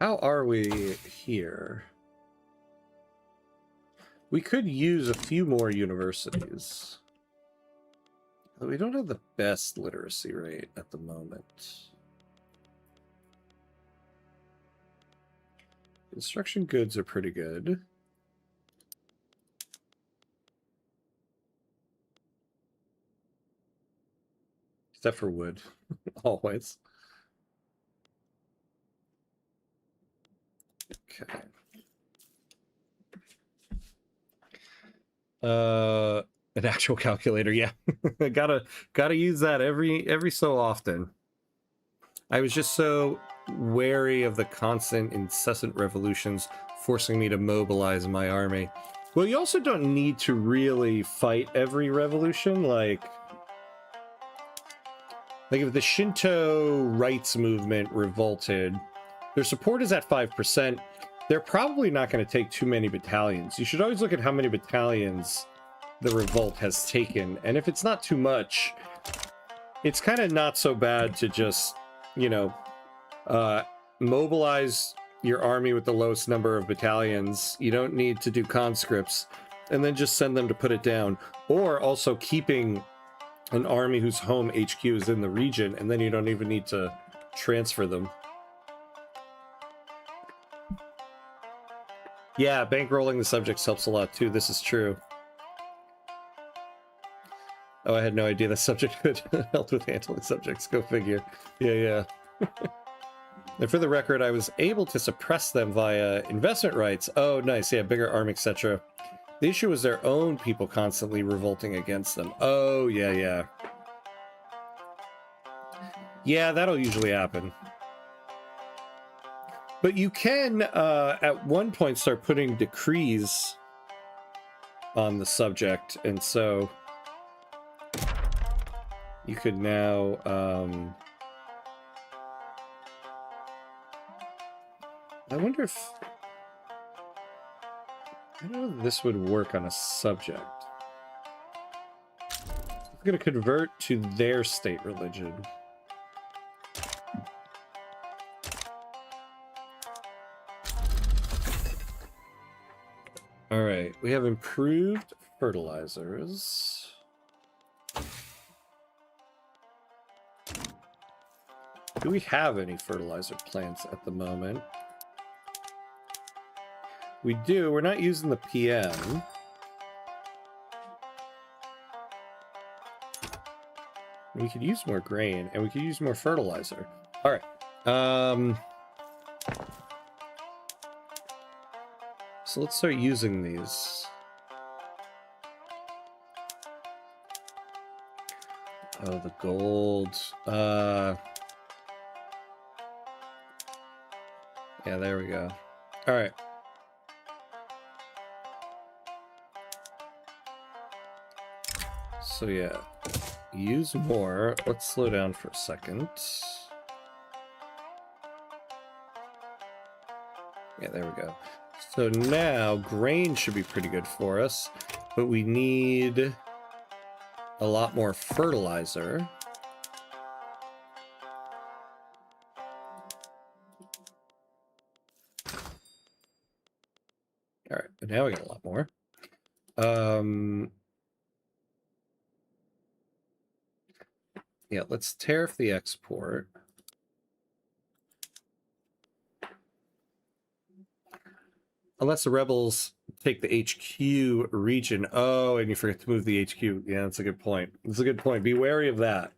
How are we here? We could use a few more universities. We don't have the best literacy rate at the moment. Construction goods are pretty good. Except for wood, always. Okay. An actual calculator, yeah. gotta use that every so often. I was just so wary of the constant, incessant revolutions forcing me to mobilize my army. Well, you also don't need to really fight every revolution. Like if the Shinto rights movement revolted, their support is at 5%. They're probably not going to take too many battalions. You should always look at how many battalions the revolt has taken. And if it's not too much, it's kind of not so bad to just, you know, mobilize your army with the lowest number of battalions. You don't need to do conscripts, and then just send them to put it down. Or also keeping an army whose home HQ is in the region, and then you don't even need to transfer them. Yeah, bankrolling the subjects helps a lot too. This is true. Oh, I had no idea the subject could help with handling subjects. Go figure. Yeah. And for the record, I was able to suppress them via investment rights. Oh, nice. Yeah, bigger arm, etc. The issue was their own people constantly revolting against them. Oh, yeah. Yeah, that'll usually happen. But you can, at one point, start putting decrees on the subject, and so you could now... I wonder if... I don't know if this would work on a subject. I'm going to convert to their state religion. All right, we have improved fertilizers. Do we have any fertilizer plants at the moment? We do. We're not using the PM. We could use more grain, and we could use more fertilizer. All right. So let's start using these. Oh, the gold. Yeah, there we go. All right. So yeah, use more. Let's slow down for a second. Yeah, there we go. So now grain should be pretty good for us, but we need a lot more fertilizer. All right, but now we got a lot more. Yeah, let's tariff the export. Unless the rebels take the HQ region. Oh, and you forget to move the HQ. Yeah, that's a good point. That's a good point. Be wary of that.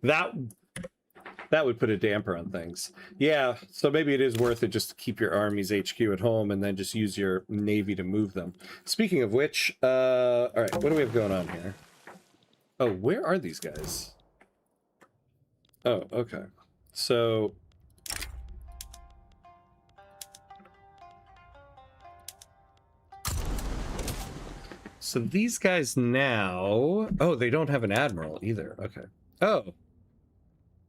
That would put a damper on things. Yeah, so maybe it is worth it just to keep your army's HQ at home and then just use your navy to move them. Speaking of which, all right, what do we have going on here? Oh, where are these guys? Oh, okay. So... So these guys now... Oh, they don't have an admiral either. Okay. Oh.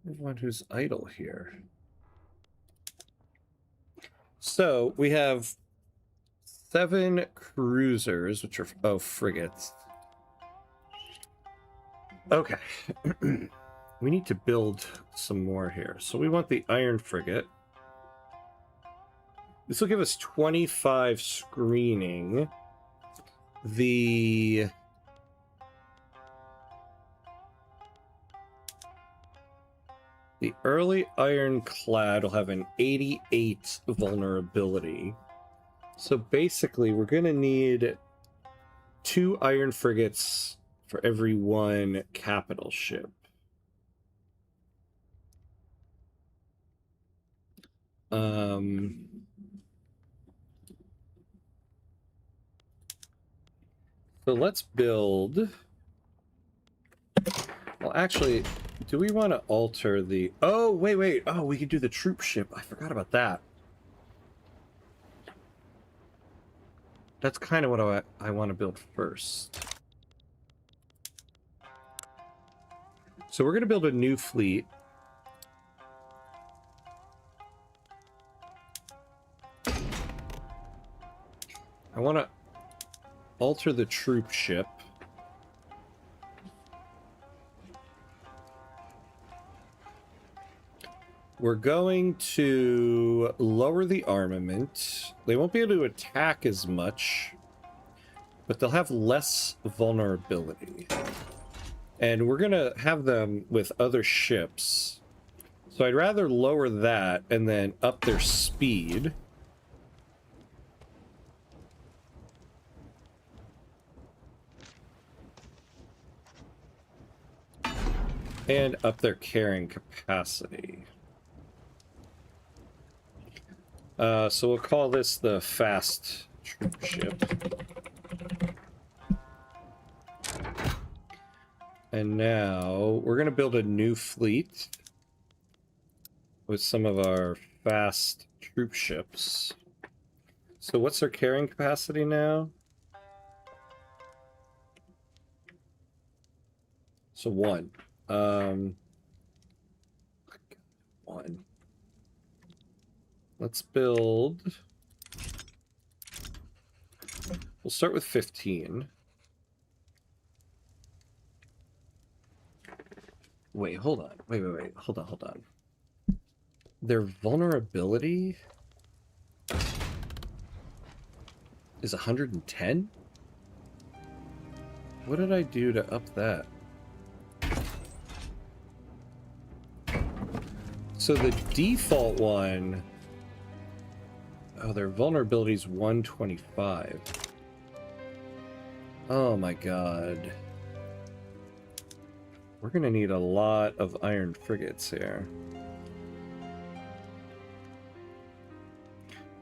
One who's idle here. So we have 7 cruisers, which are... Oh, frigates. Okay. We need to build some more here. So we want the Iron Frigate. This will give us 25 screening. The The early ironclad will have an 88 vulnerability. So basically, we're going to need 2 iron frigates for every 1 capital ship. So let's build... Well, actually, do we want to alter the... Oh, wait. Oh, we could do the troop ship. I forgot about that. That's kind of what I want to build first. So we're going to build a new fleet. I want to alter the troop ship. We're going to lower the armament. They won't be able to attack as much, but they'll have less vulnerability. And we're going to have them with other ships. So I'd rather lower that and then up their speed. And up their carrying capacity. So we'll call this the fast troop ship. And now we're going to build a new fleet with some of our fast troop ships. So what's their carrying capacity now? So 1. 1. Let's build... We'll start with 15. Wait, hold on. Wait. Hold on. Their vulnerability is 110? What did I do to up that? So the default one... Oh, their vulnerability is 125. Oh my god. We're gonna need a lot of iron frigates here.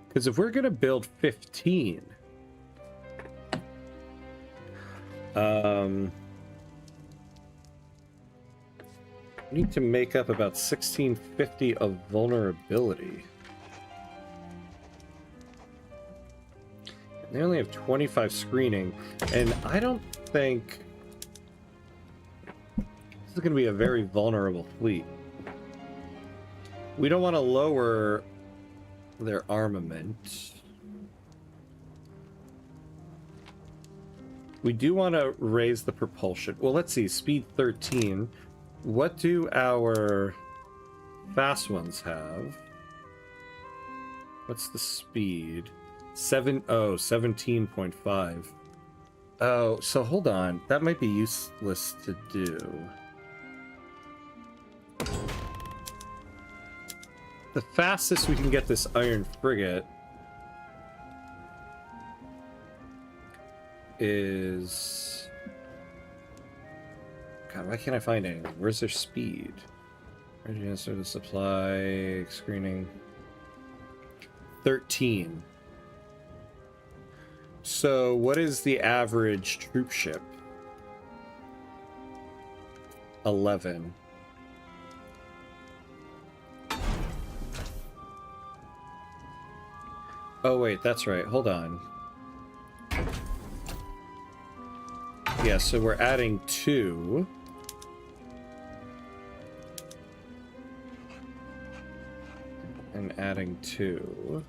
Because if we're gonna build 15... we need to make up about 1650 of vulnerability. They only have 25 screening, and I don't think this is going to be a very vulnerable fleet. We don't want to lower their armament. We do want to raise the propulsion. Well, let's see, speed 13. What do our fast ones have? What's the speed? 17.5. Oh, so hold on. That might be useless to do. The fastest we can get this iron frigate is... God, why can't I find anything? Where's their speed? Readiness of the supply, screening. 13. So, what is the average troop ship? 11. Oh, wait, that's right. Hold on. Yeah, so we're adding 2. And adding 2.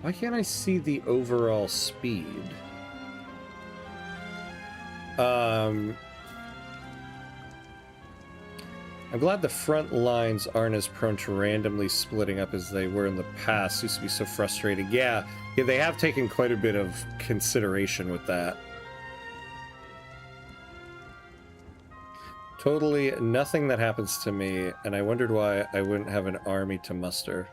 Why can't I see the overall speed? I'm glad the front lines aren't as prone to randomly splitting up as they were in the past. It used to be so frustrating. Yeah, they have taken quite a bit of consideration with that. Totally nothing that happens to me, and I wondered why I wouldn't have an army to muster.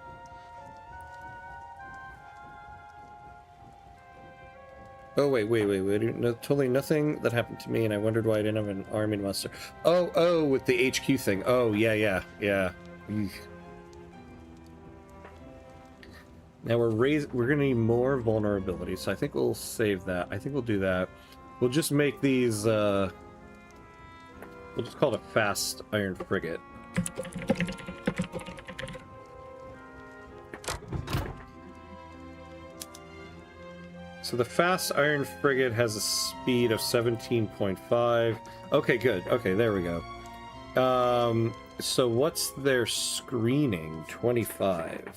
Oh, wait. No, totally nothing that happened to me, and I wondered why I didn't have an army to muster. Oh, with the HQ thing. Oh, yeah. Eugh. Now we're gonna need more vulnerability, so I think we'll save that. I think we'll do that. We'll just make these, we'll just call it a fast iron frigate. So the fast iron frigate has a speed of 17.5. Okay, good. Okay, there we go. So what's their screening? 25.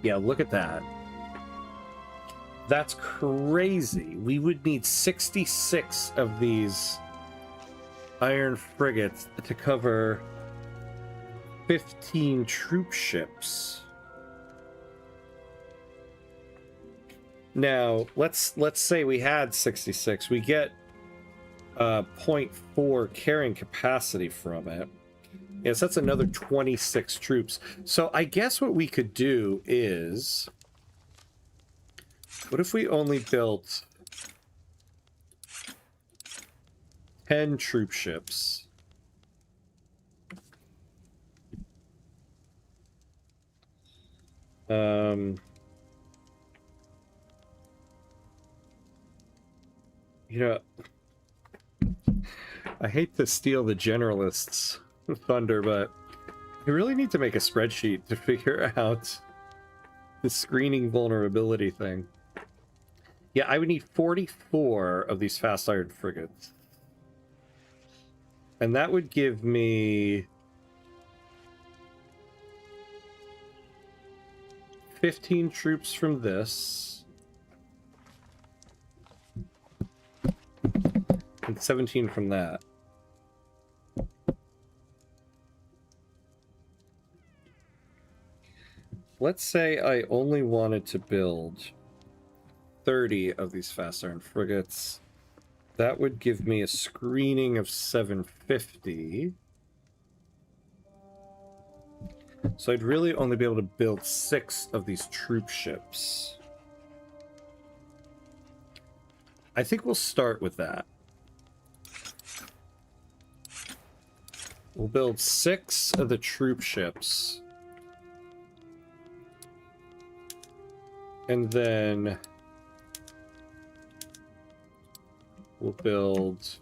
Yeah, look at that. That's crazy. We would need 66 of these iron frigates to cover 15 troop ships. Now, let's say we had 66. We get 0.4 carrying capacity from it. Yes, that's another 26 troops. So I guess what we could do is, what if we only built 10 troop ships? You know, I hate to steal the generalists' thunder, but I really need to make a spreadsheet to figure out the screening vulnerability thing. Yeah, I would need 44 of these fast iron frigates. And that would give me 15 troops from this. And 17 from that. Let's say I only wanted to build 30 of these fast iron frigates. That would give me a screening of 750. So I'd really only be able to build 6 of these troop ships. I think we'll start with that. We'll build 6 of the troop ships. And then we'll build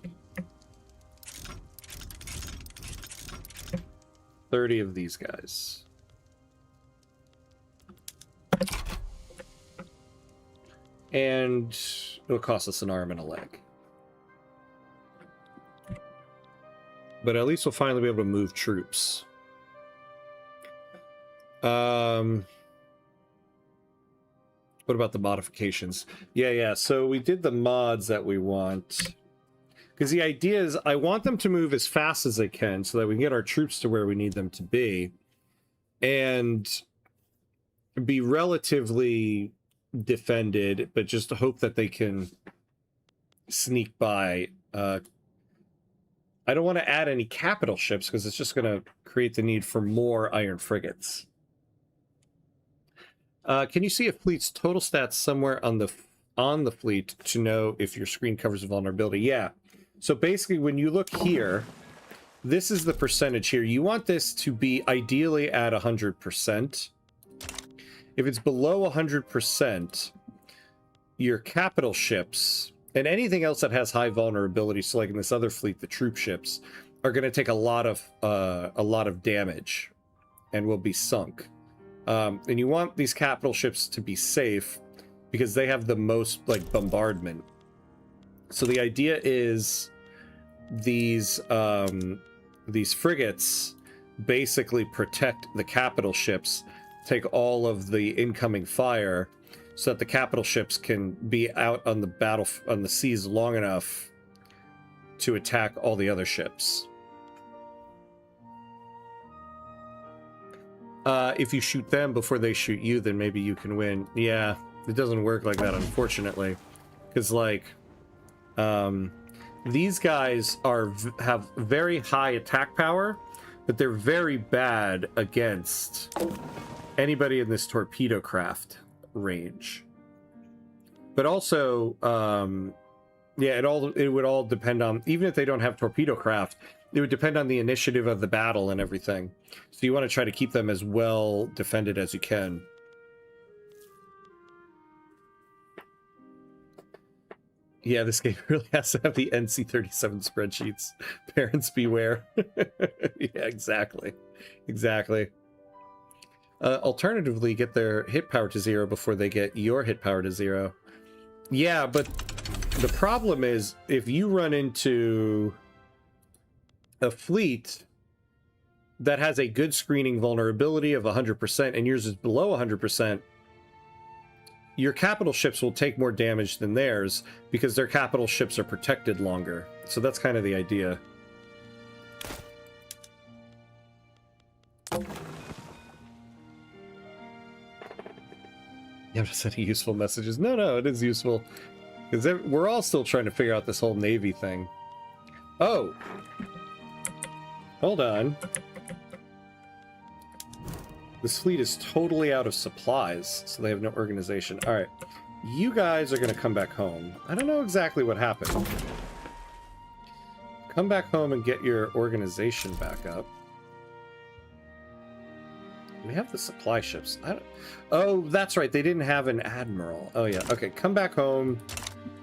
30 of these guys. And it'll cost us an arm and a leg. But at least we'll finally be able to move troops. What about the modifications? Yeah. So we did the mods that we want. Because the idea is I want them to move as fast as they can so that we can get our troops to where we need them to be. And be relatively defended, but just to hope that they can sneak by. I don't want to add any capital ships because it's just going to create the need for more iron frigates. Can you see a fleet's total stats somewhere on the fleet to know if your screen covers a vulnerability? Yeah. So basically, when you look here, this is the percentage here. You want this to be ideally at 100%. If it's below 100%, your capital ships and anything else that has high vulnerability, so like in this other fleet, the troop ships, are going to take a lot of damage and will be sunk. And you want these capital ships to be safe because they have the most like bombardment. So the idea is these frigates basically protect the capital ships, take all of the incoming fire, so that the capital ships can be out on the seas long enough to attack all the other ships. If you shoot them before they shoot you, then maybe you can win. Yeah, it doesn't work like that, unfortunately. because like these guys have very high attack power, but they're very bad against anybody in this torpedo craft range. But also, yeah, it would all depend on, even if they don't have torpedo craft, it would depend on the initiative of the battle and everything. So you want to try to keep them as well defended as you can. Yeah, this game really has to have the NC-37 spreadsheets. Parents beware. Yeah, exactly. Exactly. Alternatively, get their hit power to 0 before they get your hit power to 0. Yeah, but the problem is, if you run into a fleet that has a good screening vulnerability of 100% and yours is below 100%, your capital ships will take more damage than theirs because their capital ships are protected longer. So that's kind of the idea. Yeah, I'm just sending useful messages. No, it is useful. Because we're all still trying to figure out this whole Navy thing. Oh! Hold on. This fleet is totally out of supplies, so they have no organization. Alright. You guys are going to come back home. I don't know exactly what happened. Come back home and get your organization back up. We have the supply ships. Oh, that's right. They didn't have an admiral. Oh, yeah. Okay, come back home.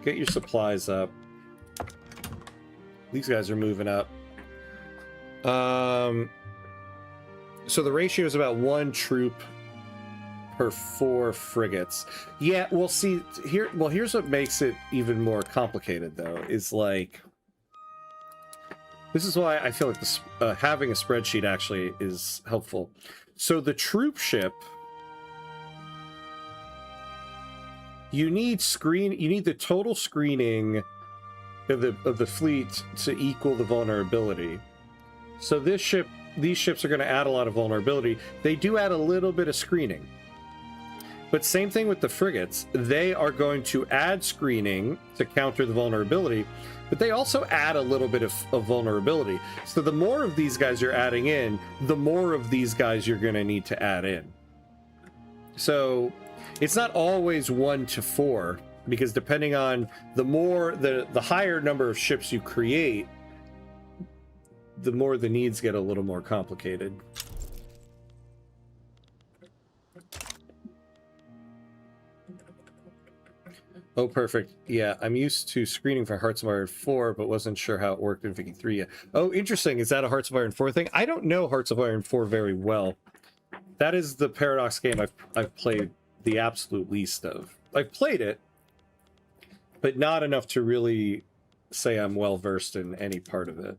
Get your supplies up. These guys are moving up. So the ratio is about 1 troop per 4 frigates. Yeah, well, see, here's what makes it even more complicated, though, is like... This is why I feel like this, having a spreadsheet actually is helpful. So the troop ship, you need the total screening of the fleet to equal the vulnerability. So these ships are going to add a lot of vulnerability. They do add a little bit of screening. But same thing with the frigates. They are going to add screening to counter the vulnerability, but they also add a little bit of vulnerability. So the more of these guys you're adding in, the more of these guys you're going to need to add in. So it's not always 1 to 4, because depending on the higher number of ships you create, the more the needs get a little more complicated. Oh, perfect. Yeah, I'm used to screening for Hearts of Iron 4, but wasn't sure how it worked in Viking 3 yet. Oh, interesting. Is that a Hearts of Iron 4 thing? I don't know Hearts of Iron 4 very well. That is the Paradox game I've played the absolute least of. I've played it, but not enough to really say I'm well versed in any part of it.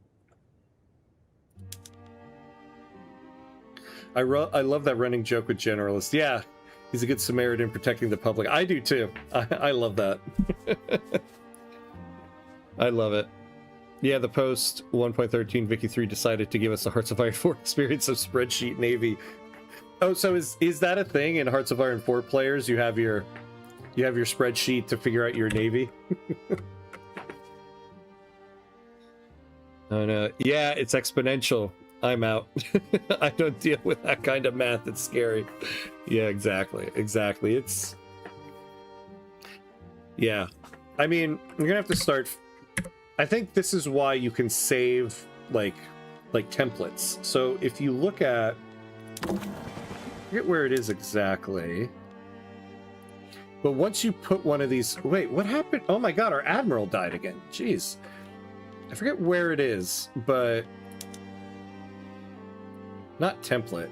I love that running joke with Generalist. Yeah, he's a good Samaritan protecting the public. I do too. I love that. I love it. Yeah, the post 1.13 Vicky 3 decided to give us the Hearts of Iron 4 experience of spreadsheet Navy. Oh, so is that a thing in Hearts of Iron 4 players? You have your spreadsheet to figure out your Navy? Oh no. Yeah, it's exponential. I'm out. I don't deal with that kind of math. It's scary. Yeah, exactly. It's... Yeah. I mean, you're gonna have to start... I think this is why you can save, like templates. So if you look at... I forget where it is exactly. But once you put one of these... Wait, what happened? Oh my god, our Admiral died again. Jeez. I forget where it is, but... Not template,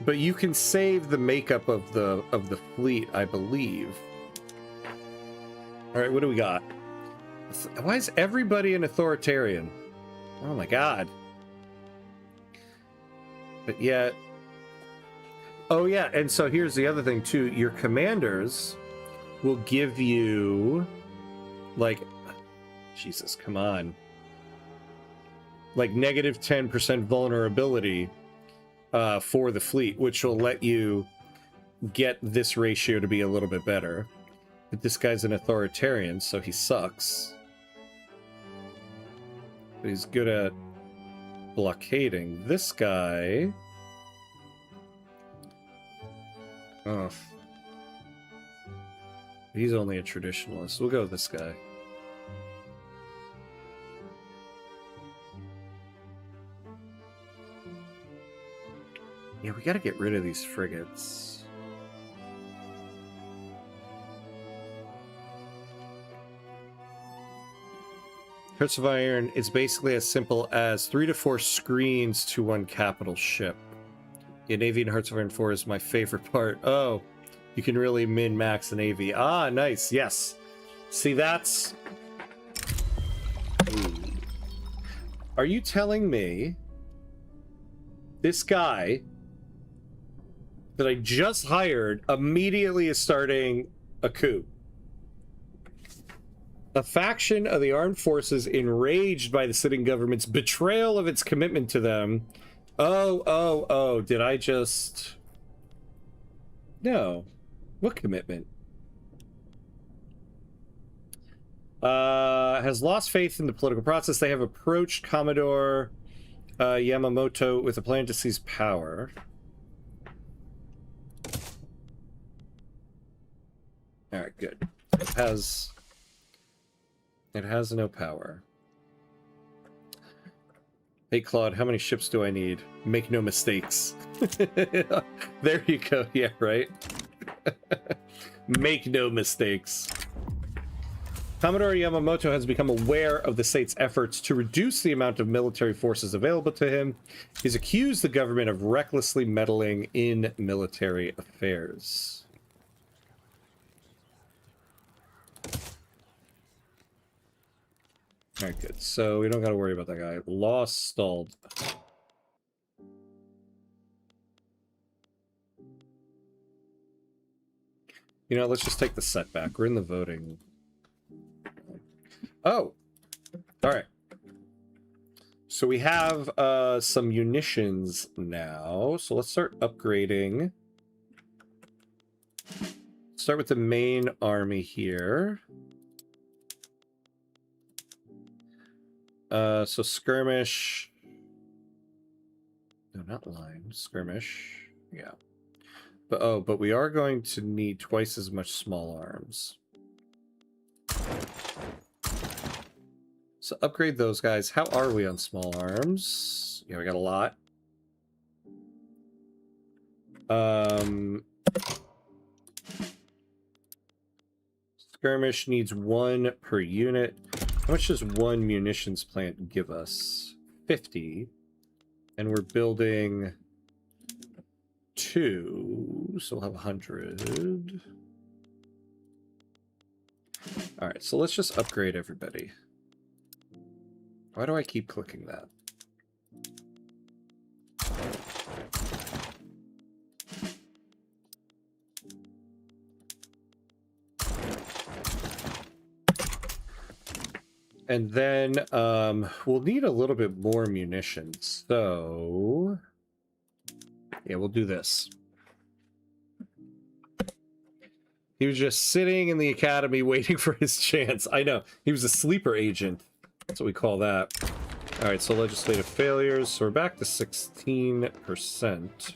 but you can save the makeup of the fleet, I believe. All right, what do we got? Why is everybody an authoritarian? Oh my god. But yet... Oh yeah, and so here's the other thing too. Your commanders will give you, like... Jesus, come on. Like negative 10% vulnerability for the fleet, which will let you get this ratio to be a little bit better. But this guy's an authoritarian, so he sucks. But he's good at blockading. This guy... Oh. He's only a traditionalist. We'll go with this guy. Yeah, we gotta get rid of these frigates. Hearts of Iron is basically as simple as 3 to 4 screens to 1 capital ship. Yeah, Navy and Hearts of Iron 4 is my favorite part. Oh, you can really min-max a Navy. Ah, nice, yes. See, that's... Ooh. Are you telling me this guy that I just hired immediately is starting a coup? A faction of the armed forces enraged by the sitting government's betrayal of its commitment to them. Oh, did I just... No. What commitment? Has lost faith in the political process. They have approached Commodore Yamamoto with a plan to seize power. Alright, good. It has no power. Hey, Claude, how many ships do I need? Make no mistakes. There you go. Yeah, right? Make no mistakes. Commodore Yamamoto has become aware of the state's efforts to reduce the amount of military forces available to him. He's accused the government of recklessly meddling in military affairs. Alright, good. So we don't gotta worry about that guy. Lost, stalled. You know, let's just take the setback. We're in the voting. Oh! Alright. So we have some munitions now. So let's start upgrading. Start with the main army here. So skirmish. No, not line. Skirmish. Yeah. But we are going to need twice as much small arms. So upgrade those guys. How are we on small arms? Yeah, we got a lot. Skirmish needs 1 per unit. How much does 1 munitions plant give us? 50. And we're building 2, so we'll have 100. Alright, so let's just upgrade everybody. Why do I keep clicking that? And then we'll need a little bit more munitions. So yeah, we'll do this. He was just sitting in the academy waiting for his chance. I know. He was a sleeper agent. That's what we call that. All right, so legislative failures. So we're back to 16%.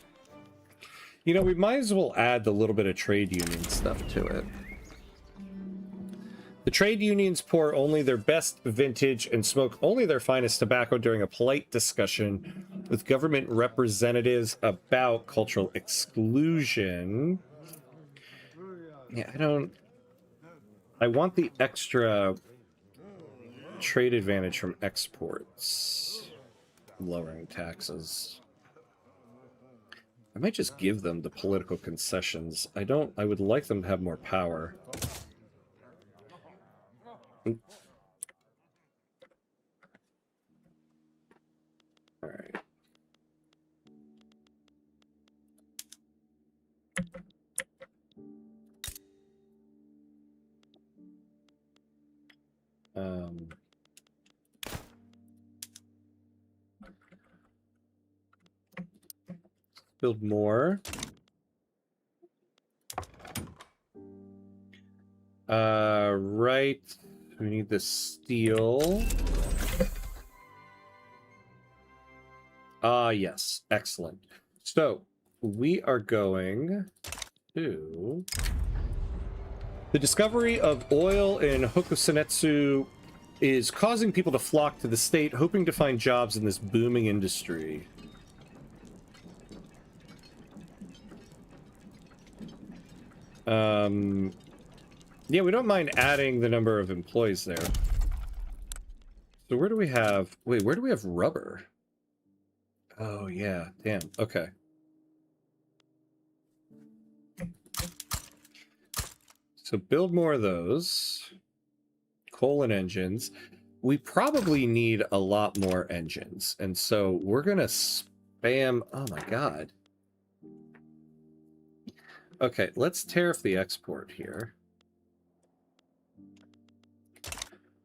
You know, we might as well add the little bit of trade union stuff to it. The trade unions pour only their best vintage and smoke only their finest tobacco during a polite discussion with government representatives about cultural exclusion. Yeah, I want the extra trade advantage from exports. Lowering taxes. I might just give them the political concessions. I would like them to have more power. All right. Build more. Right. We need the steel. Yes. Excellent. So we are going to... The discovery of oil in Hokusenetsu is causing people to flock to the state, hoping to find jobs in this booming industry. Yeah, we don't mind adding the number of employees there. So where do we have... Wait, where do we have rubber? Oh, yeah. Damn. Okay. So build more of those. Coal and engines. We probably need a lot more engines. And so we're going to spam... Oh, my God. Okay, let's tariff the export here.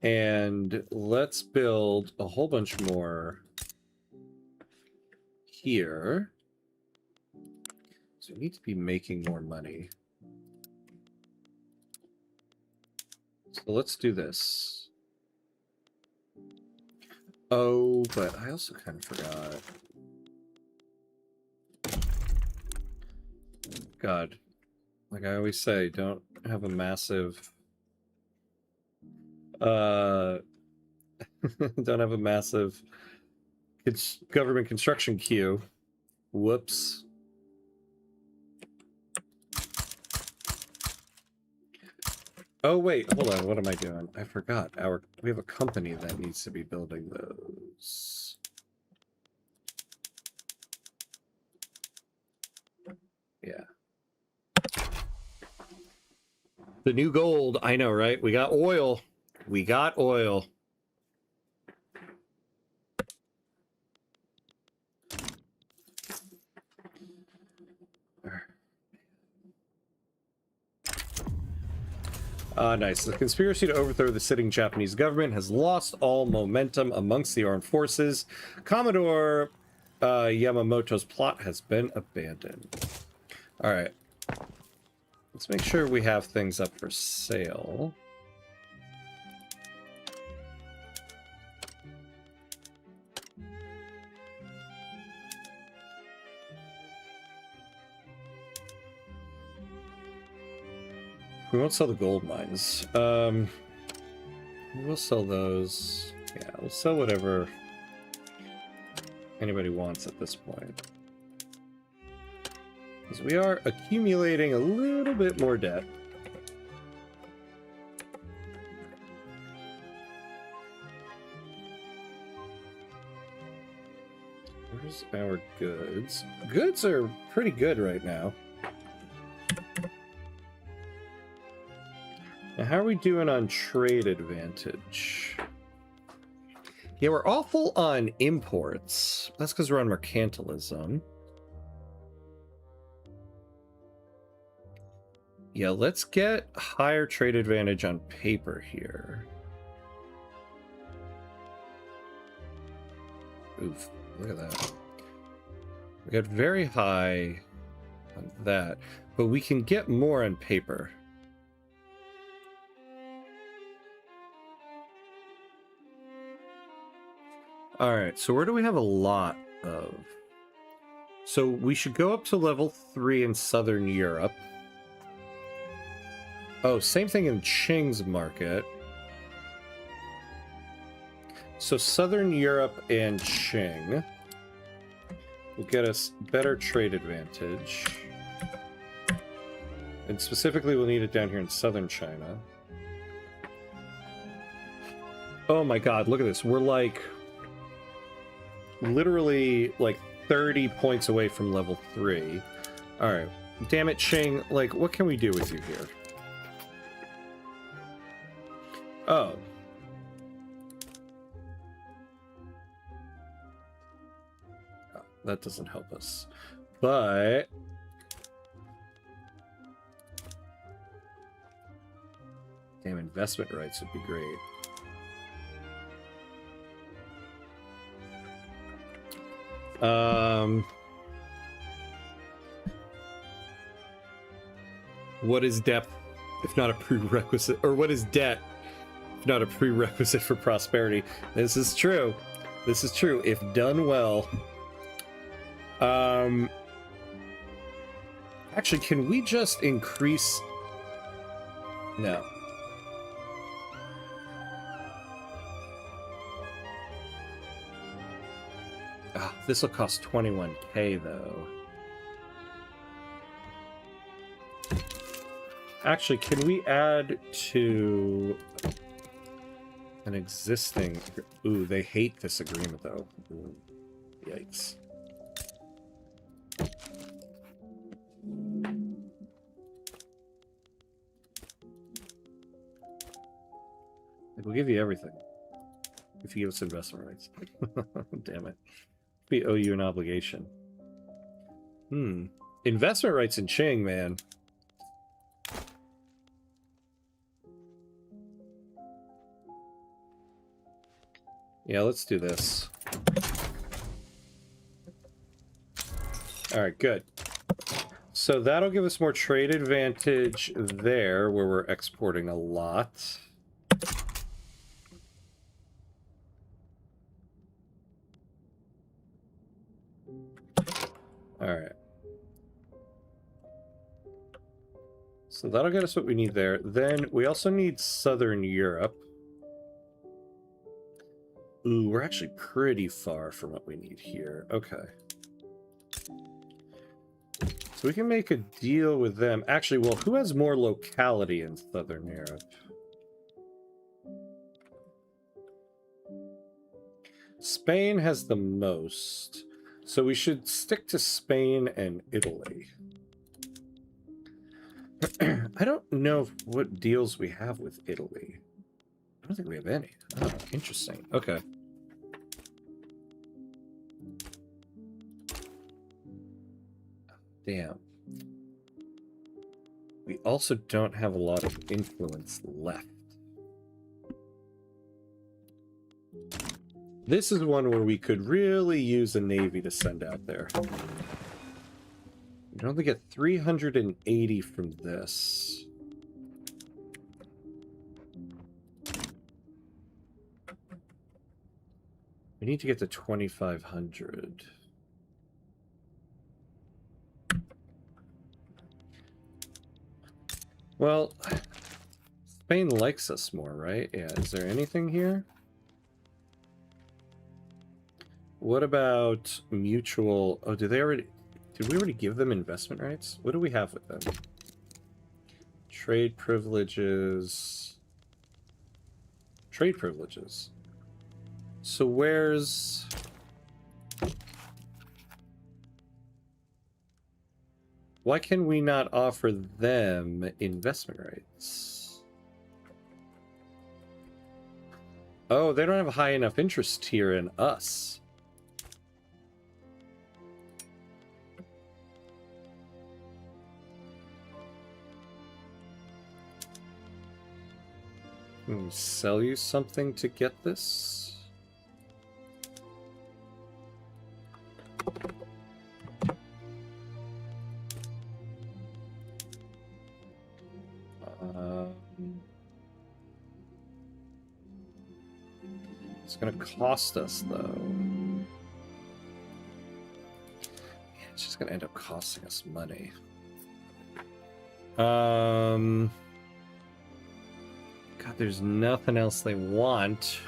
And let's build a whole bunch more here. So we need to be making more money. So let's do this. Oh, but I also kind of forgot. God, like I always say, don't have a massive... don't have a massive government construction queue. Whoops. Oh wait, hold on. What am I doing? I forgot. We have a company that needs to be building those. Yeah. The new gold. I know, right? We got oil. We got oil. Nice. The conspiracy to overthrow the sitting Japanese government has lost all momentum amongst the armed forces. Commodore Yamamoto's plot has been abandoned. All right. Let's make sure we have things up for sale. We won't sell the gold mines. We'll sell those. Yeah, we'll sell whatever anybody wants at this point. Because we are accumulating a little bit more debt. Where's our goods? Goods are pretty good right now. Now, how are we doing on trade advantage? Yeah, we're awful on imports. That's because we're on mercantilism. Yeah, let's get higher trade advantage on paper here. Oof, look at that. We got very high on that, but we can get more on paper. All right, so where do we have a lot of? So we should go up to level 3 in Southern Europe. Oh, same thing in Qing's market. So Southern Europe and Qing will get us better trade advantage. And specifically, we'll need it down here in Southern China. Oh my god, look at this. We're like... literally like 30 points away from level 3. All right, damn it, Qing. Like, what can we do with you here? Oh, that doesn't help us, but damn, investment rights would be great. What is depth? if not a prerequisite, or what is debt if not a prerequisite for prosperity? This is true. This is true if done well. Actually, can we just increase? No. Ah, this will cost 21k though. Actually, can we add to an existing? Ooh, they hate this agreement though. Ooh, yikes. We'll give you everything if you give us investment rights. Damn it. We owe you an obligation. Investment rights in Qing, man. Yeah, let's do this. Alright, good. So that'll give us more trade advantage there, where we're exporting a lot. Alright. So that'll get us what we need there. Then we also need Southern Europe. Ooh, we're actually pretty far from what we need here. Okay. So we can make a deal with them. Actually, well, who has more locality in Southern Europe? Spain has the most. So we should stick to Spain and Italy. I don't know what deals we have with Italy. I don't think we have any. Oh, interesting. Okay. Damn. We also don't have a lot of influence left. This is one where we could really use a navy to send out there. We only get 380 from this. We need to get to 2,500. Well, Spain likes us more, right? Yeah, is there anything here? What about mutual? Oh, did we already give them investment rights? What do we have with them? Trade privileges. Trade privileges. So where's... Why can we not offer them investment rights? Oh, they don't have a high enough interest here in us. Can we sell you something to get this? It's gonna cost us, though. Yeah, it's just gonna end up costing us money. God, there's nothing else they want.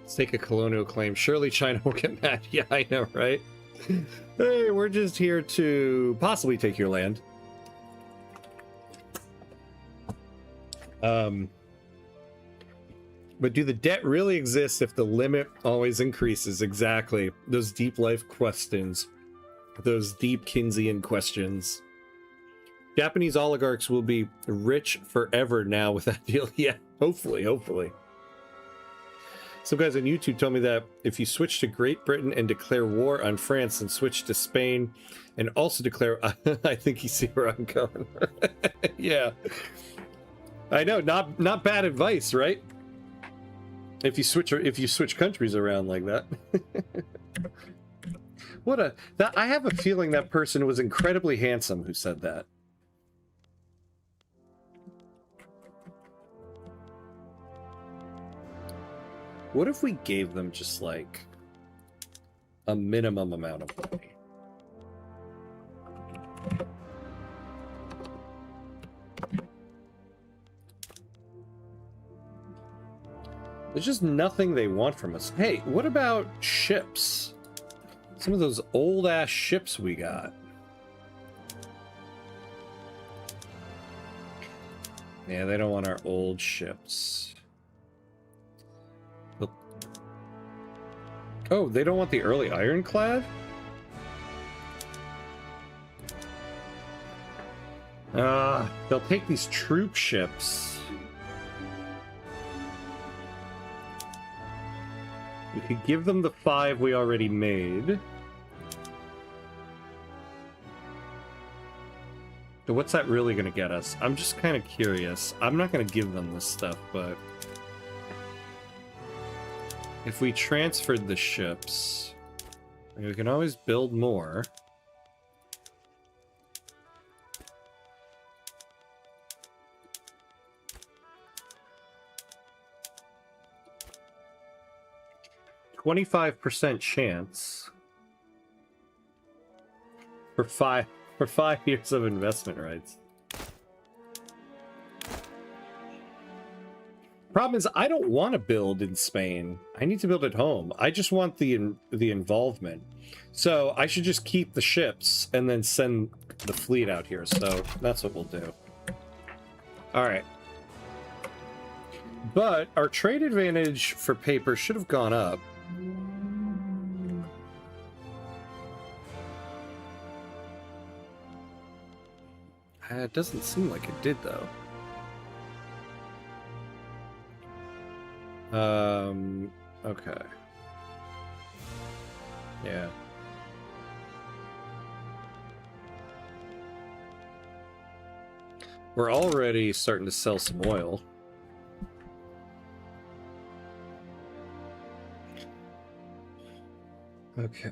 Let's take a colonial claim. Surely China will get mad. Yeah, I know, right? Hey, we're just here to possibly take your land. But do the debt really exist if the limit always increases? Exactly. Those deep life questions. Those deep Keynesian questions. Japanese oligarchs will be rich forever now with that deal. Yeah, hopefully, hopefully. Some guys on YouTube told me that if you switch to Great Britain and declare war on France and switch to Spain and also declare, I think you see where I'm going. Yeah. I know, not bad advice, right? If you switch countries around like that. What a... That, I have a feeling that person was incredibly handsome who said that. What if we gave them just, like, a minimum amount of money? There's just nothing they want from us. Hey, what about ships? Some of those old-ass ships we got. Yeah, they don't want our old ships. Oh, they don't want the early ironclad? They'll take these troop ships. We could give them the 5 we already made. So what's that really going to get us? I'm just kind of curious. I'm not going to give them this stuff, but... if we transferred the ships, we can always build more. %25 chance for 5 years of investment rights. Problem is, I don't want to build in Spain. I need to build at home. I just want the involvement. So I should just keep the ships and then send the fleet out here. So that's what we'll do. All right. But our trade advantage for paper should have gone up. It doesn't seem like it did, though. Okay. Yeah. We're already starting to sell some oil. Okay.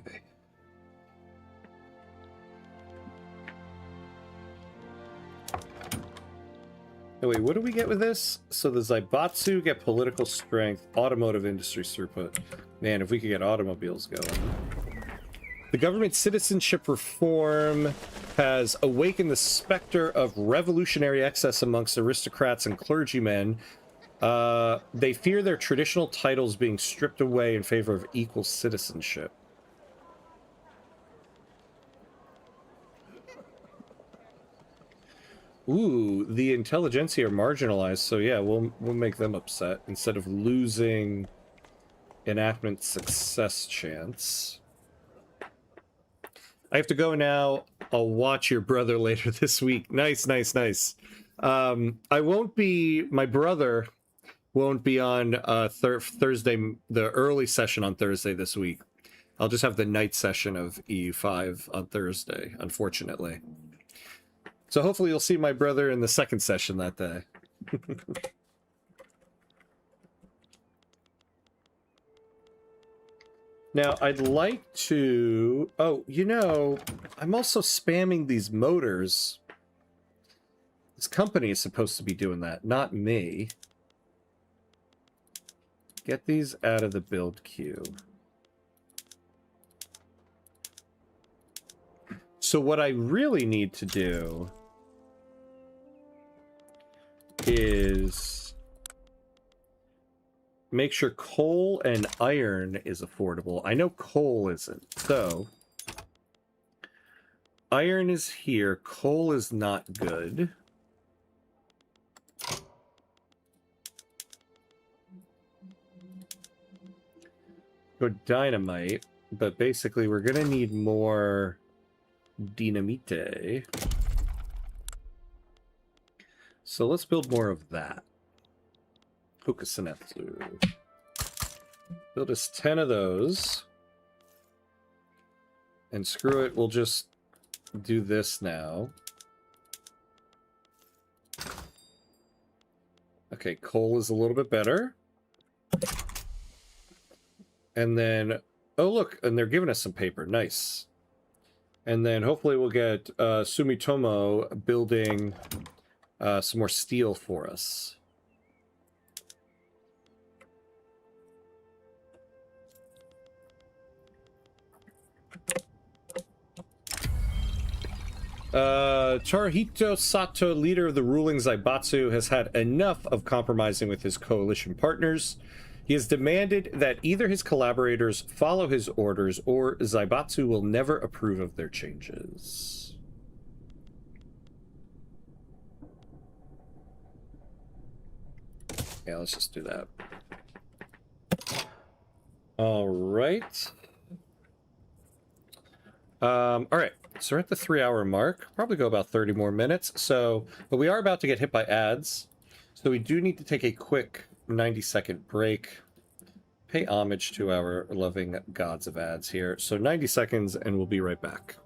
Oh, wait, what do we get with this? So the Zaibatsu get political strength, automotive industry throughput. Man, if we could get automobiles going. The government citizenship reform has awakened the specter of revolutionary excess amongst aristocrats and clergymen. They fear their traditional titles being stripped away in favor of equal citizenship. Ooh, the intelligentsia are marginalized, so yeah, we'll make them upset instead of losing enactment success chance. I have to go now. I'll watch your brother later this week. Nice, nice, nice. I won't be. My brother won't be on Thursday, the early session on Thursday this week. I'll just have the night session of EU5 on Thursday, unfortunately. So hopefully you'll see my brother in the second session that day. Now, I'd like to... Oh, you know, I'm also spamming these motors. This company is supposed to be doing that, not me. Get these out of the build queue. So what I really need to do is make sure coal and iron is affordable. I know coal isn't, so iron is here, coal is not good. Go dynamite, but basically we're gonna need more dynamite. So let's build more of that. Hokusenetsu. Build us 10 of those. And screw it, we'll just do this now. Okay, coal is a little bit better. And then Oh, look, and they're giving us some paper. Nice. And then hopefully we'll get Sumitomo building some more steel for us. Charhito Sato, leader of the ruling Zaibatsu, has had enough of compromising with his coalition partners. He has demanded that either his collaborators follow his orders or Zaibatsu will never approve of their changes. Yeah, let's just do that. All right. All right. So we're at the 3-hour mark. Probably go about 30 more minutes. But we are about to get hit by ads. So we do need to take a quick 90-second break. Pay homage to our loving gods of ads here. So 90 seconds and we'll be right back.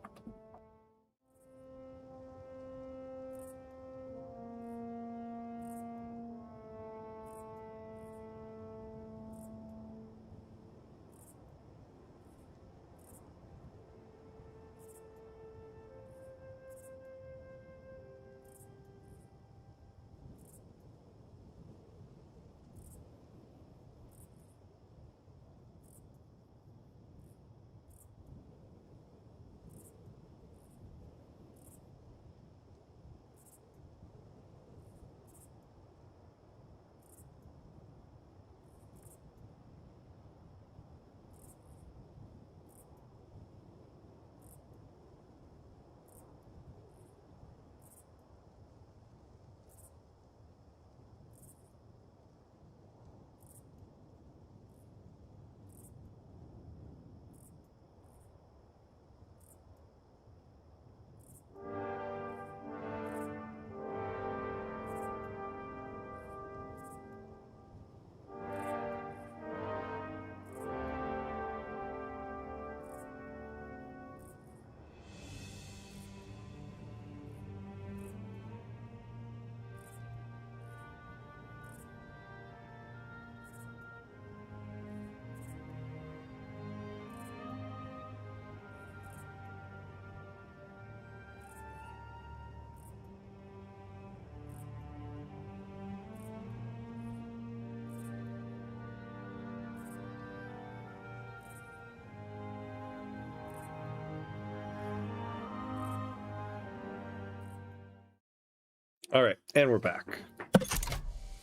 All right, and we're back.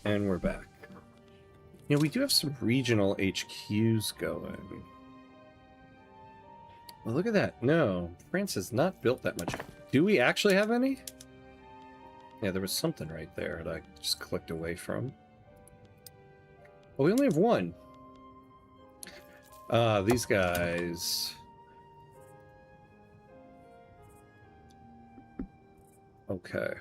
And we're back. You know, we do have some regional HQs going. Well, look at that. No, France has not built that much. Do we actually have any? Yeah, there was something right there that I just clicked away from. Oh, we only have one. These guys. Okay.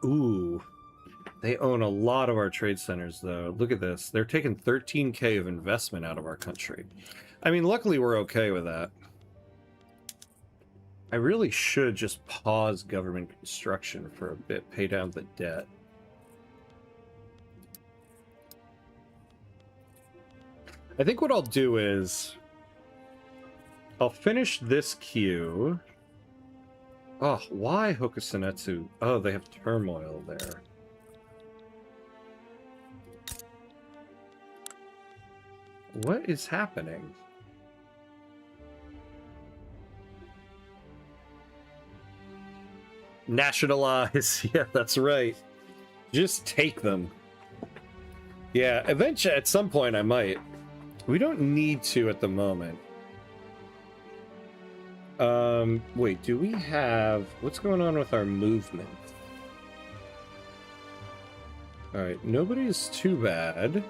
Ooh. They own a lot of our trade centers, though. Look at this. They're taking 13K of investment out of our country. I mean, luckily we're okay with that. I really should just pause government construction for a bit, pay down the debt. I think what I'll do is I'll finish this queue. Oh, why Hokusenetsu? Oh, they have turmoil there. What is happening? Nationalize. Yeah, that's right. Just take them. Yeah, eventually, at some point I might. We don't need to at the moment. Wait, do we have... What's going on with our movement? Alright, nobody's too bad.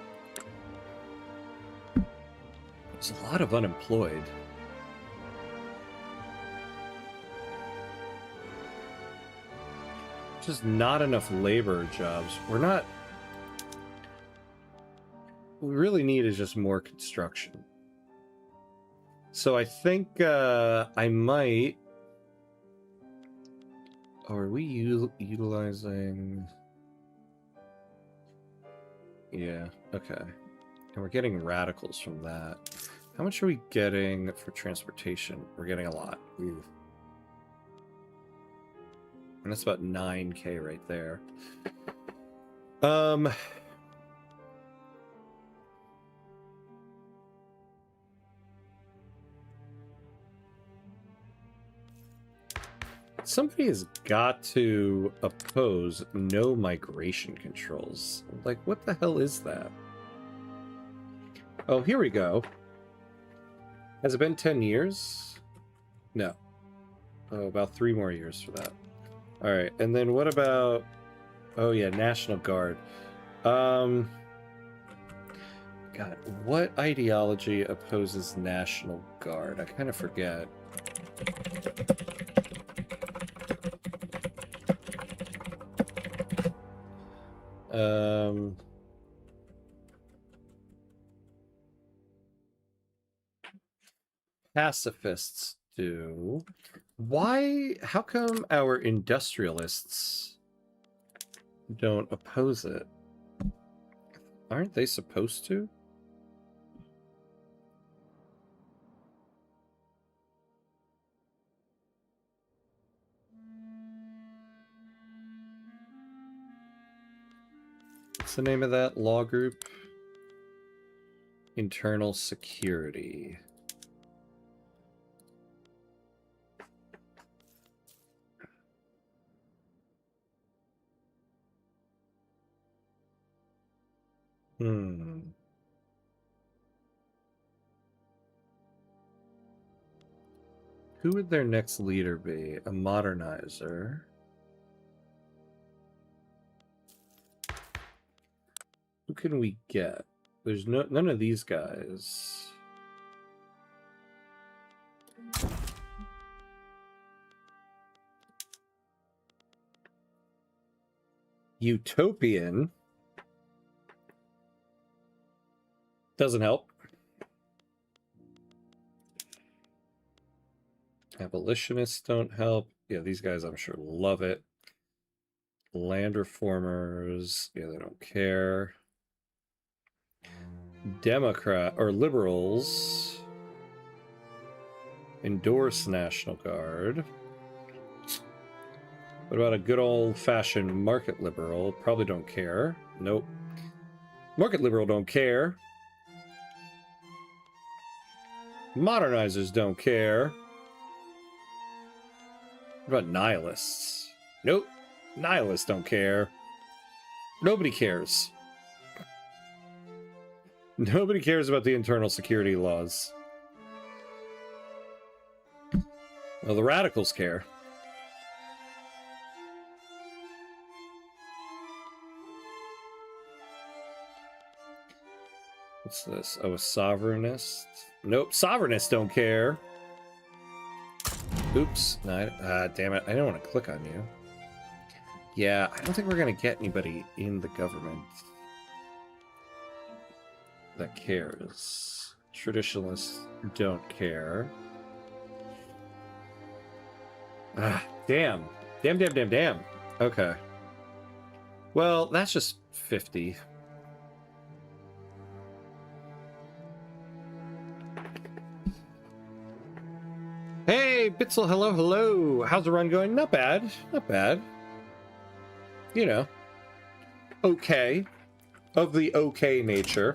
There's a lot of unemployed. Just not enough labor jobs. We're not... What we really need is just more construction. So I think I might... Oh, are we utilizing... Yeah, okay. And we're getting radicals from that. How much are we getting for transportation? We're getting a lot. Ooh. And that's about 9K right there. Somebody has got to oppose no migration controls. Like, what the hell is that? Oh, here we go. Has it been 10 years? No. Oh, about 3 more years for that. All right, and then what about... Oh, yeah, National Guard. God, what ideology opposes National Guard? I kind of forget. Pacifists do. Why? How come our industrialists don't oppose it? Aren't they supposed to? What's the name of that law group? Internal Security. Who would their next leader be? A modernizer. Who can we get? There's none of these guys. Utopian. Doesn't help. Abolitionists don't help. Yeah, these guys I'm sure love it. Land reformers. Yeah, they don't care. Democrat or liberals endorse National Guard. What about a good old-fashioned market liberal? Probably don't care. Nope. Market liberal don't care. Modernizers don't care. What about nihilists? Nope. Nihilists don't care. Nobody cares. Nobody cares about the internal security laws. Well, the radicals care. What's this? Oh, a sovereignist? Nope, sovereignists don't care. Oops. No, damn it. I don't want to click on you. Yeah, I don't think we're going to get anybody in the government that cares. Traditionalists don't care. Damn. Damn. Okay. Well, that's just 50. Hey, Bitzel, hello. How's the run going? Not bad. You know. Okay. Of the okay nature.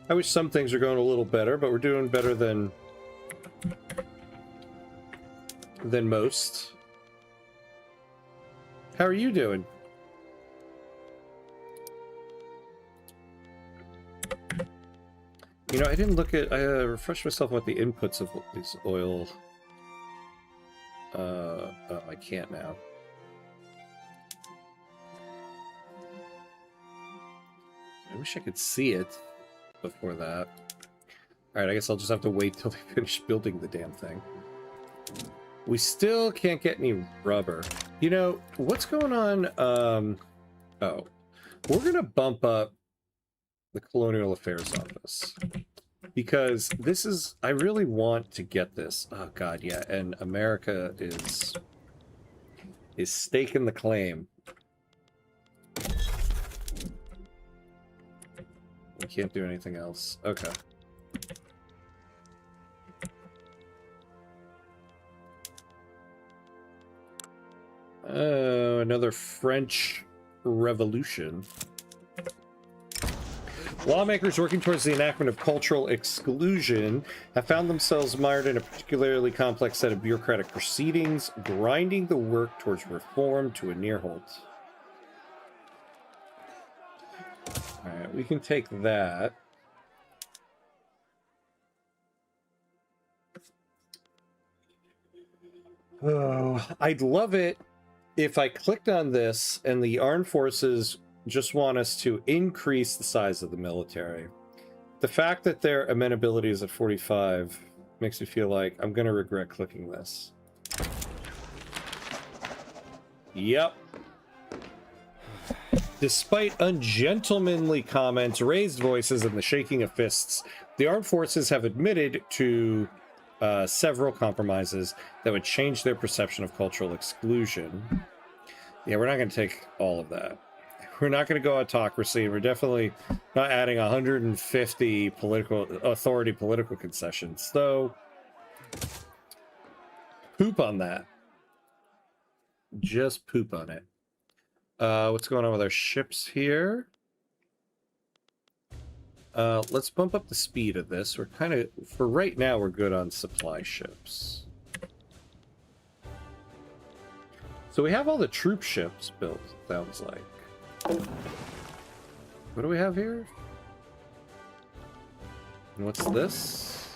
I wish some things were going a little better, but we're doing better than most. How are you doing? You know, I didn't look at... I refreshed myself on what the inputs of this oil... oh, I can't now. I wish I could see it before that. Alright, I guess I'll just have to wait till they finish building the damn thing. We still can't get any rubber. You know, what's going on? Oh. We're gonna bump up the Colonial Affairs Office. Because this is... I really want to get this. Oh, God, yeah. And America is staking the claim. Can't do anything else. Okay. Oh, another French Revolution. Lawmakers working towards the enactment of cultural exclusion have found themselves mired in a particularly complex set of bureaucratic proceedings, grinding the work towards reform to a near halt. Alright, we can take that. Oh, I'd love it if I clicked on this and the armed forces just want us to increase the size of the military. The fact that their amenability is at 45 makes me feel like I'm going to regret clicking this. Yep. Despite ungentlemanly comments, raised voices, and the shaking of fists, the armed forces have admitted to several compromises that would change their perception of cultural exclusion. Yeah, we're not going to take all of that. We're not going to go autocracy. We're definitely not adding 150 political concessions. So, poop on that. Just poop on it. What's going on with our ships here? Let's bump up the speed of this. We're kind of, for right now, we're good on supply ships. So we have all the troop ships built, sounds like. What do we have here? And what's this?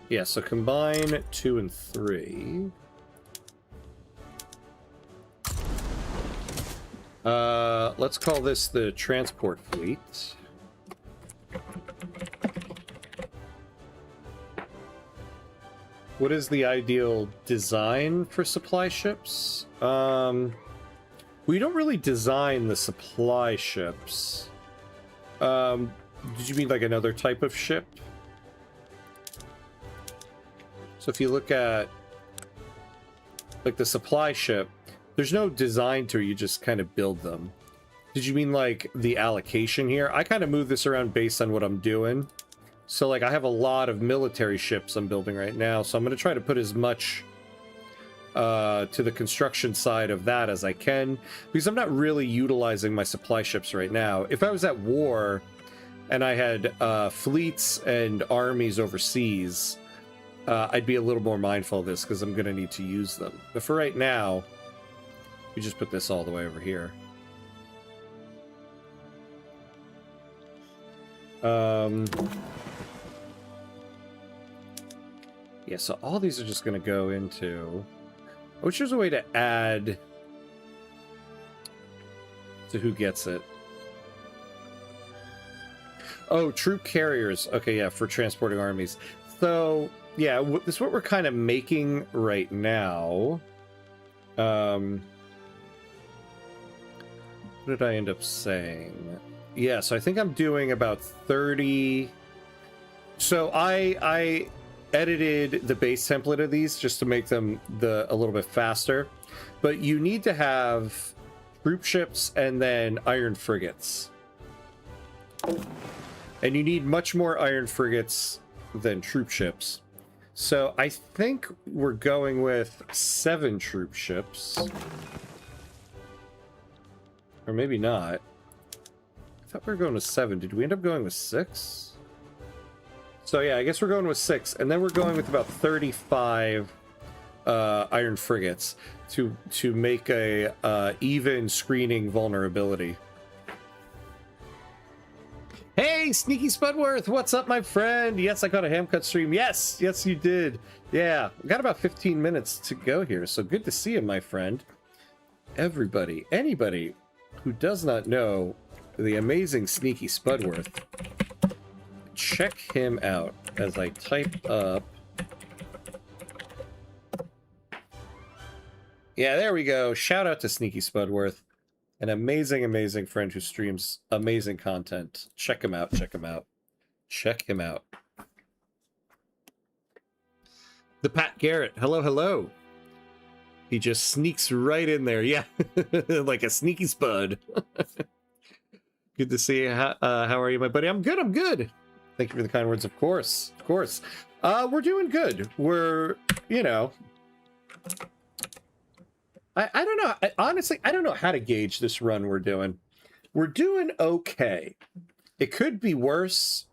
Yeah, so combine 2 and 3. Let's call this the transport fleet. What is the ideal design for supply ships? We don't really design the supply ships. Did you mean like another type of ship? So if you look at like the supply ship, there's no design to it, you just kind of build them. Did you mean like the allocation here? I kind of move this around based on what I'm doing. So like I have a lot of military ships I'm building right now, so I'm going to try to put as much to the construction side of that as I can, because I'm not really utilizing my supply ships right now. If I was at war and I had fleets and armies overseas, I'd be a little more mindful of this because I'm going to need to use them. But for right now, we just put this all the way over here. Yeah, so all these are just going to go into... I wish there's a way to add to who gets it. Oh, troop carriers. Okay, yeah, for transporting armies. So, yeah, this is what we're kind of making right now. What did I end up saying? Yeah, so I think I'm doing about 30... So I edited the base template of these just to make them a little bit faster, but you need to have troop ships and then iron frigates, and you need much more iron frigates than troop ships. So I think we're going with 7 troop ships, or maybe not. I thought we were going with 7. Did we end up going with 6? So yeah, I guess we're going with 6, and then we're going with about 35 iron frigates to make a even screening vulnerability. Hey, Sneaky Spudworth, what's up, my friend? Yes, I got a Hamcut stream. Yes, you did. Yeah, we got about 15 minutes to go here, so good to see you, my friend. Everybody, anybody who does not know the amazing Sneaky Spudworth, check him out as I type up. Yeah, there we go. Shout out to Sneaky Spudworth, an amazing friend who streams amazing content. Check him out. Check him out. The Pat Garrett. Hello. He just sneaks right in there. Yeah, like a sneaky spud. Good to see you. How are you, my buddy? I'm good. I'm good. Thank you for the kind words. Of course. Of course. We're doing good. We're, you know, I don't know. Honestly, I don't know how to gauge this run we're doing. We're doing okay. It could be worse,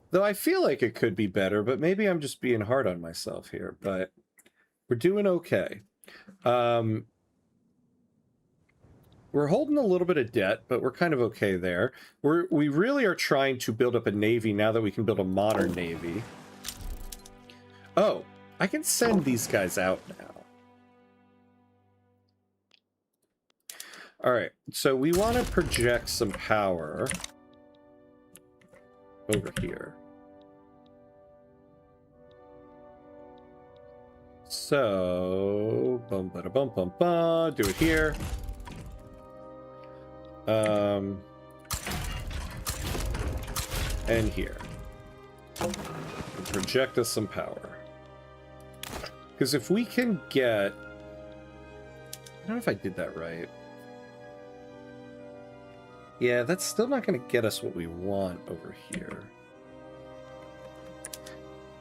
though I feel like it could be better, but maybe I'm just being hard on myself here, but we're doing okay. We're holding a little bit of debt, but we're kind of okay there. We really are trying to build up a navy now that we can build a modern navy. Oh, I can send these guys out now. All right, so we want to project some power over here. So, bum ba da bum bum ba, do it here. And here. Project us some power. Because if we can get... I don't know if I did that right. Yeah, that's still not going to get us what we want over here.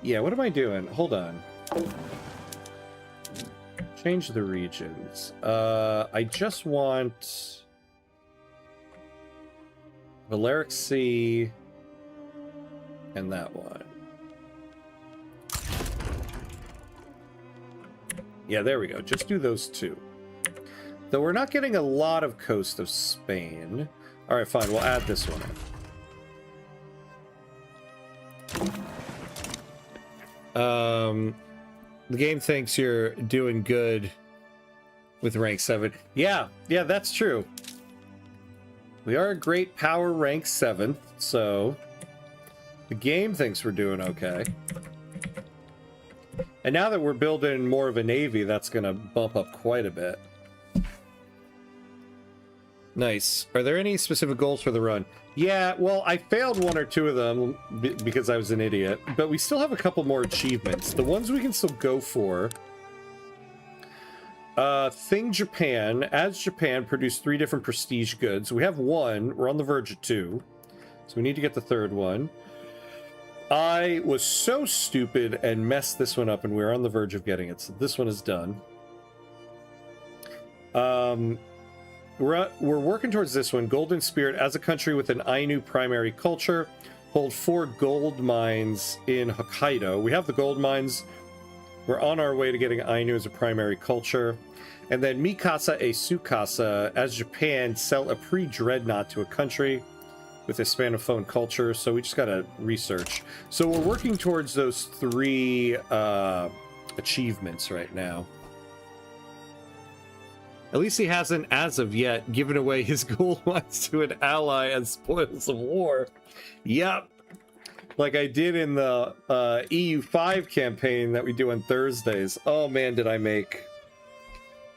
Yeah, what am I doing? Hold on. Change the regions. I just want... Valeric Sea and that one. Yeah, there we go. Just do those two. Though we're not getting a lot of coast of Spain. All right, fine. We'll add this one in. The game thinks you're doing good with rank 7. Yeah, that's true. We are a great power rank 7th, so the game thinks we're doing okay. And now that we're building more of a navy, that's going to bump up quite a bit. Nice. Are there any specific goals for the run? Yeah, well, I failed one or two of them because I was an idiot, but we still have a couple more achievements. The ones we can still go for. Thing Japan. As Japan produced 3 different prestige goods. We have 1. We're on the verge of 2. So we need to get the 3rd one. I was so stupid and messed this one up, and we're on the verge of getting it. So this one is done. We're working towards this one. Golden Spirit. As a country with an Ainu primary culture, hold 4 gold mines in Hokkaido. We have the gold mines. We're on our way to getting Ainu as a primary culture. And then Mikasa e Tsukasa, as Japan, sell a pre-dreadnought to a country with a Hispanophone culture. So we just got to research. So we're working towards those 3 achievements right now. At least he hasn't, as of yet, given away his gold mines to an ally as spoils of war. Yep. Like I did in the EU5 campaign that we do on Thursdays. Oh man, did I make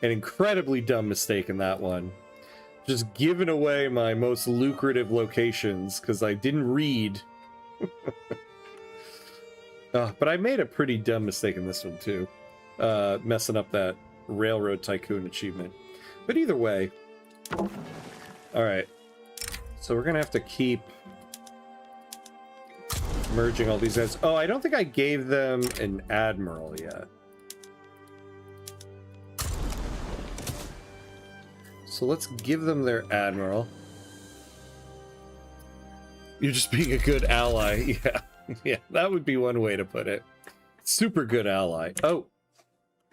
an incredibly dumb mistake in that one. Just giving away my most lucrative locations because I didn't read. But I made a pretty dumb mistake in this one too. Messing up that Railroad Tycoon achievement. But either way. Alright. So we're going to have to keep merging all these guys. Oh, I don't think I gave them an admiral yet. So let's give them their admiral. You're just being a good ally. Yeah. Yeah, that would be one way to put it. Super good ally. Oh.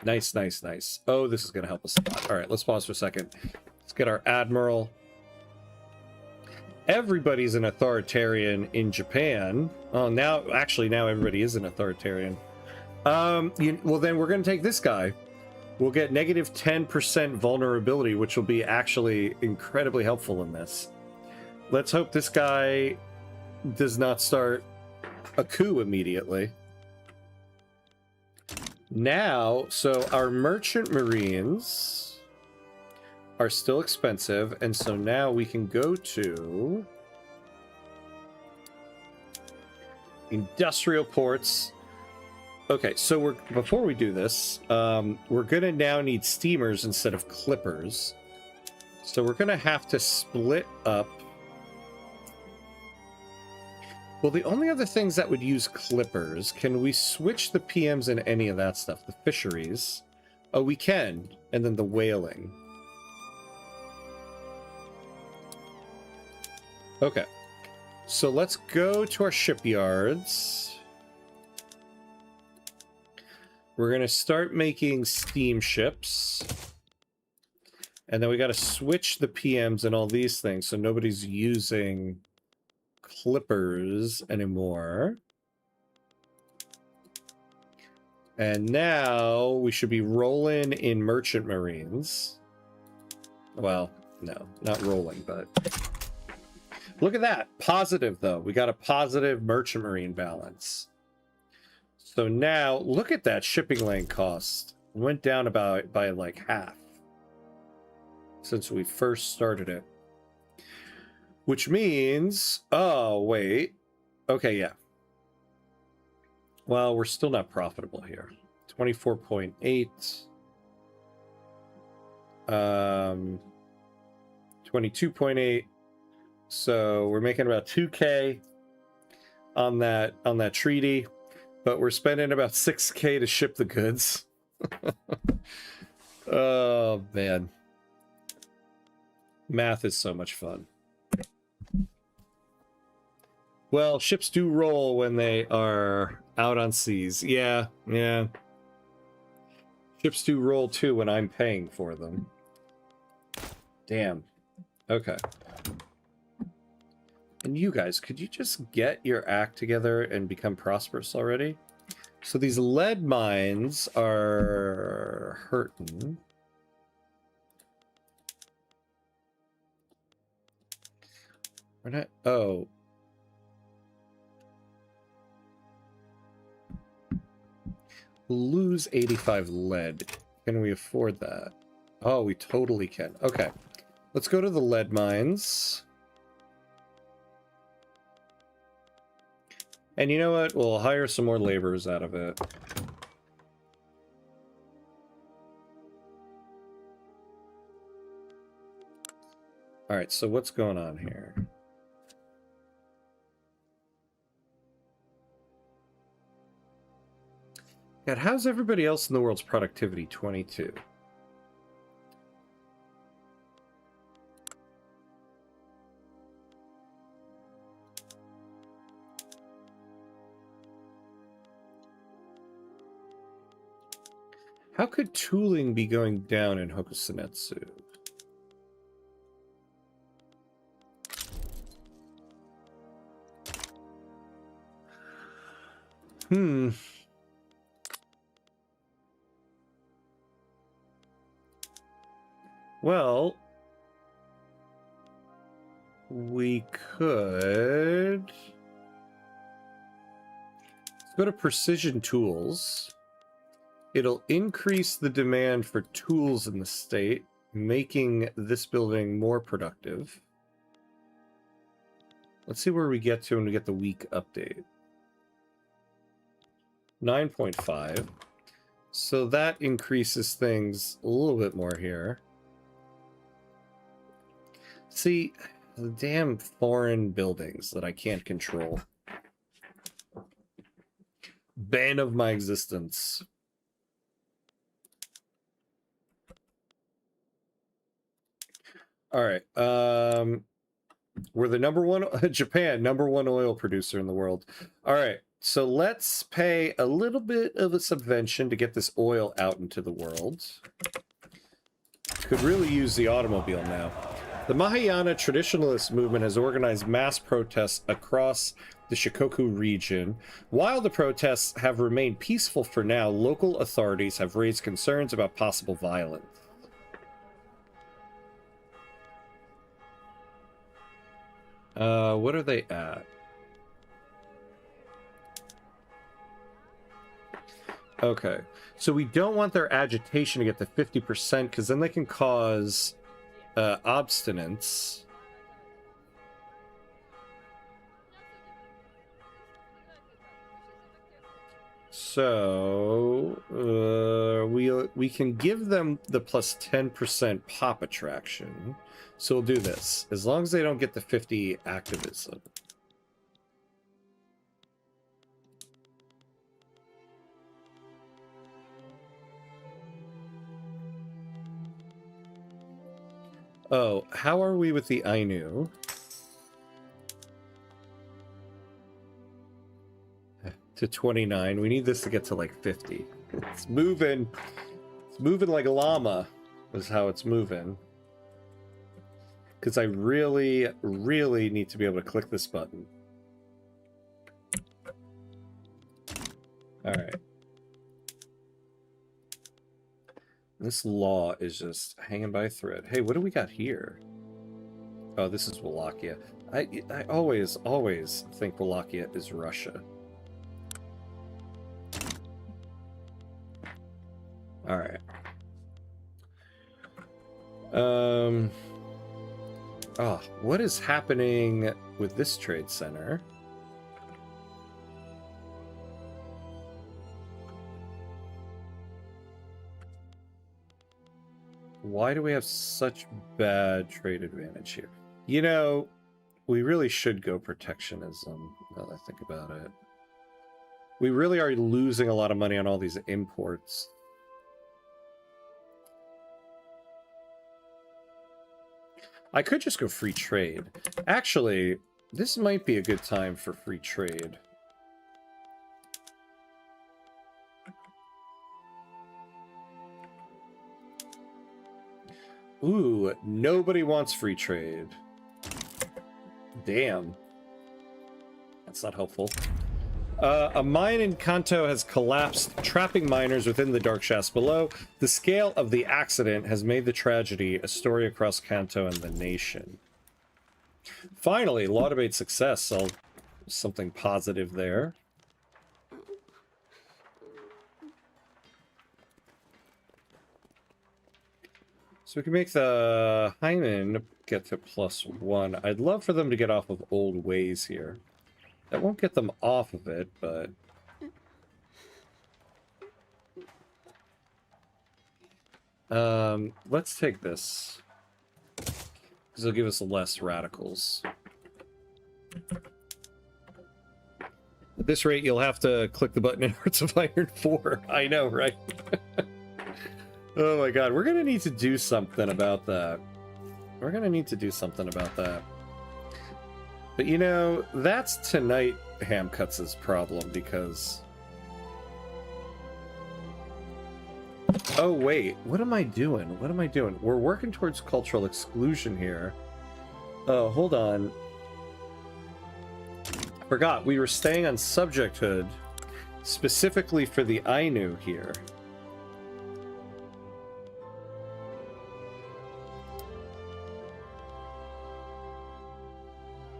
Nice, nice, nice. Oh, this is going to help us a lot. All right, let's pause for a second. Let's get our admiral. Everybody's an authoritarian in Japan. Oh, now everybody is an authoritarian. Well, then we're going to take this guy. We'll get negative 10% vulnerability, which will be actually incredibly helpful in this. Let's hope this guy does not start a coup immediately. Now, so our merchant marines are still expensive, and so now we can go to industrial ports. Okay, so before we do this, we're gonna now need steamers instead of clippers. So we're gonna have to split up Well, the only other things that would use clippers, can we switch the PMs in any of that stuff? The fisheries? Oh, we can. And then the whaling. Okay. So let's go to our shipyards. We're going to start making steamships. And then we got to switch the PMs and all these things so nobody's using clippers anymore. And now we should be rolling in merchant marines. Well, no, not rolling, but look at that. Positive, though. We got a positive merchant marine balance. So now look at that shipping lane cost. It went down by like half since we first started it. Which means, oh, wait. Okay, yeah. Well, we're still not profitable here. 24.8. 22.8. So we're making about 2K on that treaty, but we're spending about 6K to ship the goods. Oh, man. Math is so much fun. Well, ships do roll when they are out on seas. Yeah, yeah. Ships do roll too when I'm paying for them. Damn. Okay. And you guys, could you just get your act together and become prosperous already? So these lead mines are hurting. We're not... Oh. Lose 85 lead. Can we afford that? Oh, we totally can. Okay. Let's go to the lead mines. And you know what? We'll hire some more laborers out of it. All right, so what's going on here? God, how's everybody else in the world's productivity? 22. How could tooling be going down in Hokusenetsu? Well, we could... Let's go to precision tools. It'll increase the demand for tools in the state, making this building more productive. Let's see where we get to when we get the week update. 9.5. So that increases things a little bit more here. See, the damn foreign buildings that I can't control. Bane of my existence. All right. We're the number one, Japan, number one oil producer in the world. All right. So let's pay a little bit of a subvention to get this oil out into the world. Could really use the automobile now. The Mahayana traditionalist movement has organized mass protests across the Shikoku region. While the protests have remained peaceful for now, local authorities have raised concerns about possible violence. What are they at? Okay, so we don't want their agitation to get to 50% because then they can cause obstinance. So we can give them the plus 10% pop attraction. So we'll do this as long as they don't get the 50 activism. Oh, how are we with the Ainu? To 29. We need this to get to like 50. It's moving. It's moving like a llama, is how it's moving. Because I really, really need to be able to click this button. All right. This law is just hanging by a thread. Hey, what do we got here? Oh, this is Wallachia. I always think Wallachia is Russia. All right. Oh, what is happening with this trade center? Why do we have such bad trade advantage here? You know, we really should go protectionism, now that I think about it. We really are losing a lot of money on all these imports. I could just go free trade. Actually, this might be a good time for free trade. Ooh, nobody wants free trade. Damn. That's not helpful. A mine in Kanto has collapsed, trapping miners within the dark shafts below. The scale of the accident has made the tragedy a story across Kanto and the nation. Finally, law debate success. So something positive there. So we can make the Hyman get to +1. I'd love for them to get off of old ways here. That won't get them off of it, but... let's take this. Because it'll give us less radicals. At this rate, you'll have to click the button in Hearts of Iron 4. I know, right? Oh my god, we're gonna need to do something about that. We're gonna need to do something about that. But you know, that's tonight Hamcuts' problem, because... Oh wait, what am I doing? What am I doing? We're working towards cultural exclusion here. Oh, hold on. I forgot, we were staying on subjecthood specifically for the Ainu here.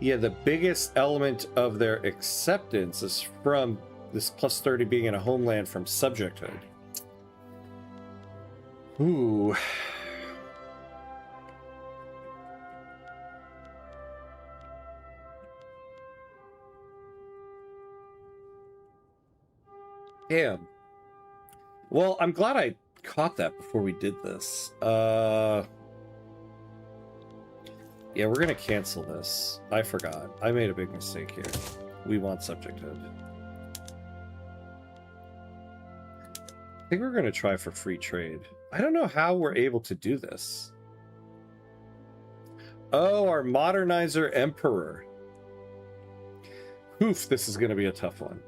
Yeah, the biggest element of their acceptance is from this +30 being in a homeland from subjecthood. Ooh. Damn. Well, I'm glad I caught that before we did this. Yeah, we're gonna cancel this. I forgot. I made a big mistake here. We want subjecthood. I think we're gonna try for free trade. I don't know how we're able to do this. Oh, our modernizer emperor. Oof, this is gonna be a tough one.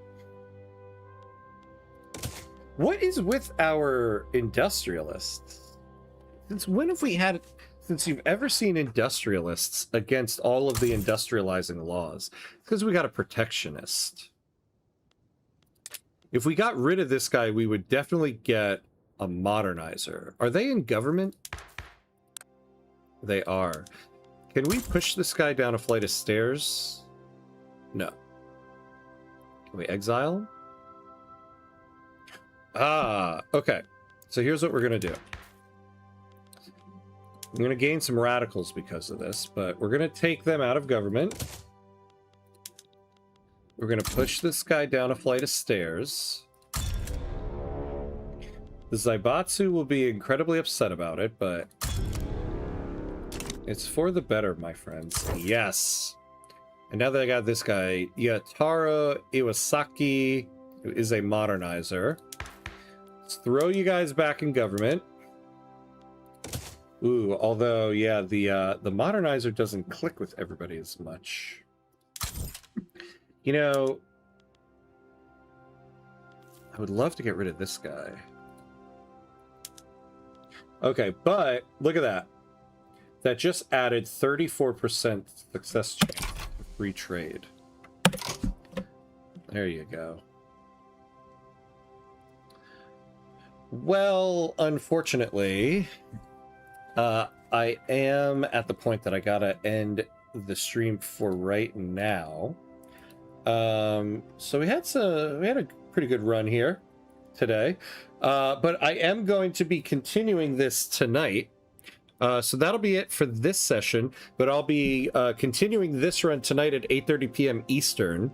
What is with our industrialists? Since when have we had... Since you've ever seen industrialists against all of the industrializing laws, because we got a protectionist. If we got rid of this guy, we would definitely get a modernizer. Are they in government? They are. Can we push this guy down a flight of stairs? No. Can we exile him? Ah, okay. So here's what we're going to do. I'm going to gain some radicals because of this, but we're going to take them out of government. We're going to push this guy down a flight of stairs. The Zaibatsu will be incredibly upset about it, but it's for the better, my friends. Yes. And now that I got this guy, Yataro Iwasaki, who is a modernizer. Let's throw you guys back in government. Ooh, although, yeah, the modernizer doesn't click with everybody as much. You know, I would love to get rid of this guy. Okay, but look at that. That just added 34% success chance for free trade. There you go. Well, unfortunately, I am at the point that I gotta end the stream for right now. So we had a pretty good run here today, but I am going to be continuing this tonight. So that'll be it for this session, but I'll be continuing this run tonight at 8:30 p.m. Eastern.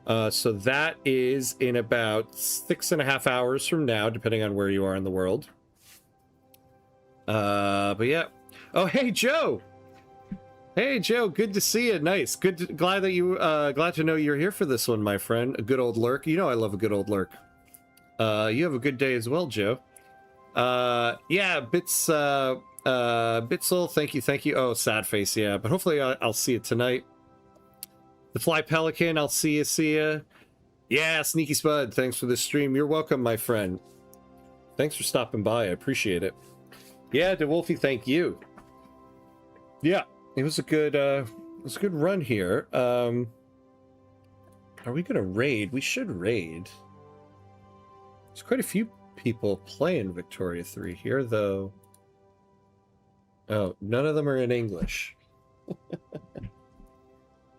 So that is in about 6.5 hours from now, depending on where you are in the world. But yeah. Oh, hey, Joe. Hey, Joe. Good to see you. Nice. Glad to know you're here for this one, my friend. A good old lurk. You know I love a good old lurk. You have a good day as well, Joe. Yeah, Bitzel, thank you. Oh, sad face, yeah. But hopefully I'll see you tonight. The Fly Pelican, I'll see you. Yeah, Sneaky Spud, thanks for the stream. You're welcome, my friend. Thanks for stopping by. I appreciate it. Yeah, DeWolfie, thank you. Yeah, it was a good run here. Are we gonna raid? We should raid. There's quite a few people playing Victoria 3 here, though. Oh, none of them are in English.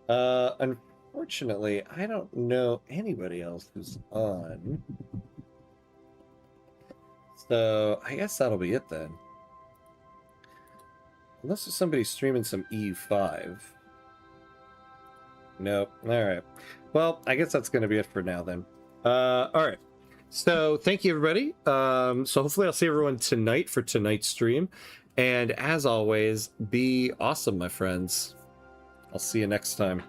Unfortunately, I don't know anybody else who's on. So, I guess that'll be it then. Unless there's somebody streaming some EU5. Nope. Alright. Well, I guess that's going to be it for now then. Alright. So, thank you everybody. So hopefully I'll see everyone tonight for tonight's stream. And as always, be awesome, my friends. I'll see you next time.